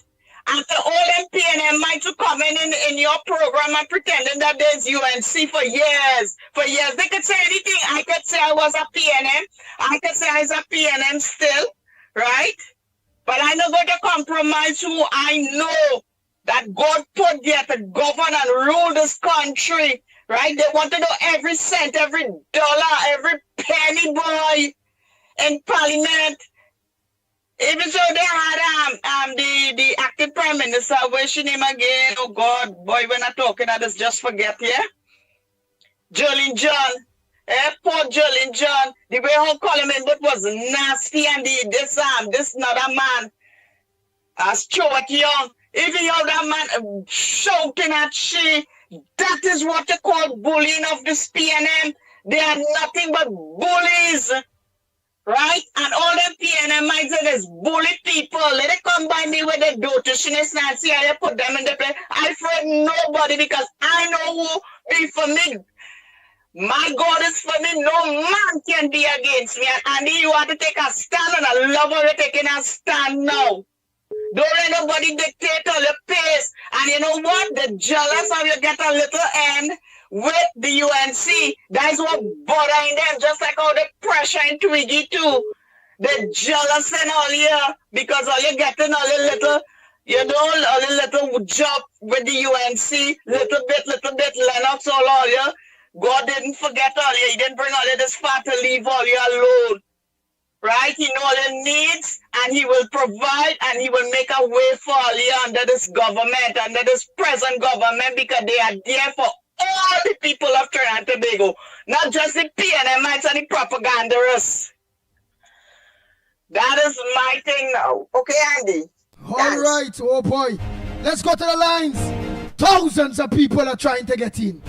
And the old PNM might to come in your program and pretending that there's UNC for years. For years. They could say anything. I could say I was a PNM. I could say I was a PNM still, right? But I'm not going to compromise who I know that God put there to govern and rule this country, right? They want to know every cent, every dollar, every penny, boy, in Parliament. Even so, they had the acting Prime Minister, what's your name again? Oh God, boy, when I'm talking, I just forget, yeah? Jolene John. Poor Jolene John. The way how Colin Booth was nasty, and this another man, Stuart Young. Even you that man shouting at she, that is what they call bullying of this PNM. They are nothing but bullies, right? And all them PNM mites is bully people. Let it come by me with the dotishness and see how they put them in the place. I fret nobody because I know who be for me. My God is for me. No man can be against me. And you want to take a stand, and I love how you're taking a stand now. Don't let nobody dictate all your pace. And you know what? They're jealous how you get a little end with the UNC. That is what bothering them. Just like how they pressure in Twiggy too. They're jealous and all here because all you're getting all your little, all your little job with the UNC, little bit, Lennox, all you. God didn't forget all you. He didn't bring all you this far to leave all you alone. Right? He know all your needs, and and he will provide and he will make a way for all you under this government, under this present government, because they are there for all the people of Trinidad and Tobago, not just the PNMites and the propagandists. That is my thing now. Okay, Andy? All right, oh boy. Let's go to the lines. Thousands of people are trying to get in.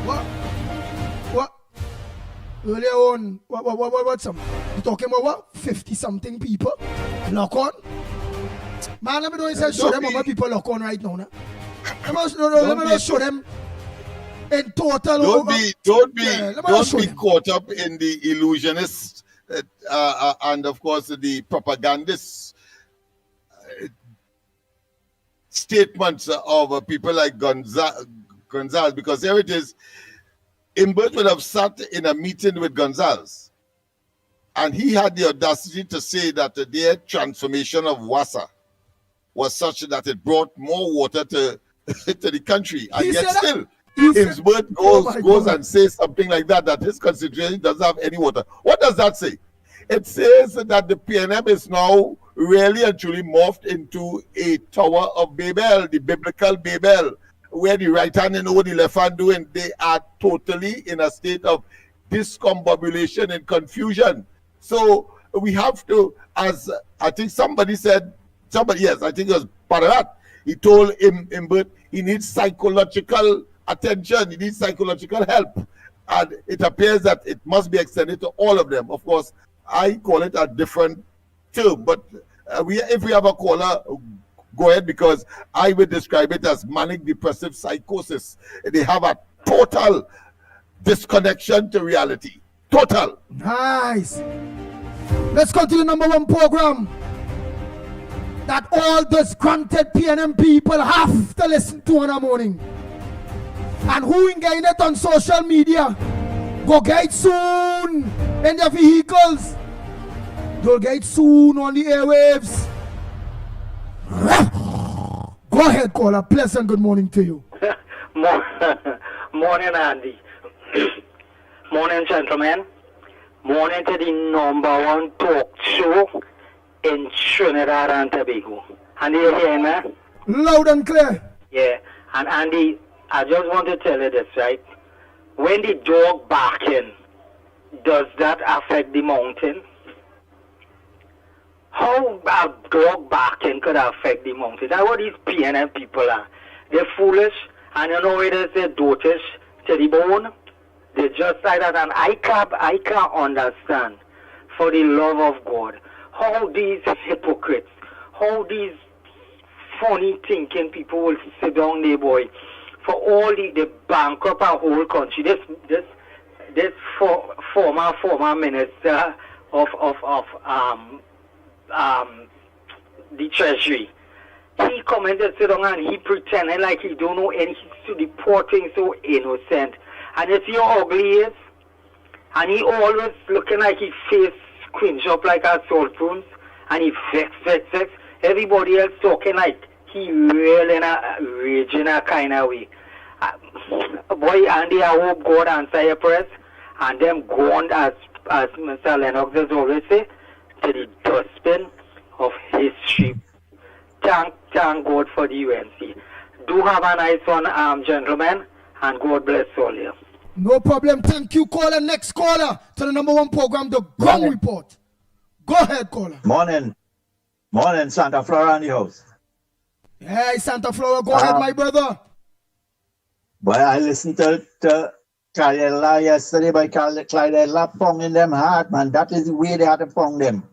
What? Earlier on, what's some? You talking about what? 50-something people? Lock on? Man, let me know you show them how many people lock on right now. Let me show them in total. Don't be caught up in the illusionist and of course the propagandist statements of people like Gonzalez, because there it is. Imbert would have sat in a meeting with Gonzalez, and he had the audacity to say that their transformation of WASA was such that it brought more water to the country, and yet still Imbert goes and says something like that his constituency doesn't have any water. What does that say? It says that the PNM is now really and truly morphed into a Tower of Babel, the biblical Babel, where the right hand and what the left hand do, and they are totally in a state of discombobulation and confusion. So we have to, as I think somebody said, yes, I think it was Pararat, he told Imbert he needs psychological attention, he needs psychological help. And it appears that it must be extended to all of them. Of course, I call it a different term, but if we have a caller, go ahead, because I would describe it as manic depressive psychosis. They have a total disconnection to reality. Total. Nice. Let's go to the #1 program that all disgruntled PNM people have to listen to in the morning. And who ain't getting it on social media? Go get it soon in their vehicles. They'll get it soon on the airwaves. Go ahead, caller. Pleasant good morning to you. Morning, Andy. Morning, gentlemen. Morning to the #1 talk show in Trinidad and Tobago. Andy, you hear me? Loud and clear. Yeah. And Andy, I just want to tell you this, right? When the dog barking, does that affect the mountain? How a dog barking could affect the mountain? That's what these PNM people are. They're foolish, and you know it is, they're dotish to the bone. They're just like that, and I can't understand, for the love of God, how these hypocrites, how these funny thinking people will sit down there, boy, for all the bankrupt our whole country. This former minister of the Treasury, he come and sit down and he pretending like he don't know anything, to the poor thing so innocent. And you see how ugly he is? And he always looking like his face squinch up like a salt prunes, and he vex. Everybody else talking like he really in a raging a kind of way. Boy, Andy, I hope God answer your prayers, and them go on, as Mr. Lennox has always said, to the dustbin of history. Thank God for the UNC. Do have a nice one, gentlemen, and God bless all you. No problem. Thank you, caller. Next caller to the #1 program, the Ground Report. Go ahead, caller. Morning, Santa Flora in the house. Hey, Santa Flora, go ahead, my brother. But I listened to Clyde yesterday, by Clyde pong in them hard, man. That is the way they had to pong them.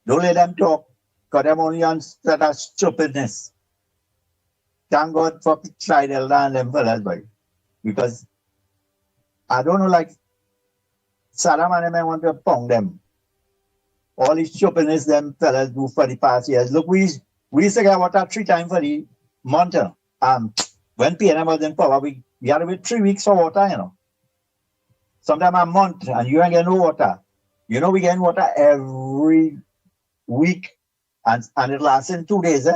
Don't let them talk, because them only on that stupidness. Thank God for Clyde and them fellas, boy. Because I don't know, like Saddam and them want to pong them. All these stupidness them fellas do for the past years. Look, we used to get water 3 times for the month. When PNM was in power, we had to wait 3 weeks for water, you know. Sometimes a month, and you ain't get no water. You know, we get water every week, and it lasts in 2 days,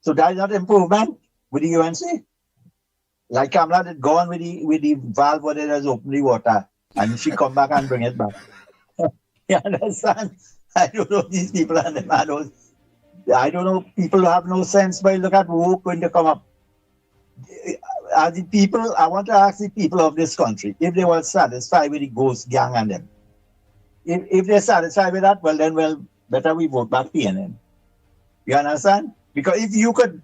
So that is not improvement with the UNC. Like Kamala did go on with the valve where they just open the water, and she come back and bring it back. You understand? I don't know these people and them. I don't know. People have no sense, but look at woke when they come up. Are the people, I want to ask the people of this country if they were satisfied with the ghost gang and them. If they're satisfied with that, well, better we vote back PNM. You understand? Because if you could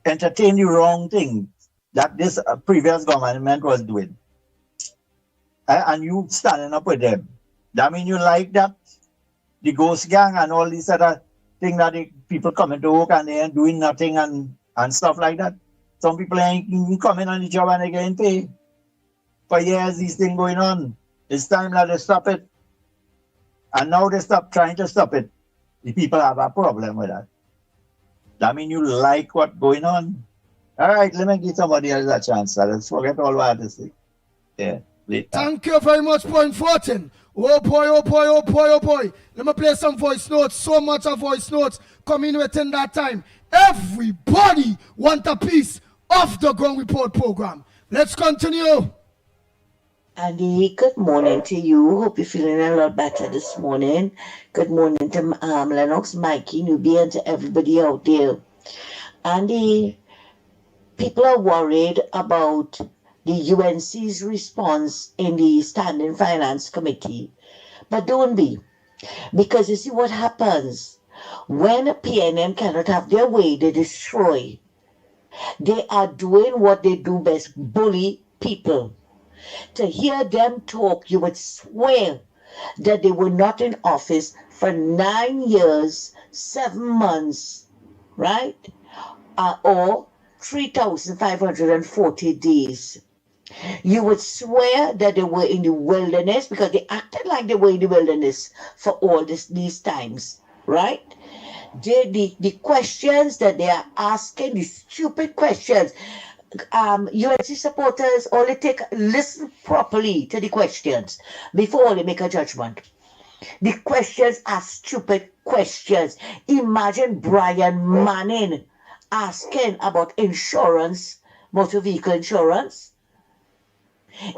entertain the wrong thing that this previous government was doing, and you standing up with them, that means you like that, the ghost gang and all these other thing that the people coming to work and they ain't doing nothing and stuff like that. Some people ain't even coming on the job and they getting paid. For years, these things going on. It's time that they stop it. And now they stop trying to stop it. The people have a problem with that. That means you like what's going on. All right, let me give somebody else a chance. Let's forget all what I had to say. Yeah, later. Thank you very much, Point 14. Oh boy, oh boy, oh boy, oh boy. Let me play some voice notes. So much of voice notes coming within that time. Everybody want a piece of the Ground Report program. Let's continue. Andy, good morning to you. Hope you're feeling a lot better this morning. Good morning to Lennox, Mikey, Newbie, and to everybody out there. Andy, people are worried about the UNC's response in the Standing Finance Committee. But don't be. Because you see what happens. When PNM cannot have their way, they destroy. They are doing what they do best, bully people. To hear them talk, you would swear that they were not in office for 9 years, 7 months, right? Or 3,540 days. You would swear that they were in the wilderness because they acted like they were in the wilderness for all these times, right? The questions that they are asking, the stupid questions, UNC supporters only listen properly to the questions before they make a judgment. The questions are stupid questions. Imagine Brian Manning asking about insurance, motor vehicle insurance.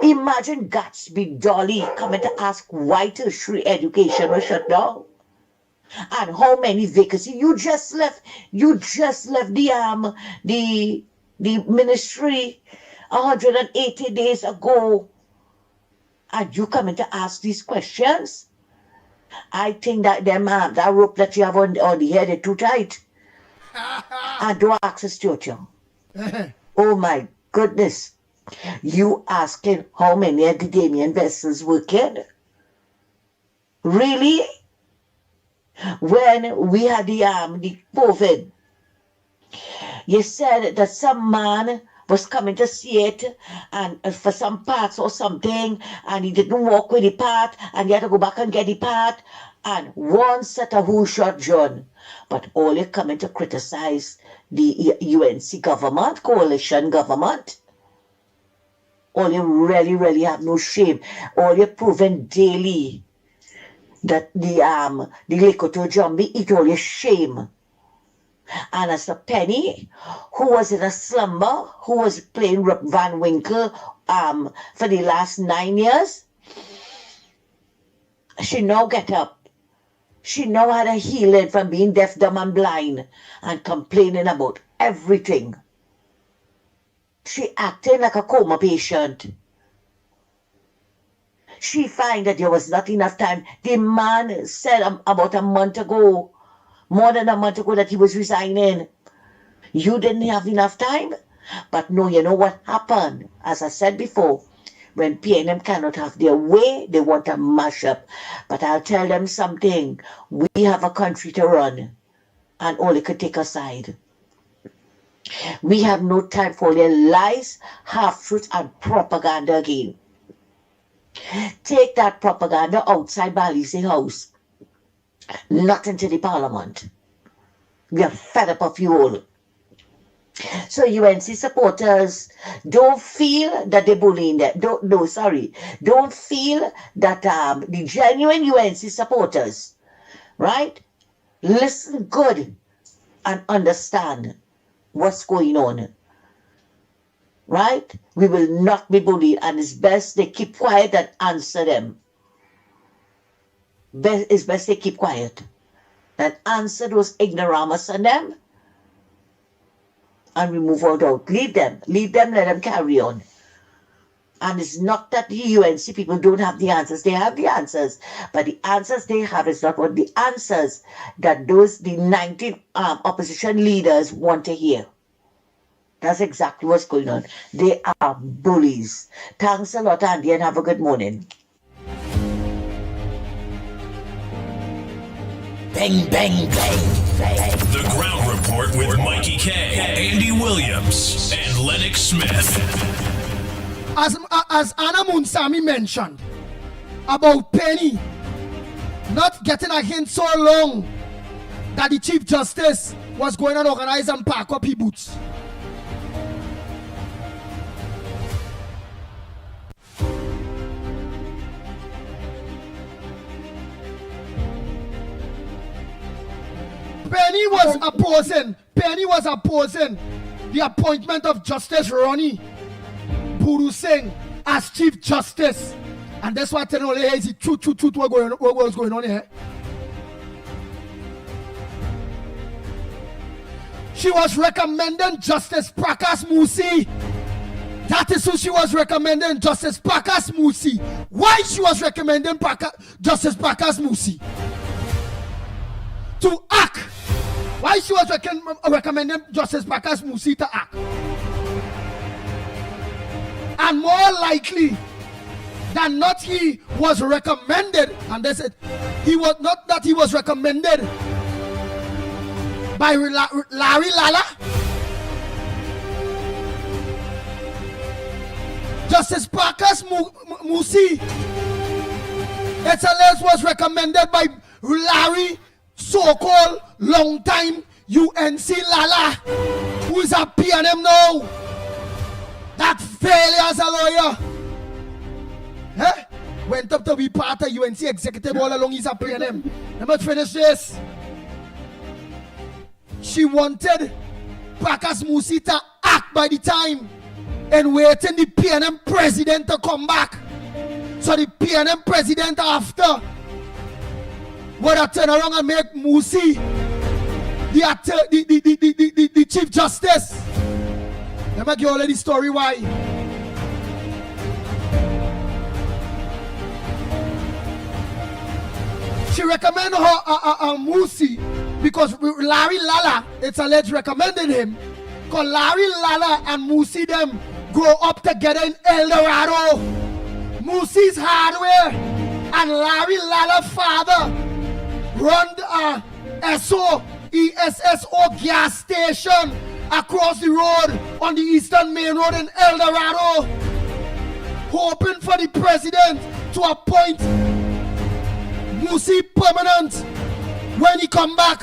Imagine Gatsby Dolly coming to ask why tertiary education was shut down. And how many vacancies you just left the ministry 180 days ago, and you coming to ask these questions? I think that that rope that you have on the head is too tight. And don't ask us to. Oh my goodness. You asking how many academian vessels working? Really? When we had the COVID, you said that some man was coming to see it and for some parts or something, and he didn't walk with the part, and he had to go back and get the part, and one set of who shot John. But all you coming to criticize the UNC government, coalition government. All you really have no shame. All you're proving daily that the Likoto Jumbi eat all your shame. And as a Penny, who was in a slumber, who was playing Van Winkle for the last 9 years, she now get up. She now had a healing from being deaf, dumb, and blind and complaining about everything. She acting like a coma patient. She find that there was not enough time. The man said about a month ago, more than a month ago, that he was resigning. You didn't have enough time? But no, you know what happened? As I said before, when PNM cannot have their way, they want to mash up. But I'll tell them something. We have a country to run, and all they could take aside. We have no time for their lies, half-truths, and propaganda again. Take that propaganda outside Balise House, not into the parliament. We are fed up of you all. So UNC supporters, don't feel that they're bullying them. Don't feel that the genuine UNC supporters, right? Listen good and understand what's going on. Right? We will not be bullied, and it's best they keep quiet and answer them. it's best they keep quiet and answer those ignoramus on them, and we move out. Leave them, let them carry on. And it's not that the UNC people don't have the answers. They have the answers. But the answers they have is not what the answers that the 19 opposition leaders want to hear. That's exactly what's going on. They are bullies. Thanks a lot, Andy, and have a good morning. Bang, bang, bang, bang. The Ground Report with Mikey K, Andy Williams, and Lennox Smith. As Anna Munsami mentioned about Penny not getting a hint so long that the Chief Justice was going to organize and pack up his boots. Penny was opposing the appointment of Justice Ronnie Puru Singh as Chief Justice. And that's why telling all is truth what was going on here. She was recommending Justice Prakash Musi. That is who she was recommending, Justice Prakash Musi. Why she was recommending Justice Prakash Musi? To act. Why she was recommending Justice Prakash Musi to act? And more likely than not, he was recommended, and they said he was not that he was recommended by Larry Lala. Justice Prakash Musi, it's alleged, was recommended by Larry, so-called long-time UNC Lala, who is a PNM now. That failure as a lawyer. Went up to be part of UNC executive all along. He's a PNM. Let me finish this. She wanted Prakash Musi to act by the time and waiting the PNM president to come back. So the PNM president after would have turn around and make Musi the Chief Justice. Let me give you the story why. She recommended her Musi because Larry Lala, it's alleged, recommended him. Because Larry Lala and Musi them grow up together in El Dorado. Musi's hardware and Larry Lala's father run the ESSO gas station across the road on the Eastern Main Road in El Dorado, hoping for the president to appoint Musi permanent when he come back.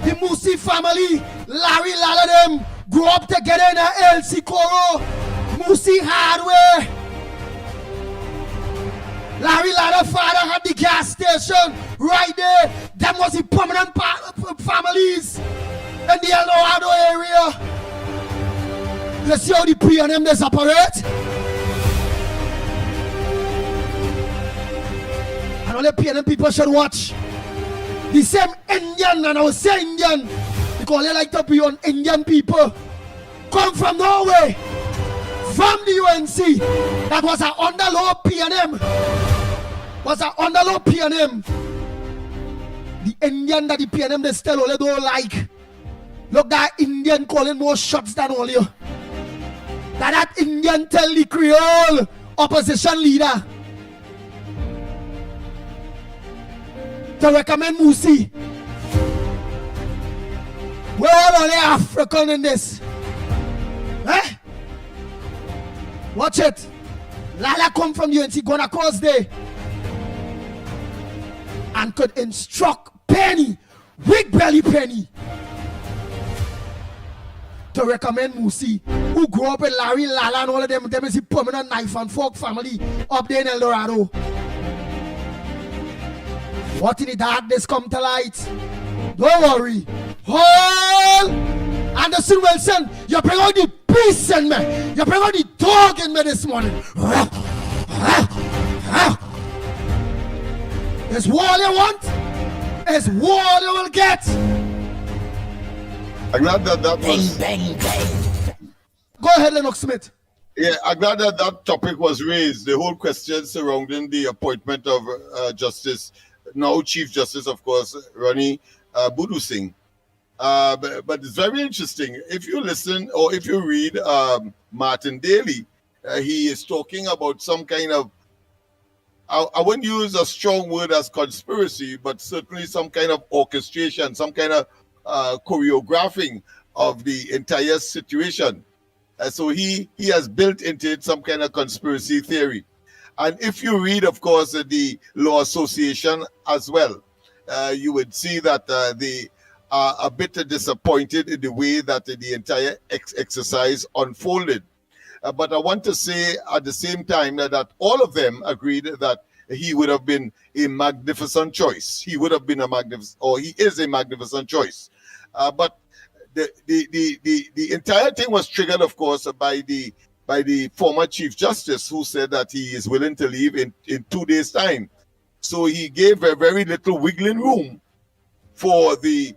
The Musi family, Larry Lala them, grew up together in a El Sikoro, Musi hardware. Larry Lala's father had the gas station right there. Them was the permanent families in the El Dorado area. Let's see how the PNM they separate. And all the PNM people should watch. The same Indian, and I will say Indian because they like to be on Indian people, come from Norway, from the UNC, that was an underlaw PNM. The Indian that the PNM they still only don't like. Look, that Indian calling more shots than all you. That Indian tell the Creole opposition leader to recommend Musi. We're all only African in this. Eh? Watch it. Lala come from UNC, gonna across there and could instruct Penny, Big Belly Penny, to recommend Musi, who grew up with Larry Lala and all of them. Them is the permanent knife and fork family up there in El Dorado. What in the darkness come to light? Don't worry. Hold! Anderson Wilson, you bring out the beast in me. You bring out the dog in me this morning. It's all you want. It's all you will get. I'm glad that that was. Go ahead, Lennox Smith. Yeah, I'm glad that that topic was raised. The whole question surrounding the appointment of Justice, now Chief Justice, of course, Rani Budu Singh. But it's very interesting. If you listen or if you read Martin Daly, he is talking about some kind of, I wouldn't use a strong word as conspiracy, but certainly some kind of orchestration, some kind of choreographing of the entire situation. So he has built into it some kind of conspiracy theory. And if you read, of course, the Law Association as well, you would see that they are a bit disappointed in the way that the entire exercise unfolded. But I want to say at the same time that all of them agreed that he would have been a magnificent choice. He would have been a magnificent, or he is a magnificent choice. But the entire thing was triggered, of course, by the former Chief Justice, who said that he is willing to leave in 2 days' time. So he gave a very little wiggling room for the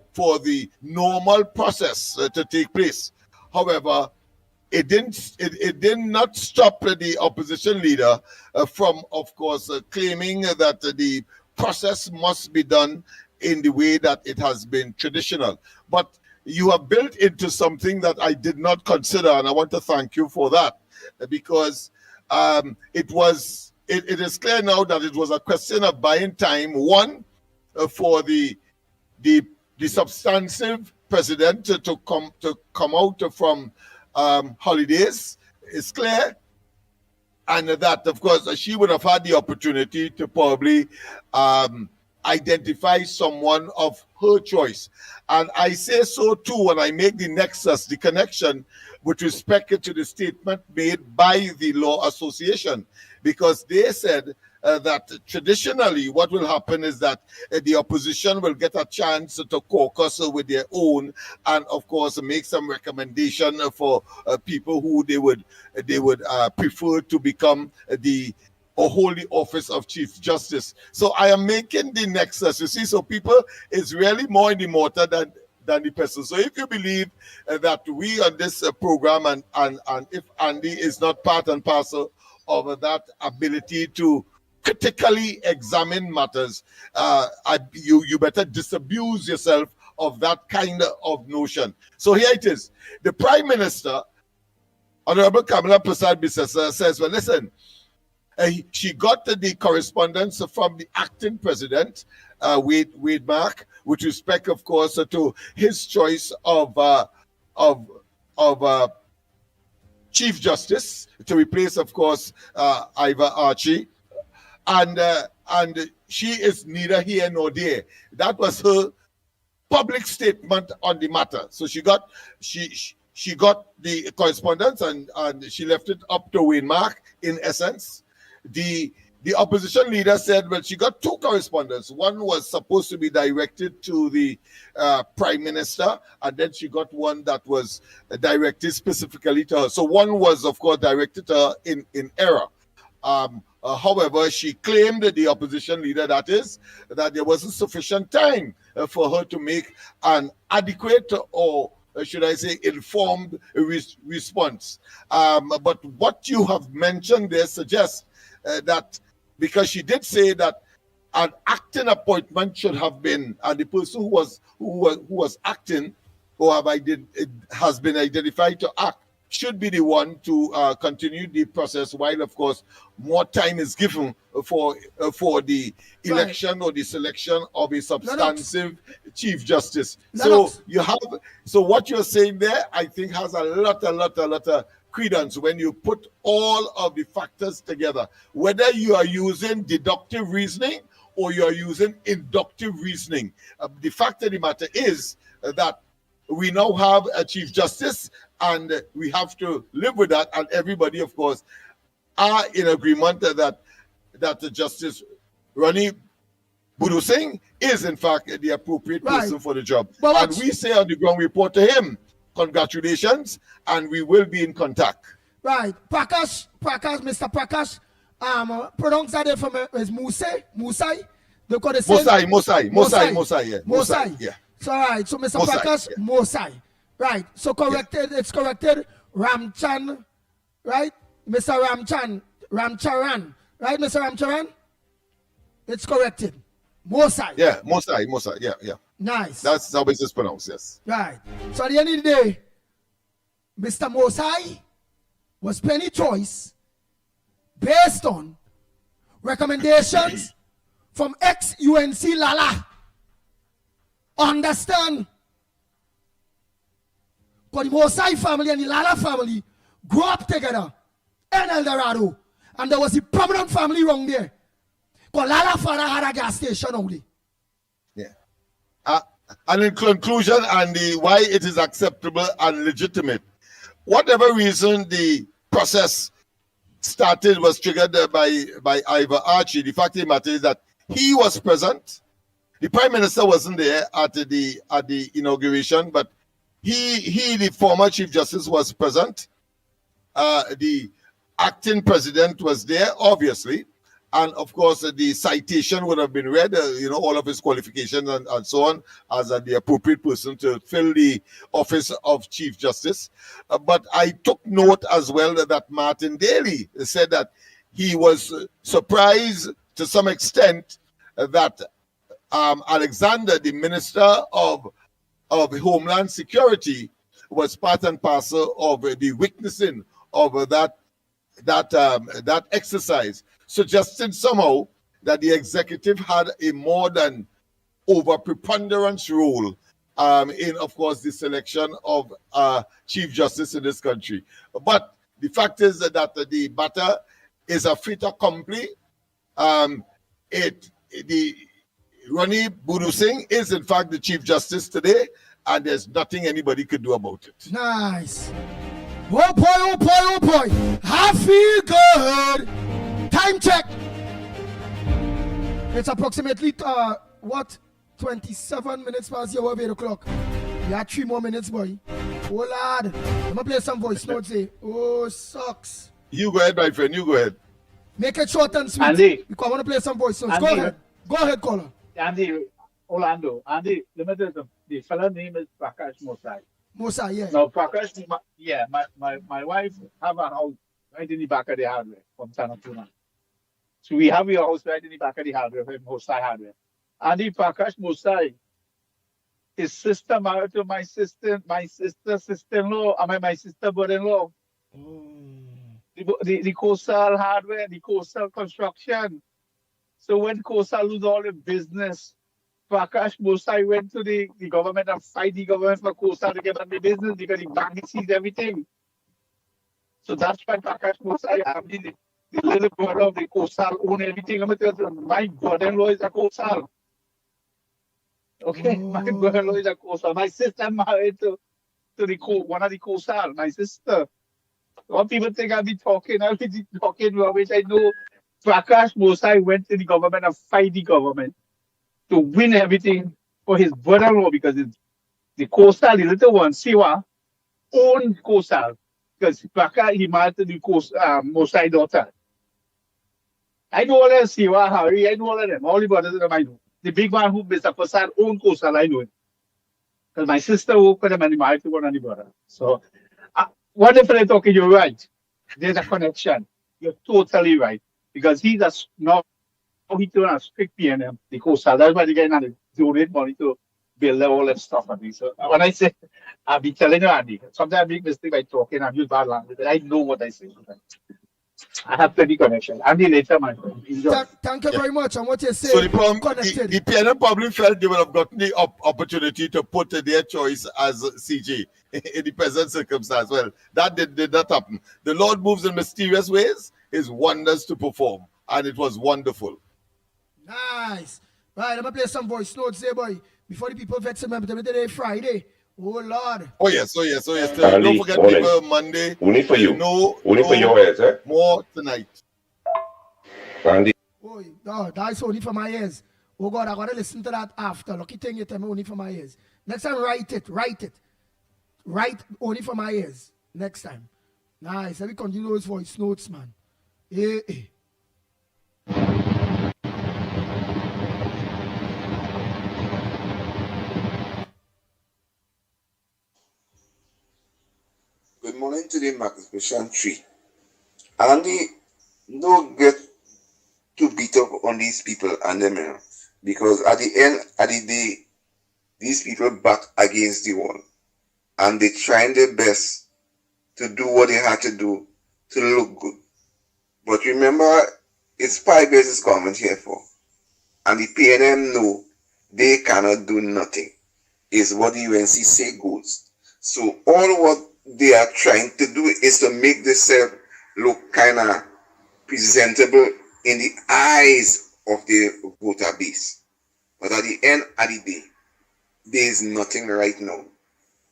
normal process to take place. However, it did not stop the opposition leader from, of course, claiming that the process must be done in the way that it has been traditional. But you have built into something that I did not consider, and I want to thank you for that, because it is clear now that it was a question of buying time, one, for the substantive president to come out from holidays. It's clear, and that, of course, she would have had the opportunity to probably identify someone of her choice. And I say so too when I make the nexus, the connection with respect to the statement made by the Law Association, because they said that traditionally what will happen is that the opposition will get a chance to caucus with their own, and of course make some recommendation for people who they would prefer to become the hold the office of Chief Justice. So I am making the nexus, you see. So people is really more in the mortar than the person. So if you believe that we on this program and if Andy is not part and parcel of that ability to critically examine matters, you better disabuse yourself of that kind of notion. So here it is. The Prime Minister, Honorable Kamala Prasad-Bissessar, says, well, listen, she got the correspondence from the acting president, Wade Mark, with respect, of course, to his choice of Chief Justice to replace, of course, Ivor Archie. And she is neither here nor there. That was her public statement on the matter. So she got the correspondence and she left it up to Wayne Mark, in essence. The opposition leader said, well, she got two correspondence. One was supposed to be directed to the Prime Minister, and then she got one that was directed specifically to her. So one was, of course, directed to her in error. However, she claimed, the opposition leader that is, that there wasn't sufficient time for her to make an adequate, or should I say, informed response. But what you have mentioned there suggests that, because she did say that an acting appointment should have been, and the person who was acting or has been identified to act should be the one to continue the process, while of course more time is given for the election or the selection of a substantive Chief Justice. So what you're saying there, I think, has a lot of credence when you put all of the factors together, whether you are using deductive reasoning or you are using inductive reasoning. The fact of the matter is that we now have a Chief Justice, and we have to live with that, and everybody, of course, are in agreement that the Justice Rani Budu Singh is in fact the appropriate person for the job. And we say on the ground, we report to him, congratulations, and we will be in contact. Right. Mr. Prakash, pronounce that from is Musai. They call the same. Mosai, yeah. Mosai. Yeah. So, all right. So, Mr. Mosai, Prakash, yeah. Mosai. Right. So, corrected. Yeah. It's corrected. Ramchan. Right? Mr. Ramcharan. Right, Mr. Ramcharan? It's corrected. Mosai. Yeah, Mosai. Yeah. Nice. That's how it's pronounced, yes. Right. So, at the end of the day, Mr. Mosai was penny choice based on recommendations from ex-UNC Lala. Understand? Because the Mosai family and the Lala family grew up together in El Dorado. And there was a prominent family around there. Because Lala father had a gas station only. Yeah. And in conclusion, Andy, why it is acceptable and legitimate, whatever reason the process started was triggered by Ivor Archie, the fact of the matter is that he was present. The Prime Minister wasn't there at the inauguration, but he the former Chief Justice was present. The acting president was there, obviously, and of course the citation would have been read, all of his qualifications and so on, as the appropriate person to fill the office of Chief Justice. But I took note as well that Martin Daly said that he was surprised to some extent that Alexander, the Minister of Homeland Security, was part and parcel of the witnessing of that exercise, suggesting somehow that the executive had a more than over preponderance role in, of course, the selection of Chief Justice in this country. But the fact is that the matter is a fait accompli. Ronnie Budu Singh is in fact the Chief Justice today, and there's nothing anybody could do about it. Nice. Oh boy, oh boy, oh boy. I feel good. Time check. It's approximately, 27 minutes past your 8 o'clock. You have 3 more minutes, boy. Oh, lad. I'm going to play some voice notes here. Oh, sucks. You go ahead, my friend. You go ahead. Make it short and sweet. Andy. Because I want to play some voice notes. Andy. Go ahead. Go ahead, caller. Andy, Orlando. Andy, the fellow name is Prakash Mosai. Mosai, yeah. Now, Prakash, my wife have a house right in the back of the hardware from Tanatuna. So we have your house right in the back of the hardware from Mosai Hardware. Andy, Prakash Mosai, his sister married to my sister-in-law, my sister brother-in-law. The coastal hardware, the coastal construction. So when coastal lose all the business, Prakash Mosai went to the government and fight the government for coastal to get on the business because the bank sees everything. So that's why Prakash Mosai, the little brother of the coastal, own everything. My brother-in-law is a coastal. Okay, my brother-in-law is a coastal. My sister married to one of the coastal, my sister. What people think I'll be talking rubbish. I know Prakash Mosai went to the government and fight the government to win everything for his brother-in-law because the coastal, the little one, Siwa, owned coastal because Prakash, he married to the Mosai daughter. I know all of them, Siwa, Harry, I know all of them. All the brothers of them I know. The big one who Mr. Prasad owned coastal, I know it. Because my sister worked with him and he married to one of the brother. So, wonderful talking, you're right. There's a connection. You're totally right. Because he turned a strict PNM, the coastal. That's why they get to donate money to build all that stuff. So when I say, I'll be telling you, Andy, sometimes I make mistake by talking, I use bad language, but I know what I say. I have plenty connection. Andy, later, my friend. Enjoy. Thank you very much. And what you say, so the PNM probably felt they would have gotten the opportunity to put their choice as CJ in the present circumstance. Well, that did not happen. The Lord moves in mysterious ways, his wonders to perform, and it was wonderful. Nice. Right, I'm going to play some voice notes there, boy. Before the people vex them, today Friday. Oh, Lord. Oh, yes. Don't forget people Monday. Only for you. Only for your ears, eh? More tonight. Andy. Oh, no, that's only for my ears. Oh, God, I got to listen to that after. Lucky thing you tell me only for my ears. Next time, write it. Write only for my ears. Next time. Nice. Let me continue those voice notes, man. morning to the Magnificent Tree. Andy, don't get too beat up on these people and them, because at the end of the day, these people back against the wall, and they trying their best to do what they had to do to look good. But remember, it's 5 years this government here for, and the PNM know they cannot do nothing. Is what the UNC say goes. So all what they are trying to do is to make themselves look kind of presentable in the eyes of the voter base. But at the end of the day, there is nothing right now.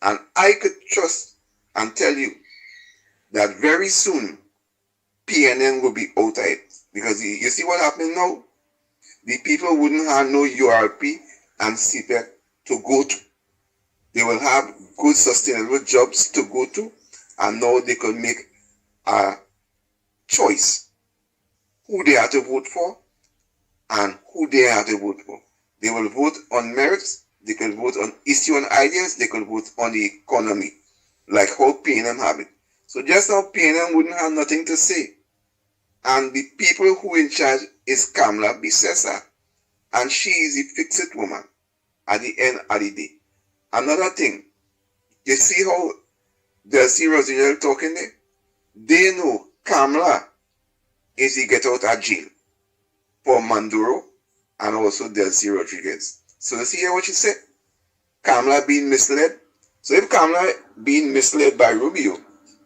And I could trust and tell you that very soon PNN will be out of it. Because you see what happening now? The people wouldn't have no URP and CPEC to go to. They will have good sustainable jobs to go to, and now they could make a choice who they have to vote for and who they have to vote for. They will vote on merits, they could vote on issue and ideas, they could vote on the economy, like how PNM have it. So just now PNM wouldn't have nothing to say. And the people who in charge is Kamala Bissessa, and she is a fixed woman at the end of the day. Another thing, you see how Delcy Rosinel talking there? They know Kamala is he get out of jail for Manduro and also Delcy Rodriguez. So you see here what she said? Kamala being misled. So if Kamala being misled by Rubio,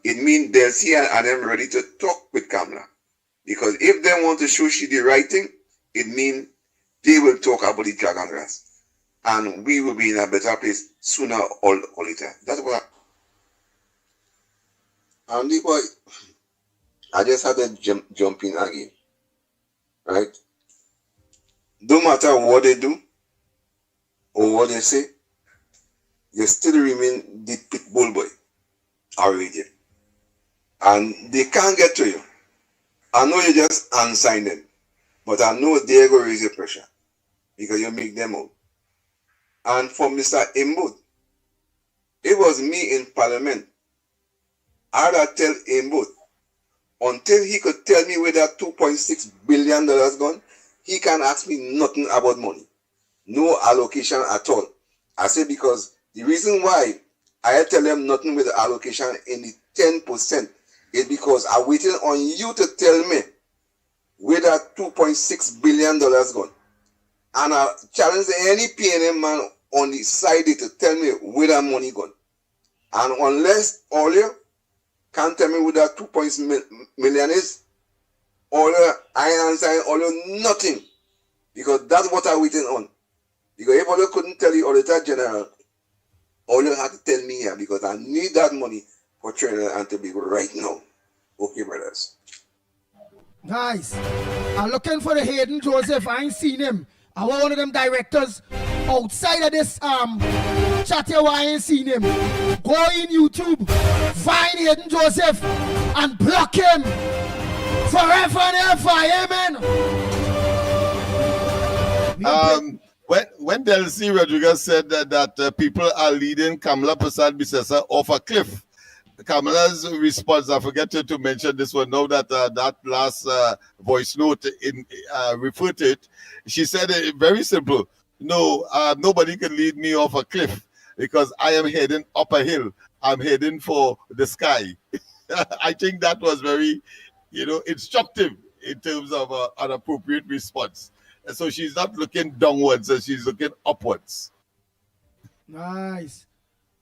it means Delcy and them ready to talk with Kamala. Because if they want to show she the right thing, it means they will talk about the dragon grass. And we will be in a better place sooner or later. That's what Andy boy, I just had to jump in again. Right? No matter what they do or what they say, you still remain the Pitbull boy already. And they can't get to you. I know you just unsigned them, but I know they're going to raise the pressure because you make them out. And for Mr. Imbud, it was me in Parliament. I had to tell Imbud, until he could tell me where that $2.6 billion gone, he can't ask me nothing about money. No allocation at all. I say because the reason why I tell them nothing with the allocation in the 10% is because I'm waiting on you to tell me where that $2.6 billion gone. And I challenge any PNM man on the side to tell me where that money gone. And unless all you can't tell me where that 2 million is, all I answer all you nothing. Because that's what I'm waiting on. Because if all you couldn't tell the Auditor General, all you have to tell me here because I need that money for Trinidad and Tobago right now. Okay, brothers. Nice. I'm looking for the Hayden Joseph. I ain't seen him. I want one of them directors outside of this chat here where I ain't seen him. Go in YouTube, find Hayden Joseph, and block him forever and ever. Amen. When Delcy Rodriguez said that people are leading Kamala Bissessa off a cliff, Kamala's response, I forget to mention this one now that that last voice note referred to it. She said it very simple. No, nobody can lead me off a cliff because I am heading up a hill. I'm heading for the sky. I think that was very, instructive in terms of an appropriate response. And so she's not looking downwards, she's looking upwards. Nice.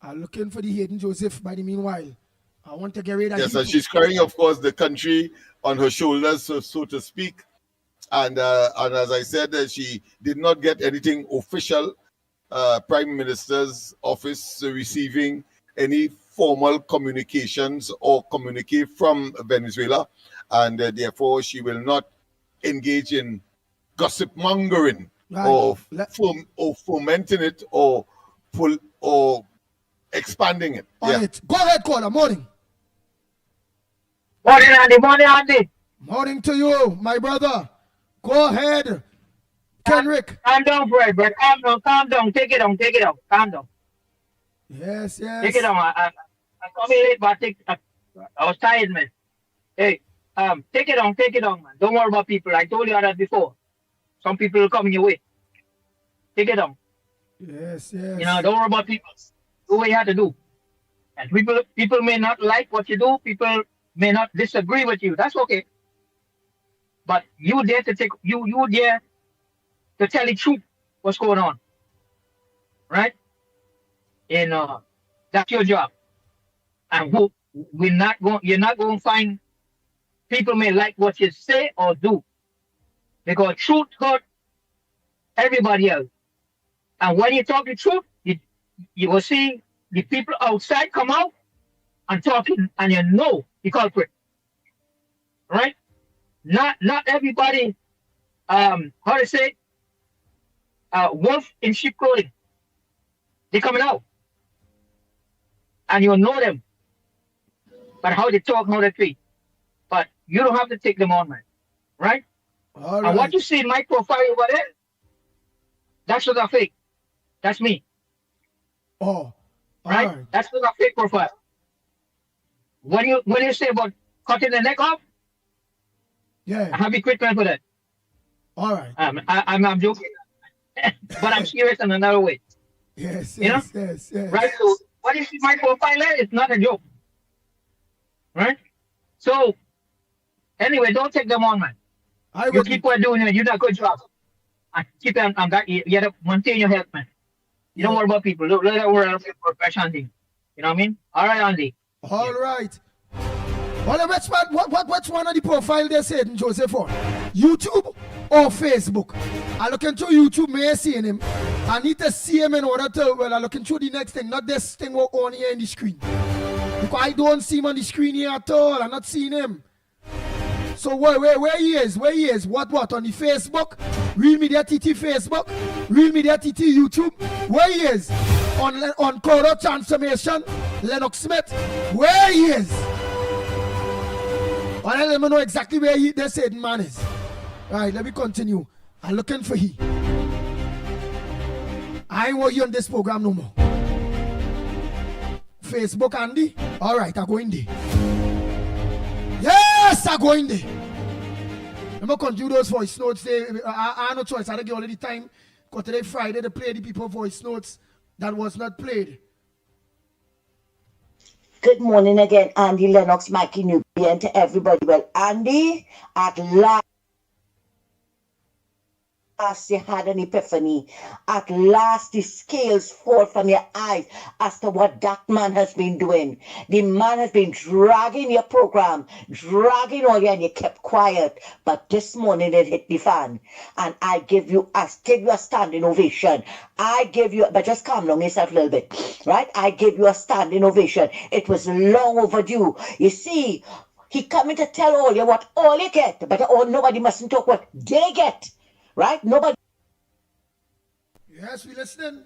I'm looking for the Hayden Joseph by the meanwhile. I want to get rid of Yes, and she's carrying, of course, the country on her shoulders, so to speak. And as I said, she did not get anything official. Prime Minister's office receiving any formal communications or communique from Venezuela. And therefore, she will not engage in gossip mongering or fomenting it or expanding it. It. Go ahead, caller. Morning. Morning, Andy. Morning, Andy. Morning to you, my brother. Go ahead, Kenrick. Calm down, Fred, but calm down. Take it down. Calm down. Yes. Take it down. I come here late, but I was tired, man. Hey, take it on, man. Don't worry about people. I told you that before. Some people will come in your way. Take it on. Yes. You know, don't worry about people. Do what you have to do. And people may not like what you do. People may not disagree with you. That's okay. But you there to you there to tell the truth what's going on. Right? And that's your job. And you're not going to find people may like what you say or do. Because truth hurt everybody else. And when you talk the truth, you will see the people outside come out and talking, and you know the culprit. Right? Not everybody, how to say, wolf in sheep clothing. They're coming out. And you'll know them. But how they talk, how they treat. But you don't have to take them on, man. Right? All and what you see in my profile over there, that's not a fake. That's me. Oh. Right? That's not a fake profile. When you say about cutting the neck off, yeah, I have equipment for that. All right. I'm joking. But I'm serious in another way. Yes. Yes. Right? So what you see my profile there is not a joke. Right? So anyway, don't take them on, man. You keep on doing it. You do a good job. And keep on that. You have to maintain your health, man. You don't worry about people. Don't let that worry about your profession thing. You know what I mean? All right, Andy. All right. Well, which one of the profile they said, Joseph, on? YouTube or Facebook? I look into YouTube, may I see him? I need to see him in order to, I look into the next thing, not this thing we're on here in the screen. Because I don't see him on the screen here at all. I'm not seeing him. So where he is? Where he is? What? On the Facebook? Real Media TT Facebook? Real Media TT YouTube? Where he is? On Corridor Transformation? Lennox Smith? Where he is? Well, let me know exactly where they said man is. Alright, let me continue. I'm looking for he. I ain't want you on this program no more. Facebook, Andy? Alright, I go in there. Yes, I go in there. I'm going to continue those voice notes. I have no choice. I don't give all the time. Because today, Friday, they play the people voice notes that was not played. Good morning again, Andy, Lennox, Mickie, Newbie, and to everybody. Well, Andy, at last you had an epiphany. At last the scales fall from your eyes as to what that man has been doing. The man has been dragging your program, dragging all you, and you kept quiet. But this morning it hit the fan. And I give you a standing ovation. But just calm down yourself a little bit. Right? I give you a standing ovation. It was long overdue. You see, he coming to tell all you what all you get. But nobody mustn't talk what they get. Right? Nobody. Yes, we listening.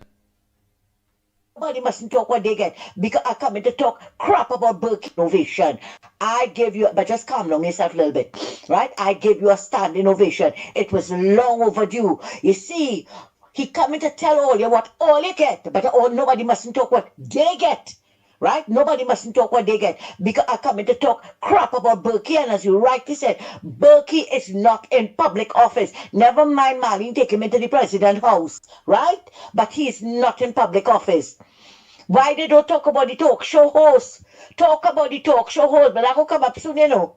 Nobody mustn't talk what they get. Because I come in to talk crap about Burke Innovation. I give you, but just calm down yourself a little bit. Right? I give you a standing ovation. It was long overdue. You see, he coming to tell all you what all you get. But nobody mustn't talk what they get. Right? Nobody mustn't talk what they get. Because I come in to talk crap about Berkey. And as you rightly said, Berkey is not in public office. Never mind Marlene take him into the president's house. Right? But he is not in public office. Why they don't talk about the talk show host? Talk about the talk show host. But that will come up soon, you know.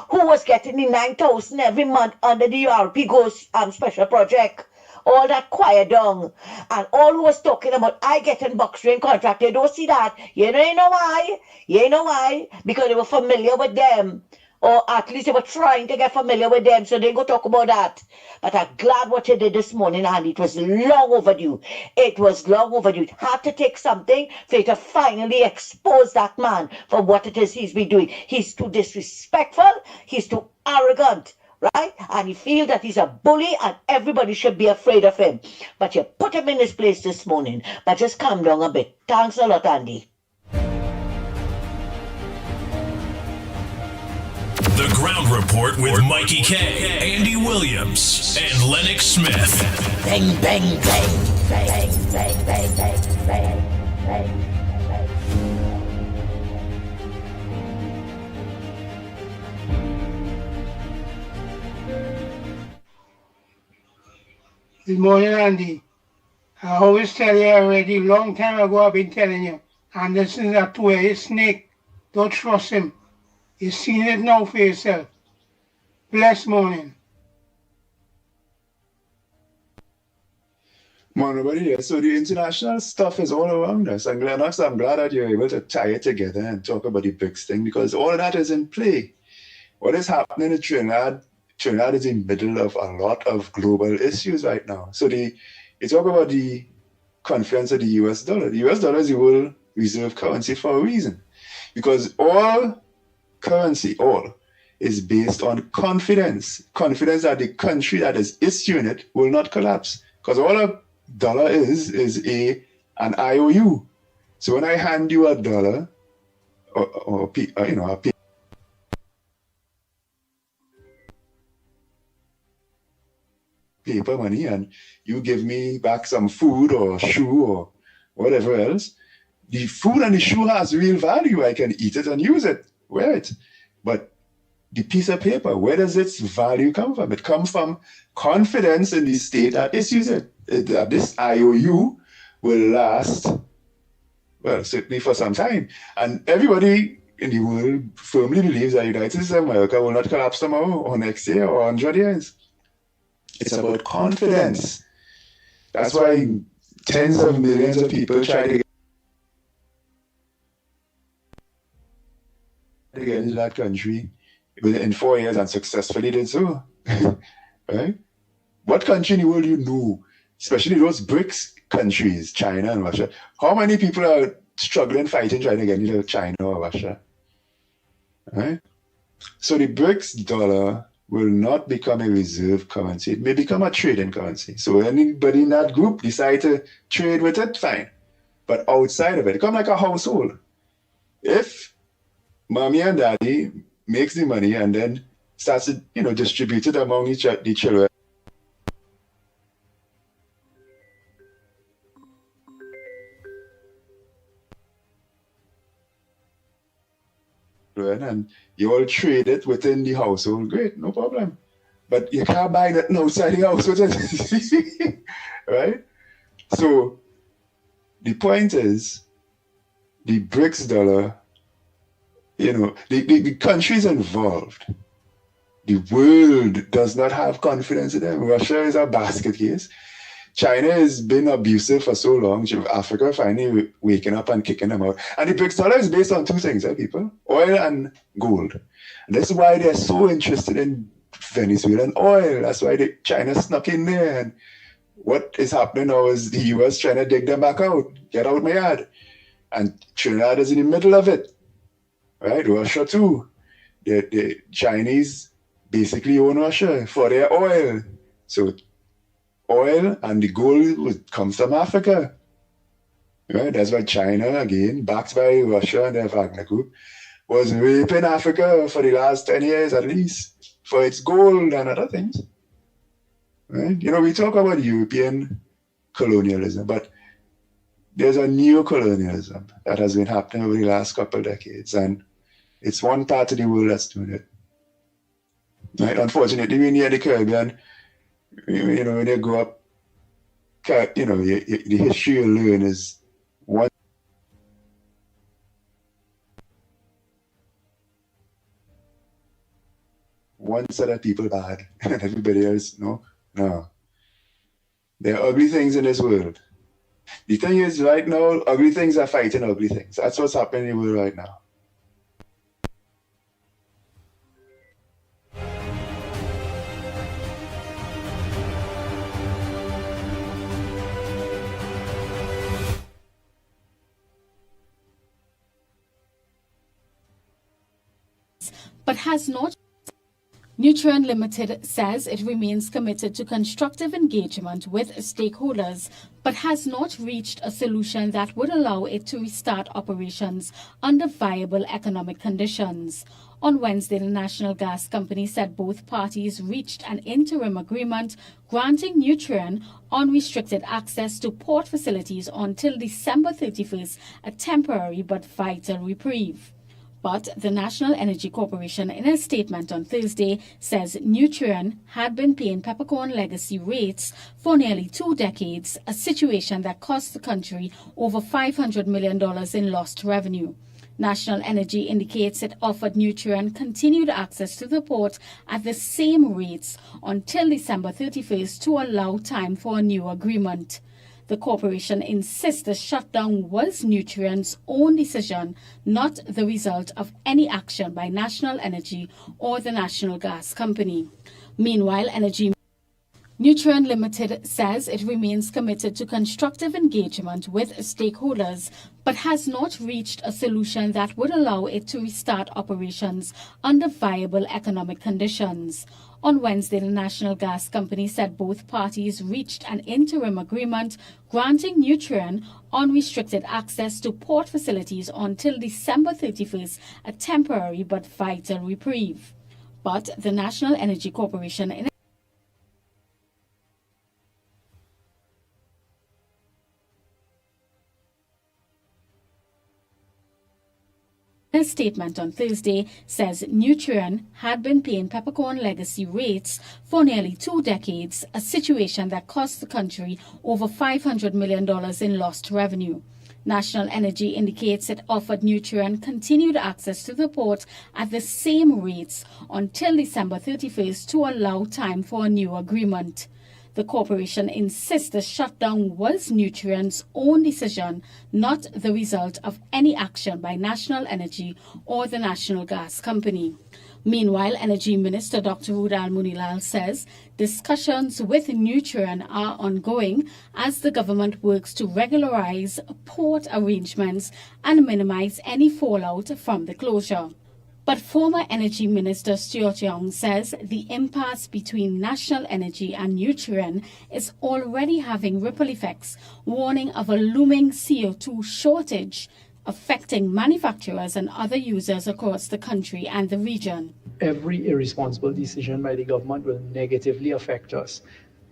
Who was getting the 9,000 every month under the URP Ghost special project? All that quiet down. And all who was talking about I getting box train contract, they don't see that. You know why? You know why? Because they were familiar with them. Or at least they were trying to get familiar with them, so they go talk about that. But I'm glad what you did this morning, and it was long overdue. It was long overdue. It had to take something for you to finally expose that man for what it is he's been doing. He's too disrespectful. He's too arrogant. Right? And he feels that he's a bully and everybody should be afraid of him. But you put him in his place this morning. But just calm down a bit. Thanks a lot, Andy. The Ground Report with Mickie K, Andy Williams, and Lennox Smith. Bang, bang, bang, bang, bang, bang, bang, bang, bang. Good morning, Andy. I always tell you already, long time ago I've been telling you, Anderson's a two-headed snake. Don't trust him. You've seen it now for yourself. Blessed morning. Man, nobody here. So the international stuff is all around us. And Lennox, I'm glad that you're able to tie it together and talk about the BRICS thing because all of that is in play. What is happening in Trinidad is in the middle of a lot of global issues right now. So you talk about the confidence of the US dollar. The US dollar is the world reserve currency for a reason. Because all currency, is based on confidence. Confidence that the country that is issuing it will not collapse. Because all a dollar is an IOU. So when I hand you a dollar or a paper money and you give me back some food or shoe or whatever else, the food and the shoe has real value. I can eat it and use it, wear it. But the piece of paper, where does its value come from? It comes from confidence in the state that issues it. This IOU will last, well, certainly for some time. And everybody in the world firmly believes that the United States of America will not collapse tomorrow or next year or 100 years. It's about confidence. That's why tens of millions of people try to get into that country in 4 years and successfully did so. Right? What country in the world you know, especially those BRICS countries, China and Russia, how many people are struggling, fighting, trying to get into China or Russia? Right? So the BRICS dollar will not become a reserve currency. It may become a trading currency. So anybody in that group decide to trade with it, fine. But outside of it, come like a household. If mommy and daddy makes the money and then starts to, distribute it among the children, and you all trade it within the household, great, no problem. But you can't buy nothing outside the house with it. Right? So the point is, the BRICS dollar, the countries involved, the world does not have confidence in them. Russia is a basket case. China has been abusive for so long. Africa finally waking up and kicking them out. And the BRICS dollar is based on two things, people: oil and gold. And that's why they're so interested in Venezuelan oil. That's why China snuck in there. And what is happening now is the US trying to dig them back out. Get out my yard. And Trinidad is in the middle of it. Right? Russia too. The Chinese basically own Russia for their oil. So oil and the gold comes from Africa. Right? That's why China, again, backed by Russia and their Wagner Group, was raping Africa for the last 10 years at least for its gold and other things. Right? We talk about European colonialism, but there's a neo-colonialism that has been happening over the last couple of decades, and it's one part of the world that's doing it. Right? Unfortunately, we're near the Caribbean. When you go up, the history you learn is one set of people bad and everybody else, no. There are ugly things in this world. The thing is, right now, ugly things are fighting ugly things. That's what's happening in the world right now. But has not. Nutrien Limited says it remains committed to constructive engagement with stakeholders, but has not reached a solution that would allow it to restart operations under viable economic conditions. On Wednesday, the National Gas Company said both parties reached an interim agreement granting Nutrien unrestricted access to port facilities until December 31st, a temporary but vital reprieve. But the National Energy Corporation, in a statement on Thursday, says Nutrien had been paying peppercorn legacy rates for nearly 2 decades, a situation that cost the country over $500 million in lost revenue. National Energy indicates it offered Nutrien continued access to the port at the same rates until December 31st to allow time for a new agreement. The corporation insists the shutdown was Nutrien's own decision, not the result of any action by National Energy or the National Gas Company. Meanwhile, Nutrien Limited says it remains committed to constructive engagement with stakeholders, but has not reached a solution that would allow it to restart operations under viable economic conditions. On Wednesday, the National Gas Company said both parties reached an interim agreement granting Nutrien unrestricted access to port facilities until December 31st, a temporary but vital reprieve. But the National Energy Corporation, in a statement on Thursday, says Nutrien had been paying peppercorn legacy rates for nearly 2 decades, a situation that cost the country over $500 million in lost revenue. National Energy indicates it offered Nutrien continued access to the port at the same rates until December 31st to allow time for a new agreement. The corporation insists the shutdown was Nutrien's own decision, not the result of any action by National Energy or the National Gas Company. Meanwhile, Energy Minister Dr. Rudal Munilal says discussions with Nutrien are ongoing as the government works to regularize port arrangements and minimize any fallout from the closure. But former Energy Minister Stuart Young says the impasse between National Energy and Nutrien is already having ripple effects, warning of a looming CO2 shortage affecting manufacturers and other users across the country and the region. Every irresponsible decision by the government will negatively affect us.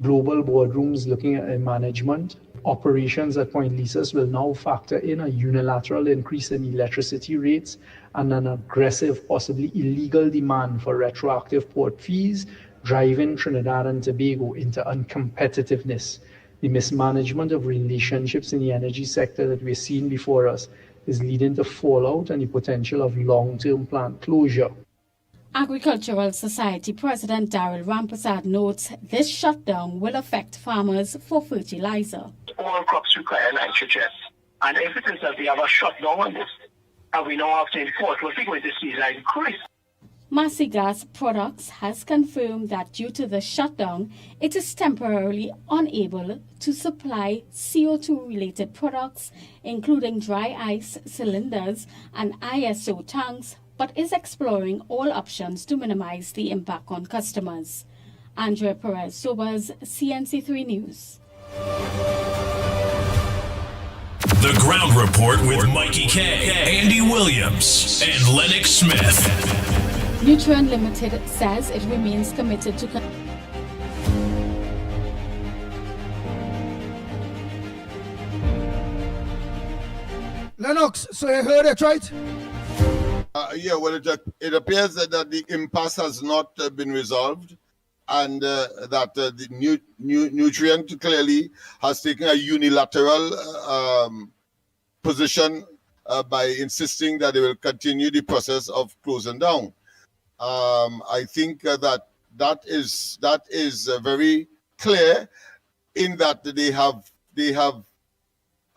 Global boardrooms looking at management, operations at point leases will now factor in a unilateral increase in electricity rates and an aggressive, possibly illegal demand for retroactive port fees, driving Trinidad and Tobago into uncompetitiveness. The mismanagement of relationships in the energy sector that we're seeing before us is leading to fallout and the potential of long-term plant closure. Agricultural Society President Daryl Rampersad notes this shutdown will affect farmers for fertilizer. All crops require nitrogen. And if it is that we have a shutdown on this, and we now have to import, we're going to see that increase. Massey Gas Products has confirmed that due to the shutdown, it is temporarily unable to supply CO2-related products, including dry ice cylinders and ISO tanks, but is exploring all options to minimize the impact on customers. Andrea Perez Sobers, CNC3 News. The Ground Report with Mickie K, Andy Williams, and Lennox Smith. Nutrien Limited says it remains committed to Lennox, so you heard it, right? Yeah, well, it appears that the impasse has not been resolved, and that the Nutrien clearly has taken a unilateral position by insisting that they will continue the process of closing down. I think that is very clear in that they have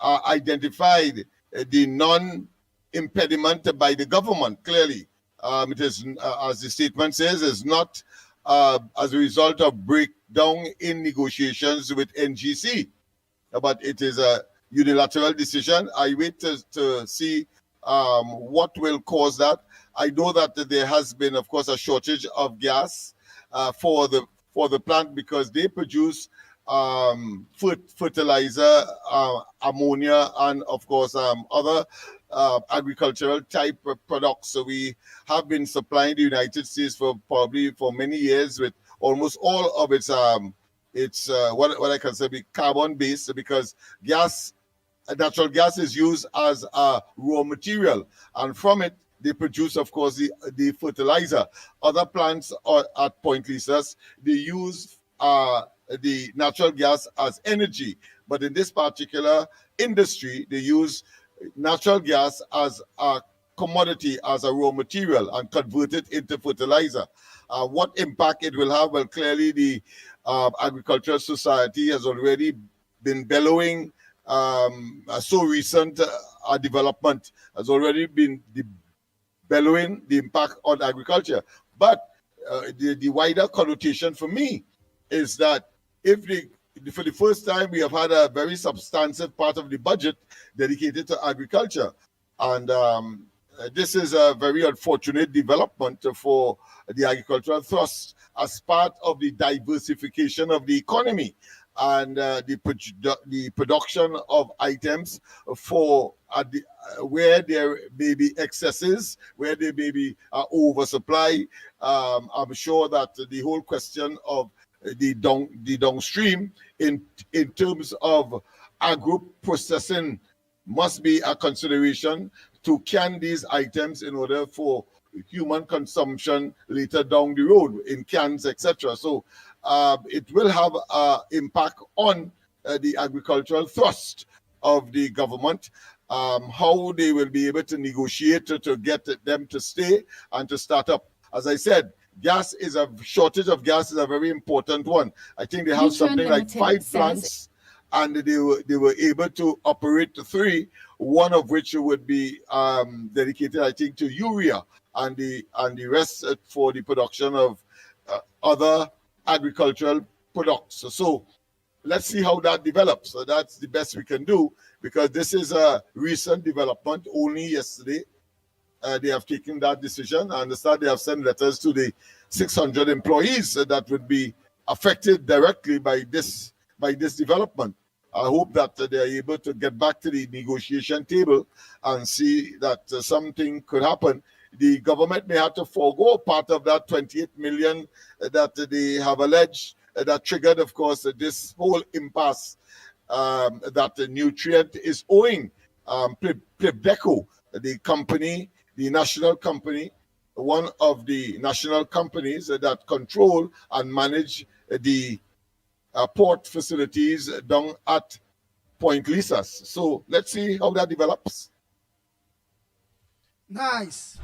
identified the non-impediment by the government. Clearly, it is, as the statement says, is not as a result of breakdown in negotiations with NGC, but it is a unilateral decision. I wait to see what will cause that. I know that there has been, of course, a shortage of gas for the plant because they produce fertilizer, ammonia, and of course other agricultural type of products. So we have been supplying the United States for many years with almost all of its what I consider be carbon based, because natural gas is used as a raw material, and from it they produce, of course, the fertilizer. Other plants at Point Lisas, they use the natural gas as energy. But in this particular industry, they use natural gas as a commodity, as a raw material, and convert it into fertilizer. What impact it will have? Well, clearly the Agricultural Society has already been bellowing. So recent development has already been bellowing the impact on agriculture. But the wider connotation for me is that for the first time, we have had a very substantive part of the budget dedicated to agriculture. And this is a very unfortunate development for the agricultural thrust as part of the diversification of the economy and the production of items for where there may be excesses, where there may be oversupply. I'm sure that the whole question of the downstream in terms of agro-processing must be a consideration to can these items in order for human consumption later down the road in cans, etc. So it will have an impact on the agricultural thrust of the government, how they will be able to negotiate to get them to stay and to start up. As I said, shortage of gas is a very important one. I think they have something like 5 plants, and they were able to operate 3, one of which would be dedicated, I think, to urea, and the rest for the production of other agricultural products. So let's see how that develops. So that's the best we can do, because this is a recent development. Only yesterday they have taken that decision. I understand they have sent letters to the 600 employees that would be affected directly by this development. I hope that they are able to get back to the negotiation table and see that something could happen. The government may have to forego part of that 28 million that they have alleged that triggered, of course, this whole impasse that the Nutrient is owing Pitbull, the company, the national company, one of the national companies that control and manage the port facilities down at Point Lisas. So let's see how that develops. Nice.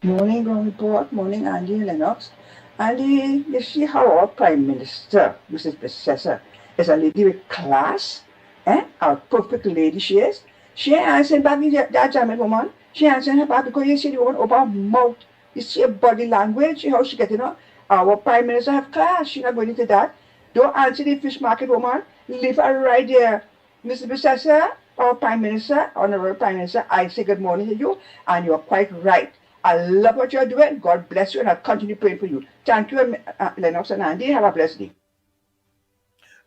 Morning, Ground Report. Morning, Andy and Lennox. Andy, you see how our Prime Minister, Mrs. Processor, is a lady with class? A perfect lady she is. She ain't answering back that German woman. She answering her back because you see the woman open her mouth. You see her body language, how she getting up. Our Prime Minister have class. She not going into that. Don't answer the fish market woman. Leave her right there. Mr. Processor, our Prime Minister, Honorable Prime Minister, I say good morning to you, and you're quite right. I love what you're doing. God bless you, and I'll continue praying for you. Thank you, Lennox and Andy. Have a blessed day.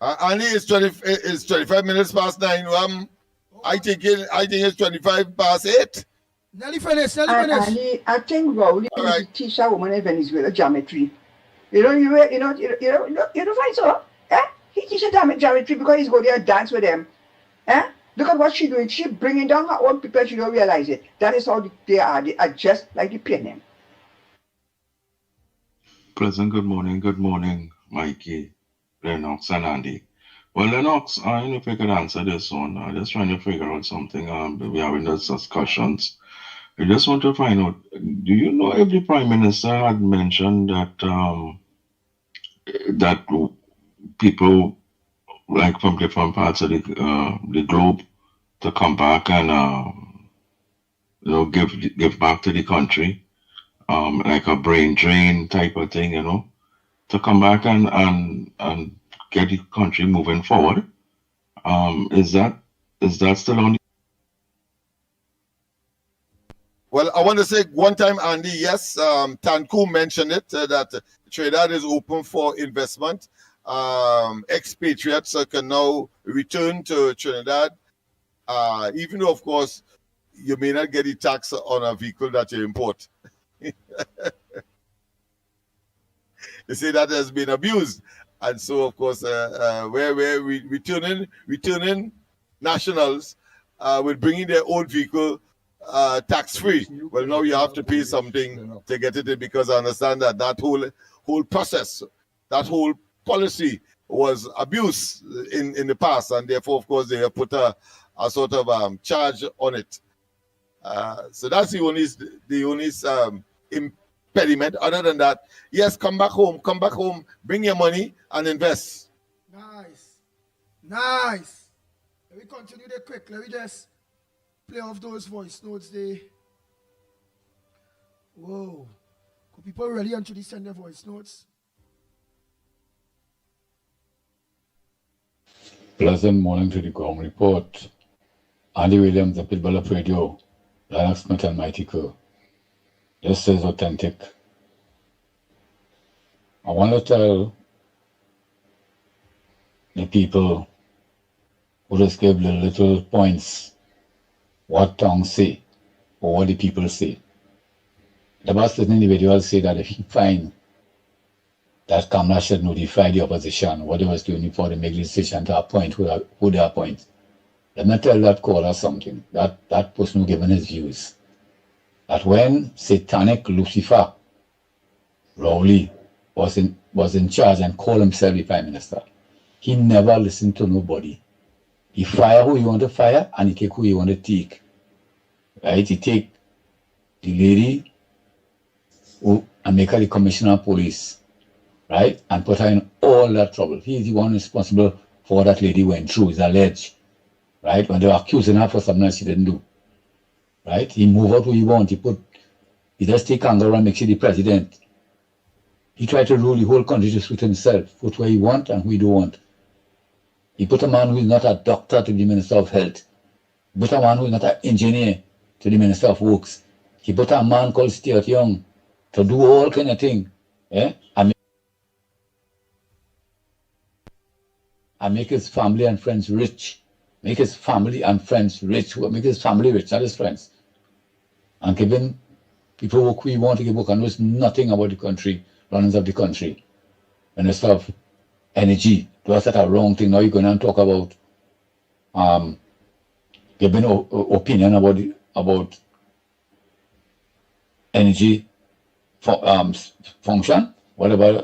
Andy, it's 25 minutes past 9. I think it's 25 past 8. Nearly finished. Andy, I think Rowley is teach a woman in Venezuela geometry. You don't find so? He teaches geometry because he's going there and dance with them. Look at what she's doing. She's bringing down her own people. She don't realize it. That is how they are. They are just like the PNM. Pleasant good morning, Mikey, Lennox, and Andy. Well, Lennox, I don't know if I could answer this one. I'm just trying to figure out something. We're having those discussions. I just want to find out, do you know if the Prime Minister had mentioned that that people like from different parts of the globe to come back and give back to the country, like a brain drain type of thing, to come back and get the country moving forward. Is that still on? Well, I want to say one time, Andy, yes, Tanku mentioned it, that Trinidad is open for investment. Expatriates can now return to Trinidad, even though, of course, you may not get the tax on a vehicle that you import. They say that has been abused. And so, of course, where we returning nationals with bringing their own vehicle tax-free. Well, now you have to pay something to get it in, because I understand that that whole process, that whole policy was abused in the past, and therefore, of course, they have put a sort of charge on it. So that's the only impediment. Other than that, yes, come back home, bring your money and invest. Nice. Let me continue there quick. Let me just play off those voice notes there. Whoa. Could people really actually send their voice notes? Pleasant morning to the ground report. Andy Williams, the Pitbull of Radio, Lennox and Mickie Kerr. This is authentic. I want to tell the people who just give the little points what tongues say or what the people say. The most individuals say that if he find that Kamala should notify the opposition what they was doing before they make the decision to appoint who they appoint. Let me tell that caller something. That person who given his views. That when satanic Lucifer Rowley was in charge and called himself the Prime Minister, he never listened to nobody. He fire who he want to fire and he take who he want to take. Right? He take the lady and make her the Commissioner of Police, right? And put her in all that trouble. He is the one responsible for what that lady went through, is alleged. Right? When they were accusing her for something that she didn't do. Right? He move out who he want. He just take anger and make sure the president. He tried to rule the whole country to suit himself, put where he want and who he don't want. He put a man who is not a doctor to the Minister of Health. He put a man who is not an engineer to the Minister of Works. He put a man called Stuart Young to do all kind of thing. Eh? And make his family and friends rich. Make his family and friends rich. Make his family rich, not his friends. And giving people who we want to give work and knows nothing about the country, runnings of the country. And instead of energy, that's a wrong thing. Now you're going to talk about giving opinion about energy function. Whatever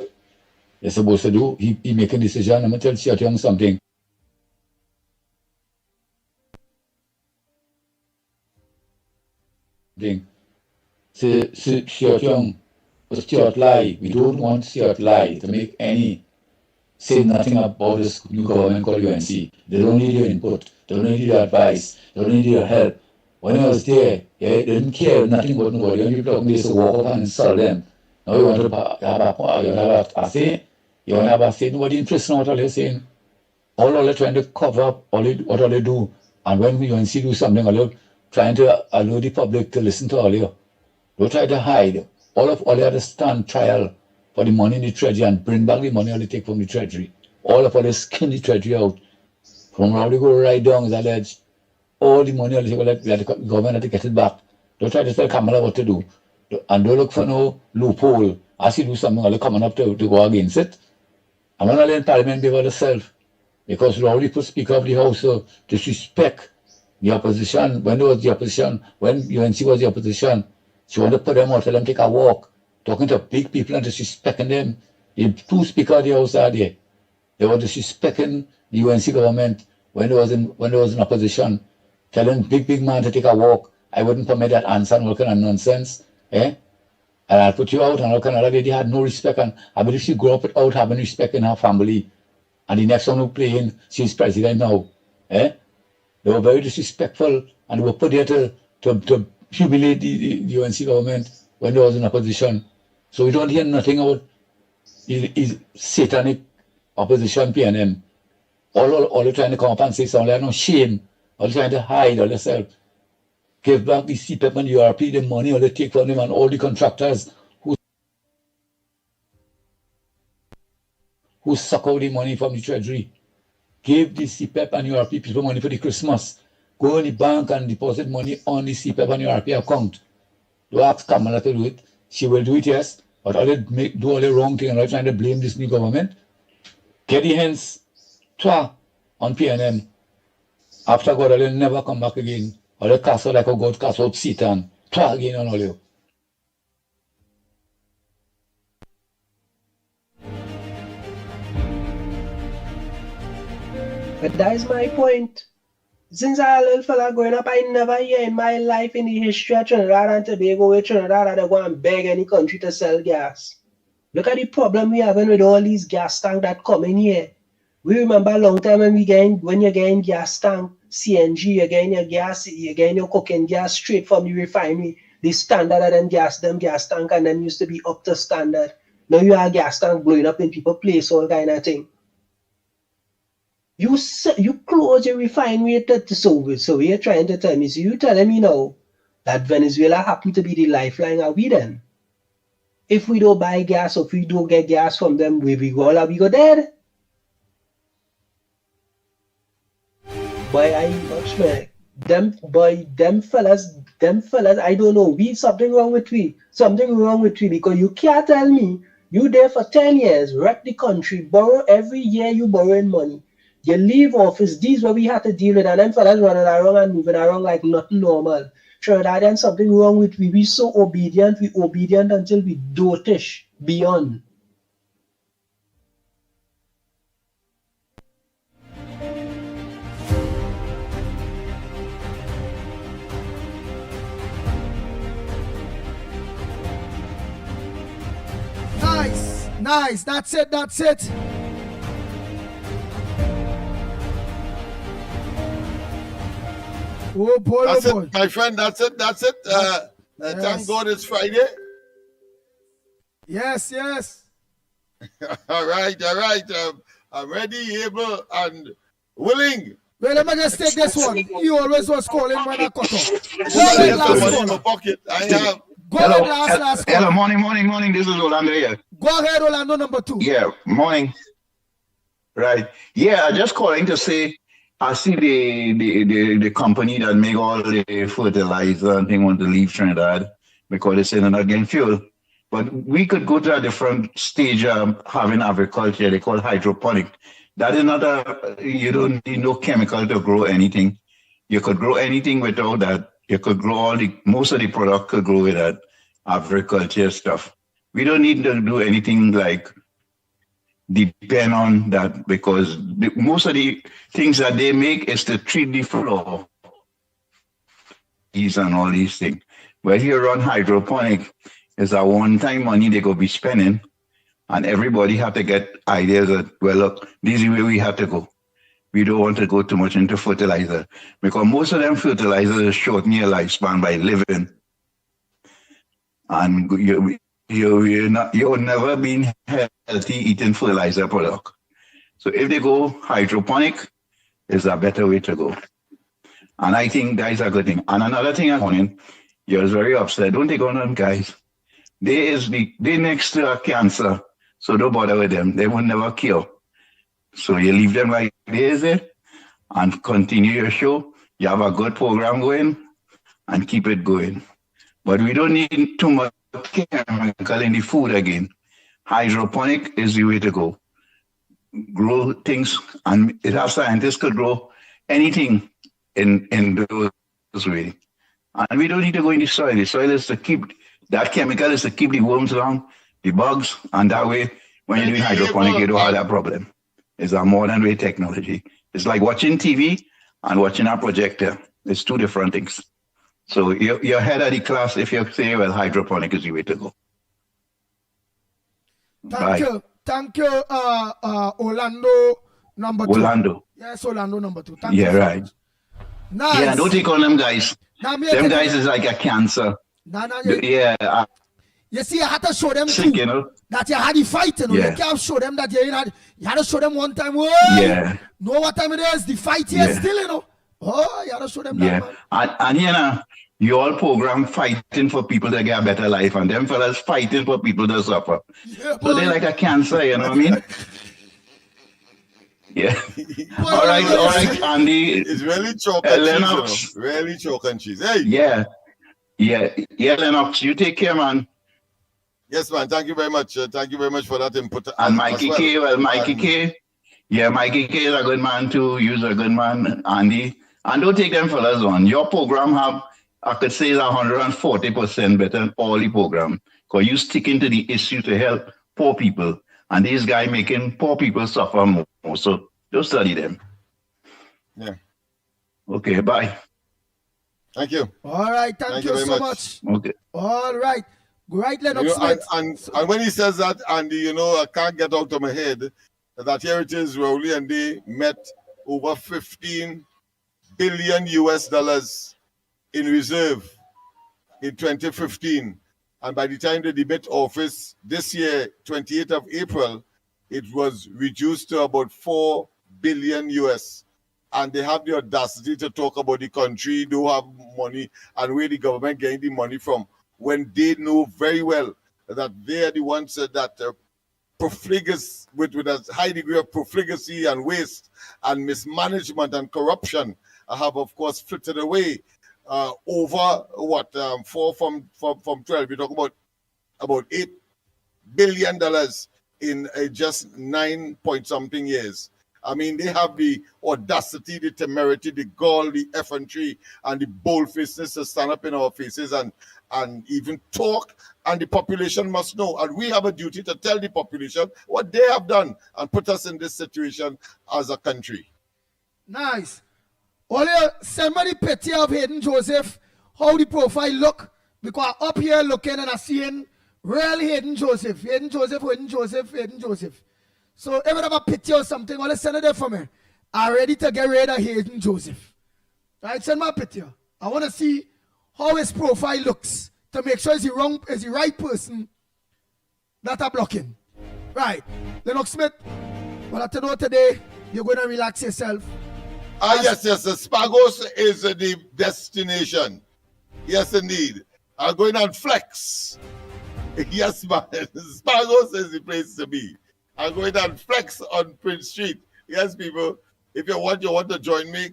they're supposed to do, he making decision. I'm going to tell Stuart Young something. Stuart Young was Stuart lie. We don't want Stuart lie to make any say nothing about this new government called UNC. They don't need your input. They don't need your advice. They don't need your help. When I was there, they didn't care nothing about nobody. When people talking, they used to walk up and insult them. Now you want to have a say? You want to have a say? Nobody interested in what they're saying. All they're trying to cover up what all they do. And when UNC do something, all trying to allow the public to listen to all you. Don't try to hide. All they have to stand trial for the money in the treasury and bring back the money all they take from the treasury. All they skin the treasury out. From how they go right down is alleged. All the money all they take, the government have to get it back. Don't try to tell Kamala what to do. And don't look for no loophole. As you do something, all they coming up to go against it. I'm not letting Parliament be about itself. Because Rowley put Speaker of the House to disrespect the opposition. When there was the opposition, when UNC was the opposition, she wanted to put them out, tell them take a walk, talking to big people and disrespecting them. The two speakers of the House are there. They were disrespecting the UNC government when they was in opposition, telling big man to take a walk. I wouldn't permit that answer and all kind of nonsense. Eh? And I'll put you out and all kind of that. They had no respect, and I believe she grew up without having respect in her family. And the next one who playing, she's president now. Eh? They were very disrespectful and they were put there to humiliate the UNC government when they was in opposition. So we don't hear nothing about his satanic opposition PNM. All they're trying to come up and say something, they have no shame. All they're trying to hide all themselves. Give back the CPEP and the URP, the money all they take from them and all the contractors who suck out the money from the treasury. Give the CPEP and URP people money for the Christmas. Go in the bank and deposit money on the CPF on your RP account. Do ask Kamala to do it. She will do it, yes. But all they do all the wrong thing and all trying to blame this new government. Get the hands on PNM. After God, they'll never come back again. Or they cast out like a God cast out Satan. Again on all you. But that is my point. Since I a little fella growing up, I never hear in my life in the history of Trinidad and Tobago where Trinidad had to go and beg any country to sell gas. Look at the problem we having with all these gas tanks that come in here. We remember a long time when you're getting gas tank, CNG, you're getting your cooking gas straight from the refinery. The standard of them gas tank and them used to be up to standard. Now you have gas tank blowing up in people's place, all kind of thing. You close your refinery so you're trying to tell me, so you telling me now that Venezuela happen to be the lifeline of we then? If we don't buy gas or if we don't get gas from them, where we go, are we go dead? Boy, them fellas, I don't know. Something wrong with we because you can't tell me you there for 10 years, wreck the country, borrow every year you borrowing money. You leave office, these what we have to deal with, and them fellas running around and moving around like nothing normal. Trinidadian, something wrong with we. We so obedient, we obedient until we dotish beyond. Nice. That's it. Oh boy, that's it, my friend. That's it. Yes. Thank God it's Friday. Yes. all right. I'm ready, able, and willing. Well, let me just take this one. You always was calling when I cut off. Hello, morning. This is Orlando here. Go ahead, Orlando, number 2. Yeah, morning. Right. Yeah, just calling to say I see the company that make all the fertilizer and thing want to leave Trinidad because they say they're not getting fuel. But we could go to a different stage of having agriculture. They call hydroponic. That is not you don't need no chemical to grow anything. You could grow anything without that. You could grow most of the product could grow with that agriculture stuff. We don't need to do anything like depend on that because most of the things that they make is to treat the floor and all these things. But here on hydroponic, it's a one-time money they go be spending, and everybody have to get ideas that, well, look, this is where we have to go. We don't want to go too much into fertilizer because most of them fertilizers shorten your lifespan by living, and you're never been healthy eating fertilizer product. So if they go hydroponic, is a better way to go. And I think that is a good thing. And another thing I'm warning, you're very upset. Don't take on them guys. They next to a cancer, so don't bother with them. They will never cure. So you leave them like this and continue your show. You have a good program going and keep it going. But we don't need too much chemical in the food again. Hydroponic is the way to go. Grow things, and it has scientists could grow anything in those ways. And we don't need to go in the soil. The soil is to keep, that chemical is to keep the worms down, the bugs, and that way, when you're doing hydroponic, you don't have that problem. It's a modern way technology. It's like watching TV and watching a projector. It's two different things. So you're ahead of the class if you say, well, hydroponic is the way to go. Thank you, Orlando number 2. Orlando. Yes, Orlando number 2. Thank you. Right. Nice. Yeah, don't take on them guys. Them guys is like a cancer. Yeah. You see, I had to show them too, you know? that you had the fight, you know. Yeah. You can't show them that you had to show them one time. Whoa, yeah. Know what time it is? The fight here still, you know. Oh, you had to show them that, man. And you know, you all program fighting for people to get a better life, and them fellas fighting for people to suffer. Yeah, so they're like a cancer, you know what I mean? Yeah. All right, Andy. It's really chalk and Lennox. cheese, you know? Really chalk and cheese. Hey. Yeah, Lennox. You take care, man. Yes, man. Thank you very much. Thank you very much for that input. And Mikey well. K. Well, Mikey K. Yeah, Mikey K is a good man too. You're a good man, Andy. And don't take them fellas on. Your program I could say, is 140% better than all the program. Because you sticking to the issue to help poor people. And these guys making poor people suffer more. So don't study them. Yeah. Okay, bye. Thank you. All right, thank you so much. Okay. All right. Right, Lennox Smith. And when he says that, Andy, I can't get out of my head that here it is, Rowley and they met over 15 billion US dollars in reserve in 2015. And by the time they debate office this year, 28th of April, it was reduced to about 4 billion US. And they have the audacity to talk about the country don't have money and where the government getting the money from, when they know very well that they are the ones that profligacy, with a high degree of profligacy and waste and mismanagement and corruption have, of course, flitted away over 4 from 12. We're talking about $8 billion in just 9 point something years. I mean, they have the audacity, the temerity, the gall, the effrontery, and the bold-facedness to stand up in our faces and even talk, and the population must know. And we have a duty to tell the population what they have done and put us in this situation as a country. Nice. Only somebody pity of Hayden Joseph, how the profile look, because up here looking and I seeing real Hayden Joseph. So if I have a pity or something, only send it there for me. I'm ready to get rid of Hayden Joseph. Right, send my picture. I want to see how his profile looks to make sure is the right person that are blocking. Right. Lennox Smith, well, I know today you're going to relax yourself. Yes. The Spagos is the destination. Yes, indeed. I'm going on flex. Yes, man. Spagos is the place to be. I'm going on flex on Prince Street. Yes, people. If you want to join me,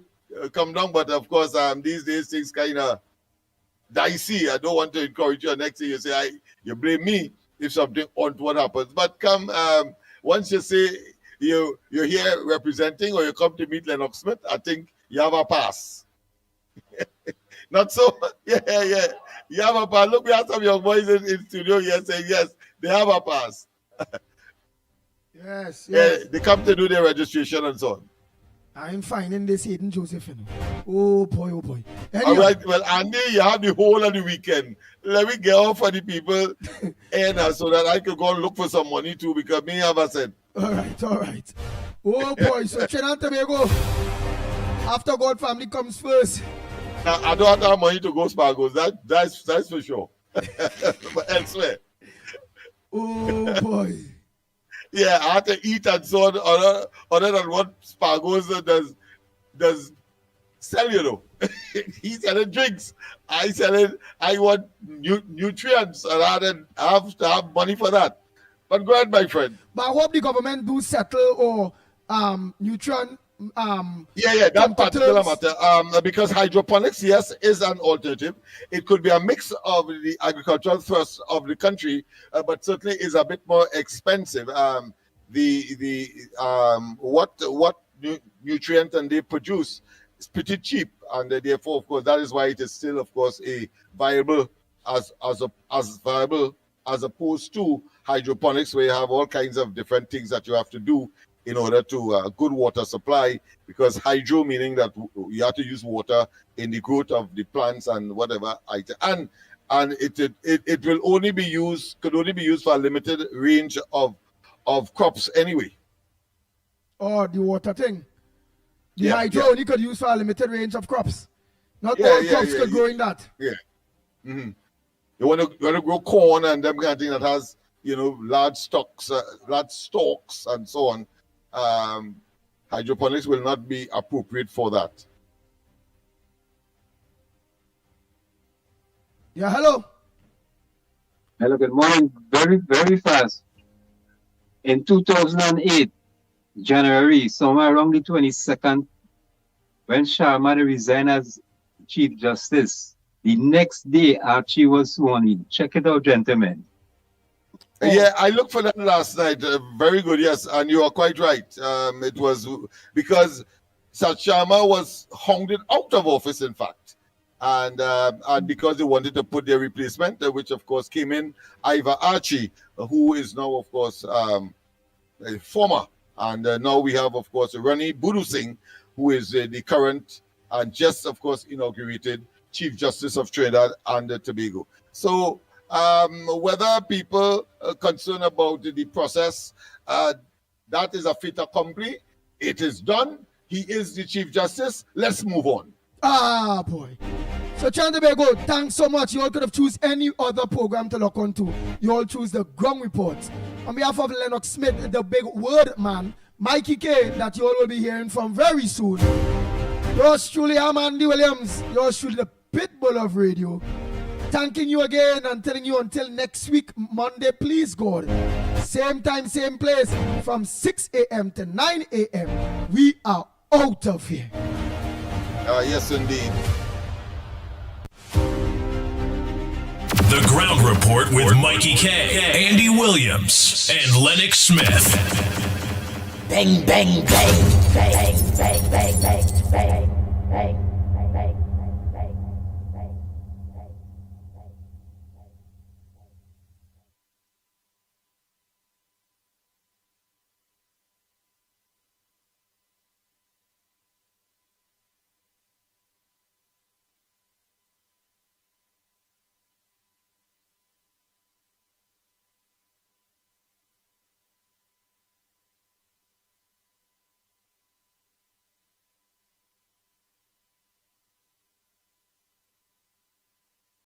come down. But of course, these days things kind of dicey. I don't want to encourage you. Next thing you say, you blame me if something untoward happens. But come, once you say you're here representing or you come to meet Lennox Smith, I think you have a pass. Not so? Yeah. You have a pass. Look, we have some young boys in studio here saying, yes, they have a pass. Yes. Yeah, they come to do their registration and so on. I'm finding this Hayden Joseph. Oh boy. Anyway. All right, well, Andy, you have the whole of the weekend. Let me get off for the people and so that I could go and look for some money too, because me have a said. All right. Oh boy, so Trinidad and Tobago, after God family comes first. Now, I don't have money to go Spargos. That's for sure. But elsewhere. Oh boy. Yeah, I have to eat and so on, other than what Spargos does sell, you know. He's selling drinks. I want nutrients, and I have to have money for that. But go ahead, my friend. But I hope the government do settle or nutrient that particular matter. Because hydroponics, yes, is an alternative. It could be a mix of the agricultural thrust of the country, but certainly is a bit more expensive. What nutrient and they produce is pretty cheap, and therefore, of course, that is why it is still, of course, a viable as viable as opposed to hydroponics, where you have all kinds of different things that you have to do in order to good water supply, because hydro meaning that you have to use water in the growth of the plants and whatever item, and it will only be used for a limited range of crops anyway. Oh, the water thing. The hydro only could use for a limited range of crops. Not all crops could grow in that. Yeah. Mm-hmm. You want to grow corn and them kind of thing that has large stalks and so on. Hydroponics will not be appropriate for that. Yeah, hello. Hello, good morning. Very, very fast. In 2008, January, somewhere around the 22nd, when Sharma resigned as Chief Justice, the next day Archie was sworn in. Check it out, gentlemen. Yeah, I looked for that last night. Very good, yes, and you are quite right. It was because Sat Sharma was hounded out of office, in fact, and because they wanted to put their replacement, which of course came in, Iva Archie, who is now, of course, a former, and now we have, of course, Rani Budu Singh, who is the current and just, of course, inaugurated Chief Justice of Trinidad and Tobago. So, whether people are concerned about the process, that is a fait accompli. It is done. He is the Chief Justice. Let's move on. Ah, boy. So, Tobago, thanks so much. You all could have choose any other program to look onto. You all choose the Ground Report. On behalf of Lennox Smith, the big word man, Mickie K, that you all will be hearing from very soon. Yours truly, I'm Andy Williams. Yours truly, the Pitbull of radio. Thanking you again and telling you until next week, Monday, please God. Same time, same place, from 6 a.m. to 9 a.m. We are out of here. Yes, indeed. The Ground Report with Mickie K, Andy Williams, and Lennox Smith. Bang, bang, bang, bang, bang, bang, bang, bang, bang.